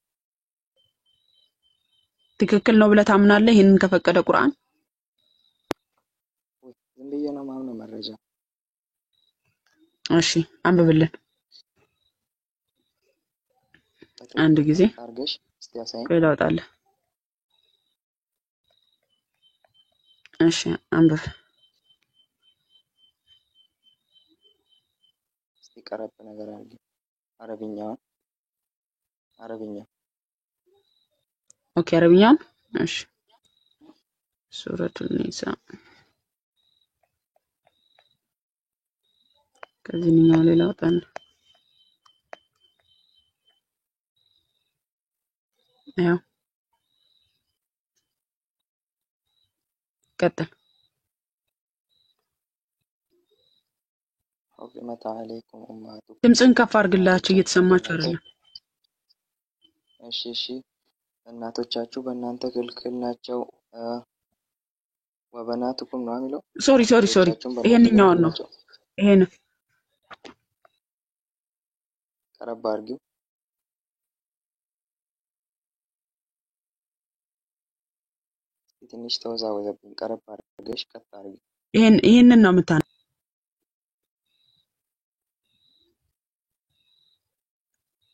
ትክክል ነው ብለህ ታምናለህ? ይሄንን ከፈቀደ ቁርአን ዝም ብዬ ነው ማምነው መረጃ። እሺ አንብብልን አንድ ጊዜ አርገሽ እስቲ ያሳይ። ከላውጣለህ። እሺ አንብብ እስቲ ቀረብ ነገር አድርጊ። አረብኛ ኦኬ አረብኛም እሺ ሱረቱል ኒሳ ከዚህኛው ላይ ላውጣን። ያው ቀጥል። حرمت عليكم أمهاتكم ድምፅን ከፍ አድርግላችሁ እየተሰማችሁ አይደለም። እሺ እናቶቻችሁ በእናንተ ክልክል ናቸው። ወበናቱኩም ነው የሚለው። ሶሪ ይሄንኛው ነው። ይሄን ቀረብ አድርጊው። ትንሽ ተወዛወዘብኝ። ቀረብ አድርገሽ ቀጥ አድርጊ። ይሄንን ነው የምታነው።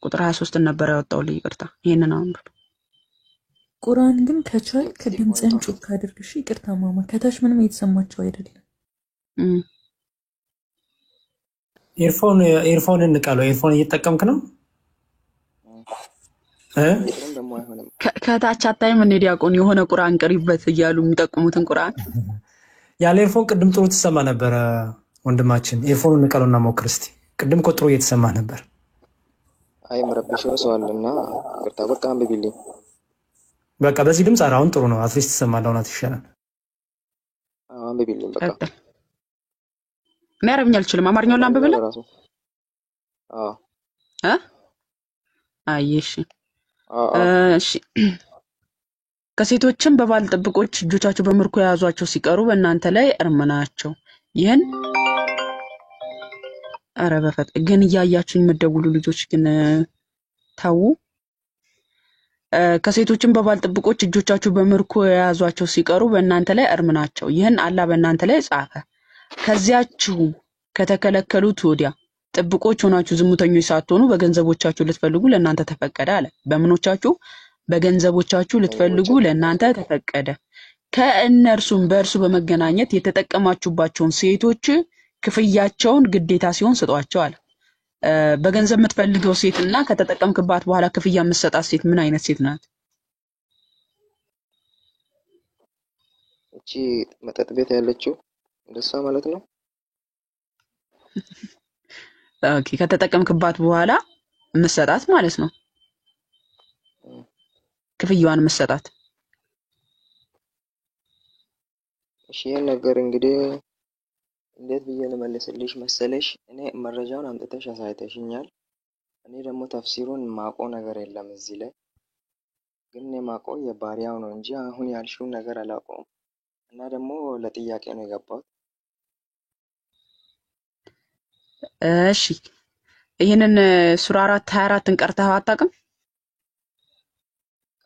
ቁጥር 23 ነበር ያወጣው ይቅርታ። ይሄንን አንብብ። ቁርአን ግን ከቻልክ ድምፅህን ጮክ አድርግ። እሺ ይቅርታ ማማ፣ ከታች ምንም የተሰማቸው አይደለም። ኤርፎን እንቃለው። ኤርፎን እየተጠቀምክ ነው? ከታች አታይም? እንደ ዲያቆን የሆነ ቁርአን ቅሪበት እያሉ የሚጠቁሙትን ቁርአን ያለ ኤርፎን ቅድም ጥሩ ተሰማ ነበር ወንድማችን። ኤርፎን እንቃለውና ሞክር እስቲ። ቅድም እኮ ጥሩ እየተሰማ ነበር። አይ መረብሽው ሰው አለና ይቅርታ። በቃ አንብቢልኝ። በቃ በዚህ ድምፅ አሁን ጥሩ ነው። አትሊስት ትሰማለህ። እውነት ይሻላል። አንብቢልኝ በቃ። እኔ አረብኛ አልችልም። አማርኛውን ላንብብልህ? አይ እሺ ከሴቶችም በባል ጥብቆች እጆቻቸው በምርኮ የያዟቸው ሲቀሩ በእናንተ ላይ እርም ናቸው። ይህን ኧረ በፈጥ ግን እያያችሁኝ የምትደውሉ ልጆች ግን ታው ከሴቶችም በባል ጥብቆች እጆቻቸው በምርኮ የያዟቸው ሲቀሩ በእናንተ ላይ እርም ናቸው። ይህን አላህ በእናንተ ላይ ጻፈ። ከዚያችሁ ከተከለከሉት ወዲያ ጥብቆች ሆናችሁ ዝሙተኞች ሳትሆኑ በገንዘቦቻችሁ ልትፈልጉ ለእናንተ ተፈቀደ አለ። በምኖቻችሁ በገንዘቦቻችሁ ልትፈልጉ ለእናንተ ተፈቀደ። ከእነርሱም በእርሱ በመገናኘት የተጠቀማችሁባቸውን ሴቶች ክፍያቸውን ግዴታ ሲሆን ስጧቸው አለ። በገንዘብ የምትፈልገው ሴትና ከተጠቀምክባት በኋላ ክፍያ የምትሰጣት ሴት ምን አይነት ሴት ናት? እቺ መጠጥ ቤት ያለችው እንደሷ ማለት ነው። ኦኬ ከተጠቀምክባት በኋላ የምትሰጣት ማለት ነው። ክፍያዋን የምትሰጣት። እሺ ይሄን ነገር እንግዲህ እንዴት ብዬ ልመልስልሽ መሰለሽ? እኔ መረጃውን አምጥተሽ አሳይተሽኛል። እኔ ደግሞ ተፍሲሩን ማቆ ነገር የለም እዚህ ላይ ግን እኔ ማቆ የባሪያው ነው እንጂ አሁን ያልሽውን ነገር አላውቀውም። እና ደግሞ ለጥያቄ ነው የገባሁት። እሺ ይሄንን ሱራ 4:24 ቀርተህ አታውቅም?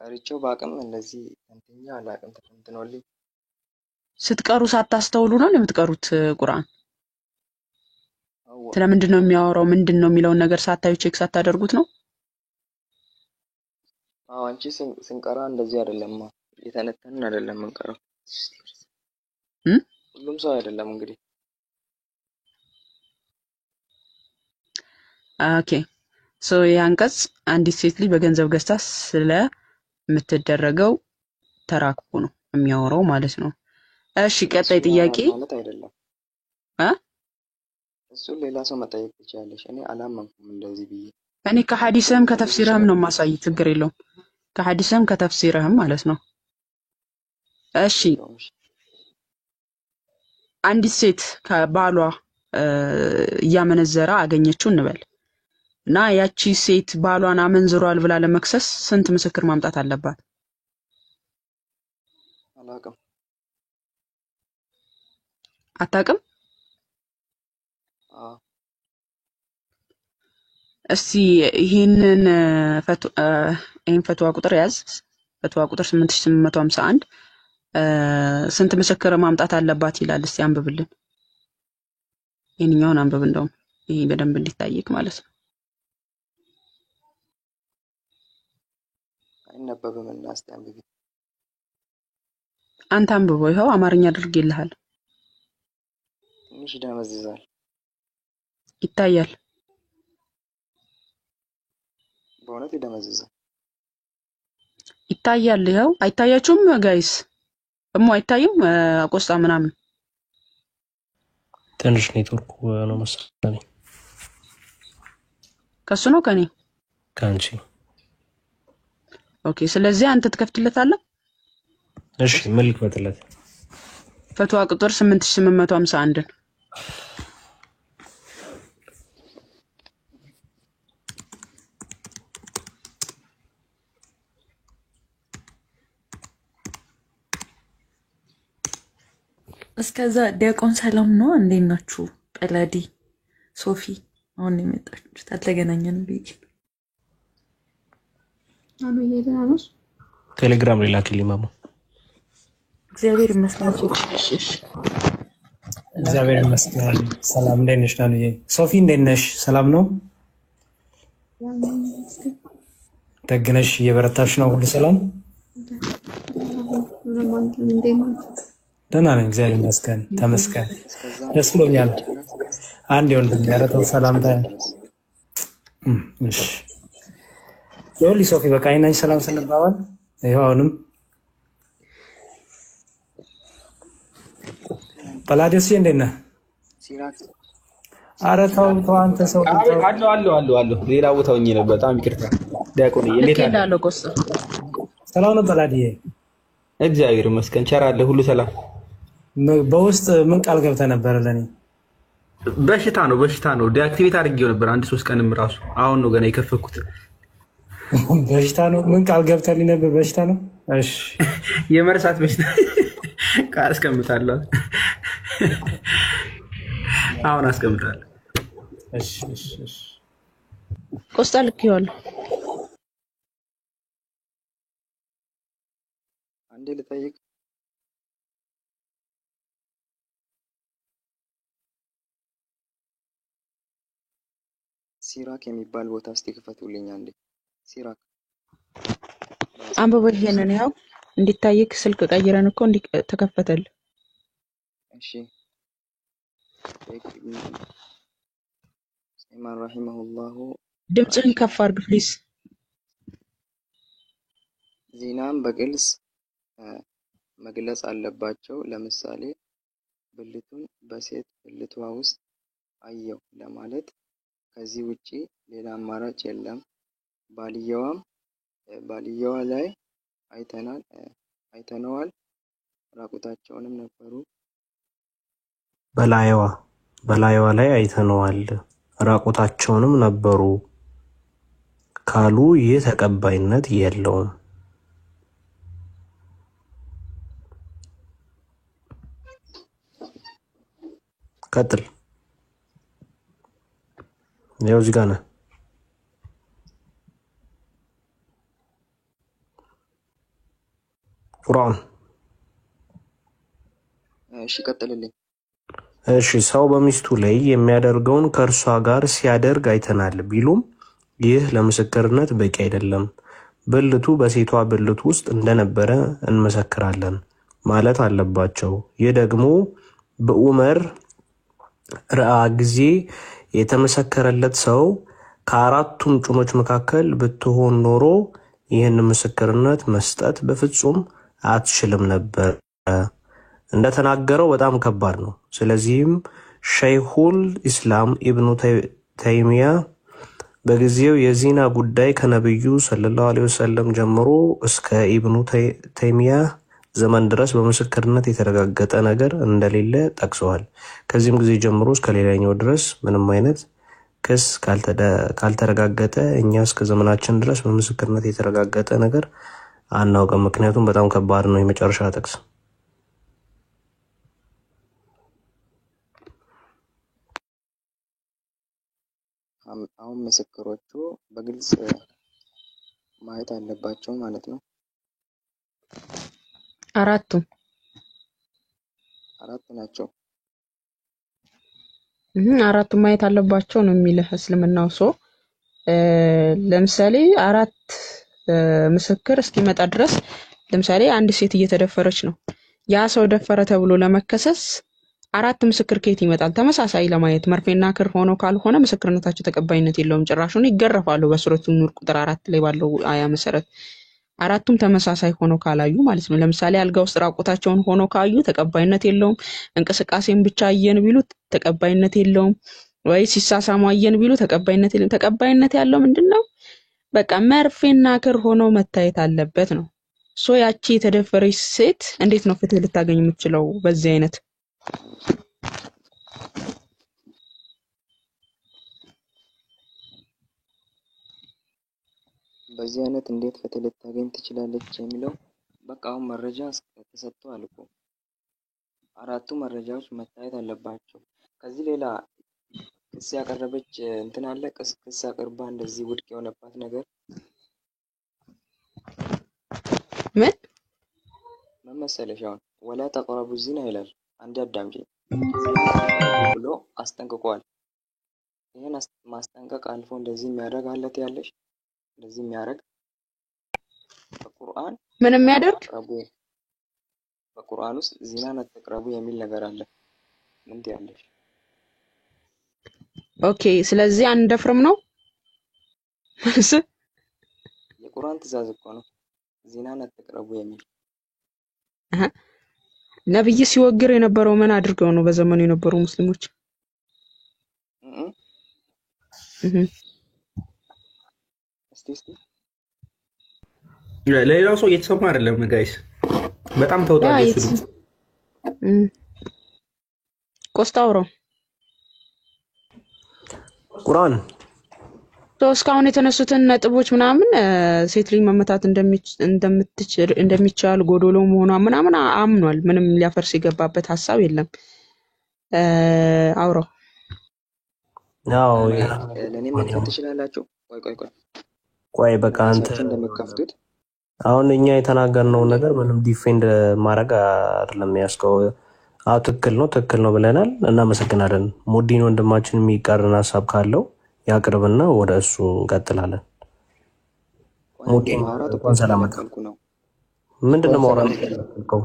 ቀርቼው ባቅም እንደዚህ እንተኛ አላውቅም ተፈንትኖልኝ። ስትቀሩ ሳታስተውሉ ነው የምትቀሩት ቁርአን? ስለምንድን ነው የሚያወራው ምንድን ነው የሚለውን ነገር ሳታዩ ቼክ ሳታደርጉት ነው? አዎ አንቺ ስንቀራ እንደዚህ አይደለም የተነተንን አይደለም እንቀራው። ሁሉም ሰው አይደለም እንግዲህ። ኦኬ ሶ ያንቀጽ አንዲት ሴት ልጅ በገንዘብ ገዝታ ስለምትደረገው ተራክቦ ነው የሚያወራው ማለት ነው። እሺ ቀጣይ ጥያቄ ማለት አይደለም እሱ ሌላ ሰው መጠየቅ ትችላለሽ። እኔ አላመንኩም እንደዚህ ብዬ። እኔ ከሐዲስም ከተፍሲርህም ነው ማሳይ ችግር የለውም። ከሐዲስም ከተፍሲርህም ማለት ነው። እሺ አንዲት ሴት ከባሏ እያመነዘረ አገኘችው እንበል እና ያቺ ሴት ባሏን አመንዝሯል ብላ ለመክሰስ ስንት ምስክር ማምጣት አለባት? አላውቅም። አታውቅም? እስቲ ይሄንን ፈትዋ ቁጥር ያዝ። ፈትዋ ቁጥር 8851 ስንት ምስክር ማምጣት አለባት ይላል። እስቲ አንብብልን። ይሄንኛውን አንብብ እንደውም ይሄ በደንብ እንዲታይክ ማለት ነው። አይነበብም እና እስቲ አንብቢ። አንተ አንብበው። ይኸው አማርኛ አድርጌልሃል። ትንሽ ደመዝዛል። ይታያል። በእውነት ይደመዝዛል። ይታያል። ይኸው አይታያችሁም ጋይስ? እሞ አይታይም? አቆስጣ ምናምን ትንሽ ኔትወርኩ ነው መሰለኝ። ከሱ ነው ከኔ ካንቺ። ኦኬ ስለዚህ አንተ ትከፍትለታለህ። እሺ ምን ልክፈትለት? ፈትዋ ቁጥር 8851 እስከዛ ዲያቆን ሰላም ነው። እንዴት ናችሁ? ጰላዲ ሶፊ አሁን የመጣችሁት አልተገናኘንም ብዬ አሉ ይሄዳሉስ ቴሌግራም ላይ ላክልኝ ማማ። እግዚአብሔር ይመስገን። እግዚአብሔር ይመስገን። ሰላም እንዴት ነሽ ዳንዬ? ሶፊ እንዴት ነሽ? ሰላም ነው? ደግነሽ እየበረታሽ ነው? ሁሉ ሰላም? ደህና ነኝ እግዚአብሔር ይመስገን። ተመስገን። ደስ ብሎኛል። አንድ ወንድም ያረተው ሰላምታ እሺ ዮሊ ሶፊ በቃ አይናኝ ሰላም ስንባባል ይኸው አሁንም ጰላዲዮስ እንዴት ነህ? ኧረ ተው ተው አንተ ሰው አለሁ ሌላ ቦታ ሆኜ ነበር። በጣም ይቅርታ ዲያቆን እንዴት አለ? ሰላም ነው ጰላዲዬ? እግዚአብሔር ይመስገን ቸር አለ ሁሉ ሰላም። በውስጥ ምን ቃል ገብተህ ነበር ለኔ? በሽታ ነው ዲአክቲቬት አድርጌው ነበር 1-3 ቀንም ራሱ አሁን ነው ገና የከፈኩት። በሽታ ነው ምን ቃል ገብተህ ነበር? በሽታ ነው እሺ የመርሳት በሽታ አስቀምጣለሁ። አሁን አስቀምጣለሁ። እሺ እሺ እሺ ቆስጣ ልኬዋለሁ። አንዴ ልጠይቅ። ሲራክ የሚባል ቦታ እስቲ ክፈቱልኝ አንዴ። ሲራክ አንብበው ይሄንን ያው እንዲታይክ ስልክ ቀይረን እኮ ተከፈተል። እሺ ኢማም ረሂመሁላሁ ድምጽህን ከፍ አድርግ ፕሊዝ። ዚናም በግልጽ መግለጽ አለባቸው። ለምሳሌ ብልቱን በሴት ብልቷ ውስጥ አየው ለማለት ከዚህ ውጪ ሌላ አማራጭ የለም። ባልየዋ ላይ አይተነዋል፣ ራቁታቸውንም ነበሩ። በላይዋ ላይ አይተነዋል፣ ራቁታቸውንም ነበሩ ካሉ ይህ ተቀባይነት የለውም። ቀጥል። ያው እዚህ ጋር ነህ። ቁርአን እሺ ቀጥልልኝ። እሺ ሰው በሚስቱ ላይ የሚያደርገውን ከእርሷ ጋር ሲያደርግ አይተናል ቢሉም ይህ ለምስክርነት በቂ አይደለም። ብልቱ በሴቷ ብልት ውስጥ እንደነበረ እንመሰክራለን ማለት አለባቸው። ይህ ደግሞ በዑመር ራአ ጊዜ የተመሰከረለት ሰው ከአራቱም ጭኖች መካከል ብትሆን ኖሮ ይህን ምስክርነት መስጠት በፍጹም አትችልም ነበር። እንደተናገረው በጣም ከባድ ነው። ስለዚህም ሸይኹል ኢስላም ኢብኑ ተይሚያ በጊዜው የዚና ጉዳይ ከነብዩ ሰለላሁ ዐለይሂ ወሰለም ጀምሮ እስከ ኢብኑ ተይሚያ ዘመን ድረስ በምስክርነት የተረጋገጠ ነገር እንደሌለ ጠቅሰዋል። ከዚህም ጊዜ ጀምሮ እስከ ሌላኛው ድረስ ምንም አይነት ክስ ካልተረጋገጠ እኛ እስከ ዘመናችን ድረስ በምስክርነት የተረጋገጠ ነገር አናውቅም። ምክንያቱም በጣም ከባድ ነው። የመጨረሻ ጥቅስ አሁን ምስክሮቹ በግልጽ ማየት አለባቸው ማለት ነው። አራት ናቸው። አራቱ ማየት አለባቸው ነው የሚልህ እስልምናው። ለምሳሌ አራት ምስክር እስኪመጣ ድረስ ለምሳሌ አንድ ሴት እየተደፈረች ነው። ያ ሰው ደፈረ ተብሎ ለመከሰስ አራት ምስክር ከየት ይመጣል? ተመሳሳይ ለማየት መርፌና ክር ሆኖ ካልሆነ ምስክርነታቸው ተቀባይነት የለውም። ጭራሹን ይገረፋሉ። በሱረቱ ኑር ቁጥር 4 ላይ ባለው አያ መሰረት አራቱም ተመሳሳይ ሆኖ ካላዩ ማለት ነው። ለምሳሌ አልጋ ውስጥ ራቁታቸውን ሆኖ ካዩ ተቀባይነት የለውም። እንቅስቃሴን ብቻ አየን ቢሉ ተቀባይነት የለውም። ወይ ሲሳሳሙ አየን ቢሉ ተቀባይነት የለውም። ተቀባይነት ያለው ምንድነው? በቃ መርፌና ክር ሆኖ መታየት አለበት ነው። ያቺ የተደፈረች ሴት እንዴት ነው ፍትህ ልታገኝ የምትችለው በዚህ አይነት? በዚህ አይነት እንዴት ፍትህ ልታገኝ ትችላለች የሚለው በቃ አሁን መረጃ ተሰጥቷል እኮ። አራቱ መረጃዎች መታየት አለባቸው። ከዚህ ሌላ ክስ ያቀረበች እንትን አለ። ክስ አቅርባ እንደዚህ ውድቅ የሆነባት ነገር ምን መሰለሽ? አሁን ወላ ተቅረቡ ዚና ይላል። አንዴ አዳምጪኝ ብሎ አስጠንቅቋል። ይሄን ማስጠንቀቅ አልፎ እንደዚህ የሚያደርግ አለት ያለሽ እንደዚህ የሚያደርግ በቁርአን ምን የሚያደርግ በቁርአን ውስጥ ዚናን አትቅረቡ የሚል ነገር አለ። ምን ትያለሽ? ኦኬ ስለዚህ አንደፍርም ነው የቁርአን ትእዛዝ እኮ ነው ዚናን አትቅረቡ የሚል። ነብይ ሲወግር የነበረው ምን አድርገው ነው በዘመኑ የነበሩ ሙስሊሞች? እስቲ ለሌላው ሰው እየተሰማ አይደለም ጋይስ፣ በጣም ተውጣጣ እሱ ቆስጣውሮ ቁርአን እስካሁን የተነሱትን ነጥቦች ምናምን ሴት ልጅ መመታት እንደሚቻል ጎዶሎ መሆኗ ምናምን አምኗል። ምንም ሊያፈርስ የገባበት ሀሳብ የለም። አውራው ያው ለእኔ መክፈት ትችላላችሁ። ቆይ በቃ አንተ እንደምከፍቱት አሁን እኛ የተናገርነው ነገር ምንም ዲፌንድ ማድረግ አይደለም ያስከው። ትክክል ነው ብለናል። እናመሰግናለን። ሙዲን ወንድማችን የሚቃረን ሀሳብ ካለው ያቅርብና ወደ እሱ እንቀጥላለን። ሙዲን እንኳን ሰላም መጣልኩ ነው። ምንድነው ማውራት ያልከው?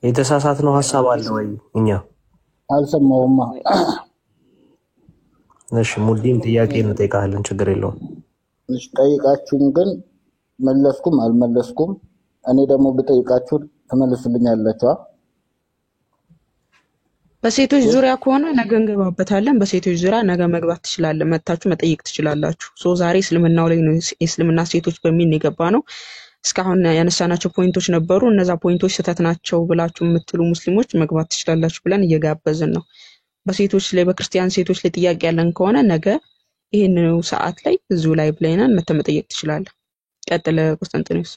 የተሳሳትነው ሀሳብ አለ ወይ? እኛ አልሰማውማ። እሺ ሙዲን ጥያቄ እንጠይቃለን፣ ችግር የለውም። እሺ ጠይቃችሁኝ ግን መለስኩም አልመለስኩም እኔ ደግሞ ብጠይቃችሁ ተመልሱልኛላችሁ። በሴቶች ዙሪያ ከሆነ ነገ እንገባበታለን። በሴቶች ዙሪያ ነገ መግባት ትችላለን፣ መታችሁ መጠየቅ ትችላላችሁ። ዛሬ እስልምናው ላይ ነው እስልምና ሴቶች በሚል የገባ ነው። እስካሁን ያነሳናቸው ፖይንቶች ነበሩ። እነዛ ፖይንቶች ስህተት ናቸው ብላችሁ የምትሉ ሙስሊሞች መግባት ትችላላችሁ ብለን እየጋበዝን ነው። በሴቶች ላይ በክርስቲያን ሴቶች ላይ ጥያቄ ያለን ከሆነ ነገ ይሄን ሰዓት ላይ እዚሁ ላይ ብለናል መጠየቅ ትችላለን። ቀጥለ ቆስጠንጢኖስ።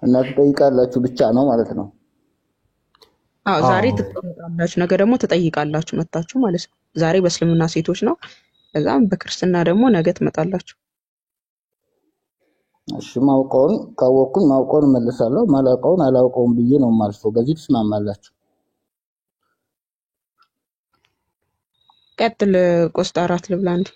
እና ትጠይቃላችሁ ብቻ ነው ማለት ነው? ዛሬ ትጠይቃላችሁ፣ ነገ ደግሞ ትጠይቃላችሁ መጣችሁ ማለት ነው። ዛሬ በእስልምና ሴቶች ነው፣ ከዛም በክርስትና ደግሞ ነገ ትመጣላችሁ። እሺ ማውቀውን ካወቅኩኝ ማውቀውን መልሳለሁ፣ ማላውቀውን አላውቀውም ብዬ ነው የማልፈው። በዚህ ትስማማላችሁ? ቀጥል ቆስጣ 4 ልብላ እንዴ።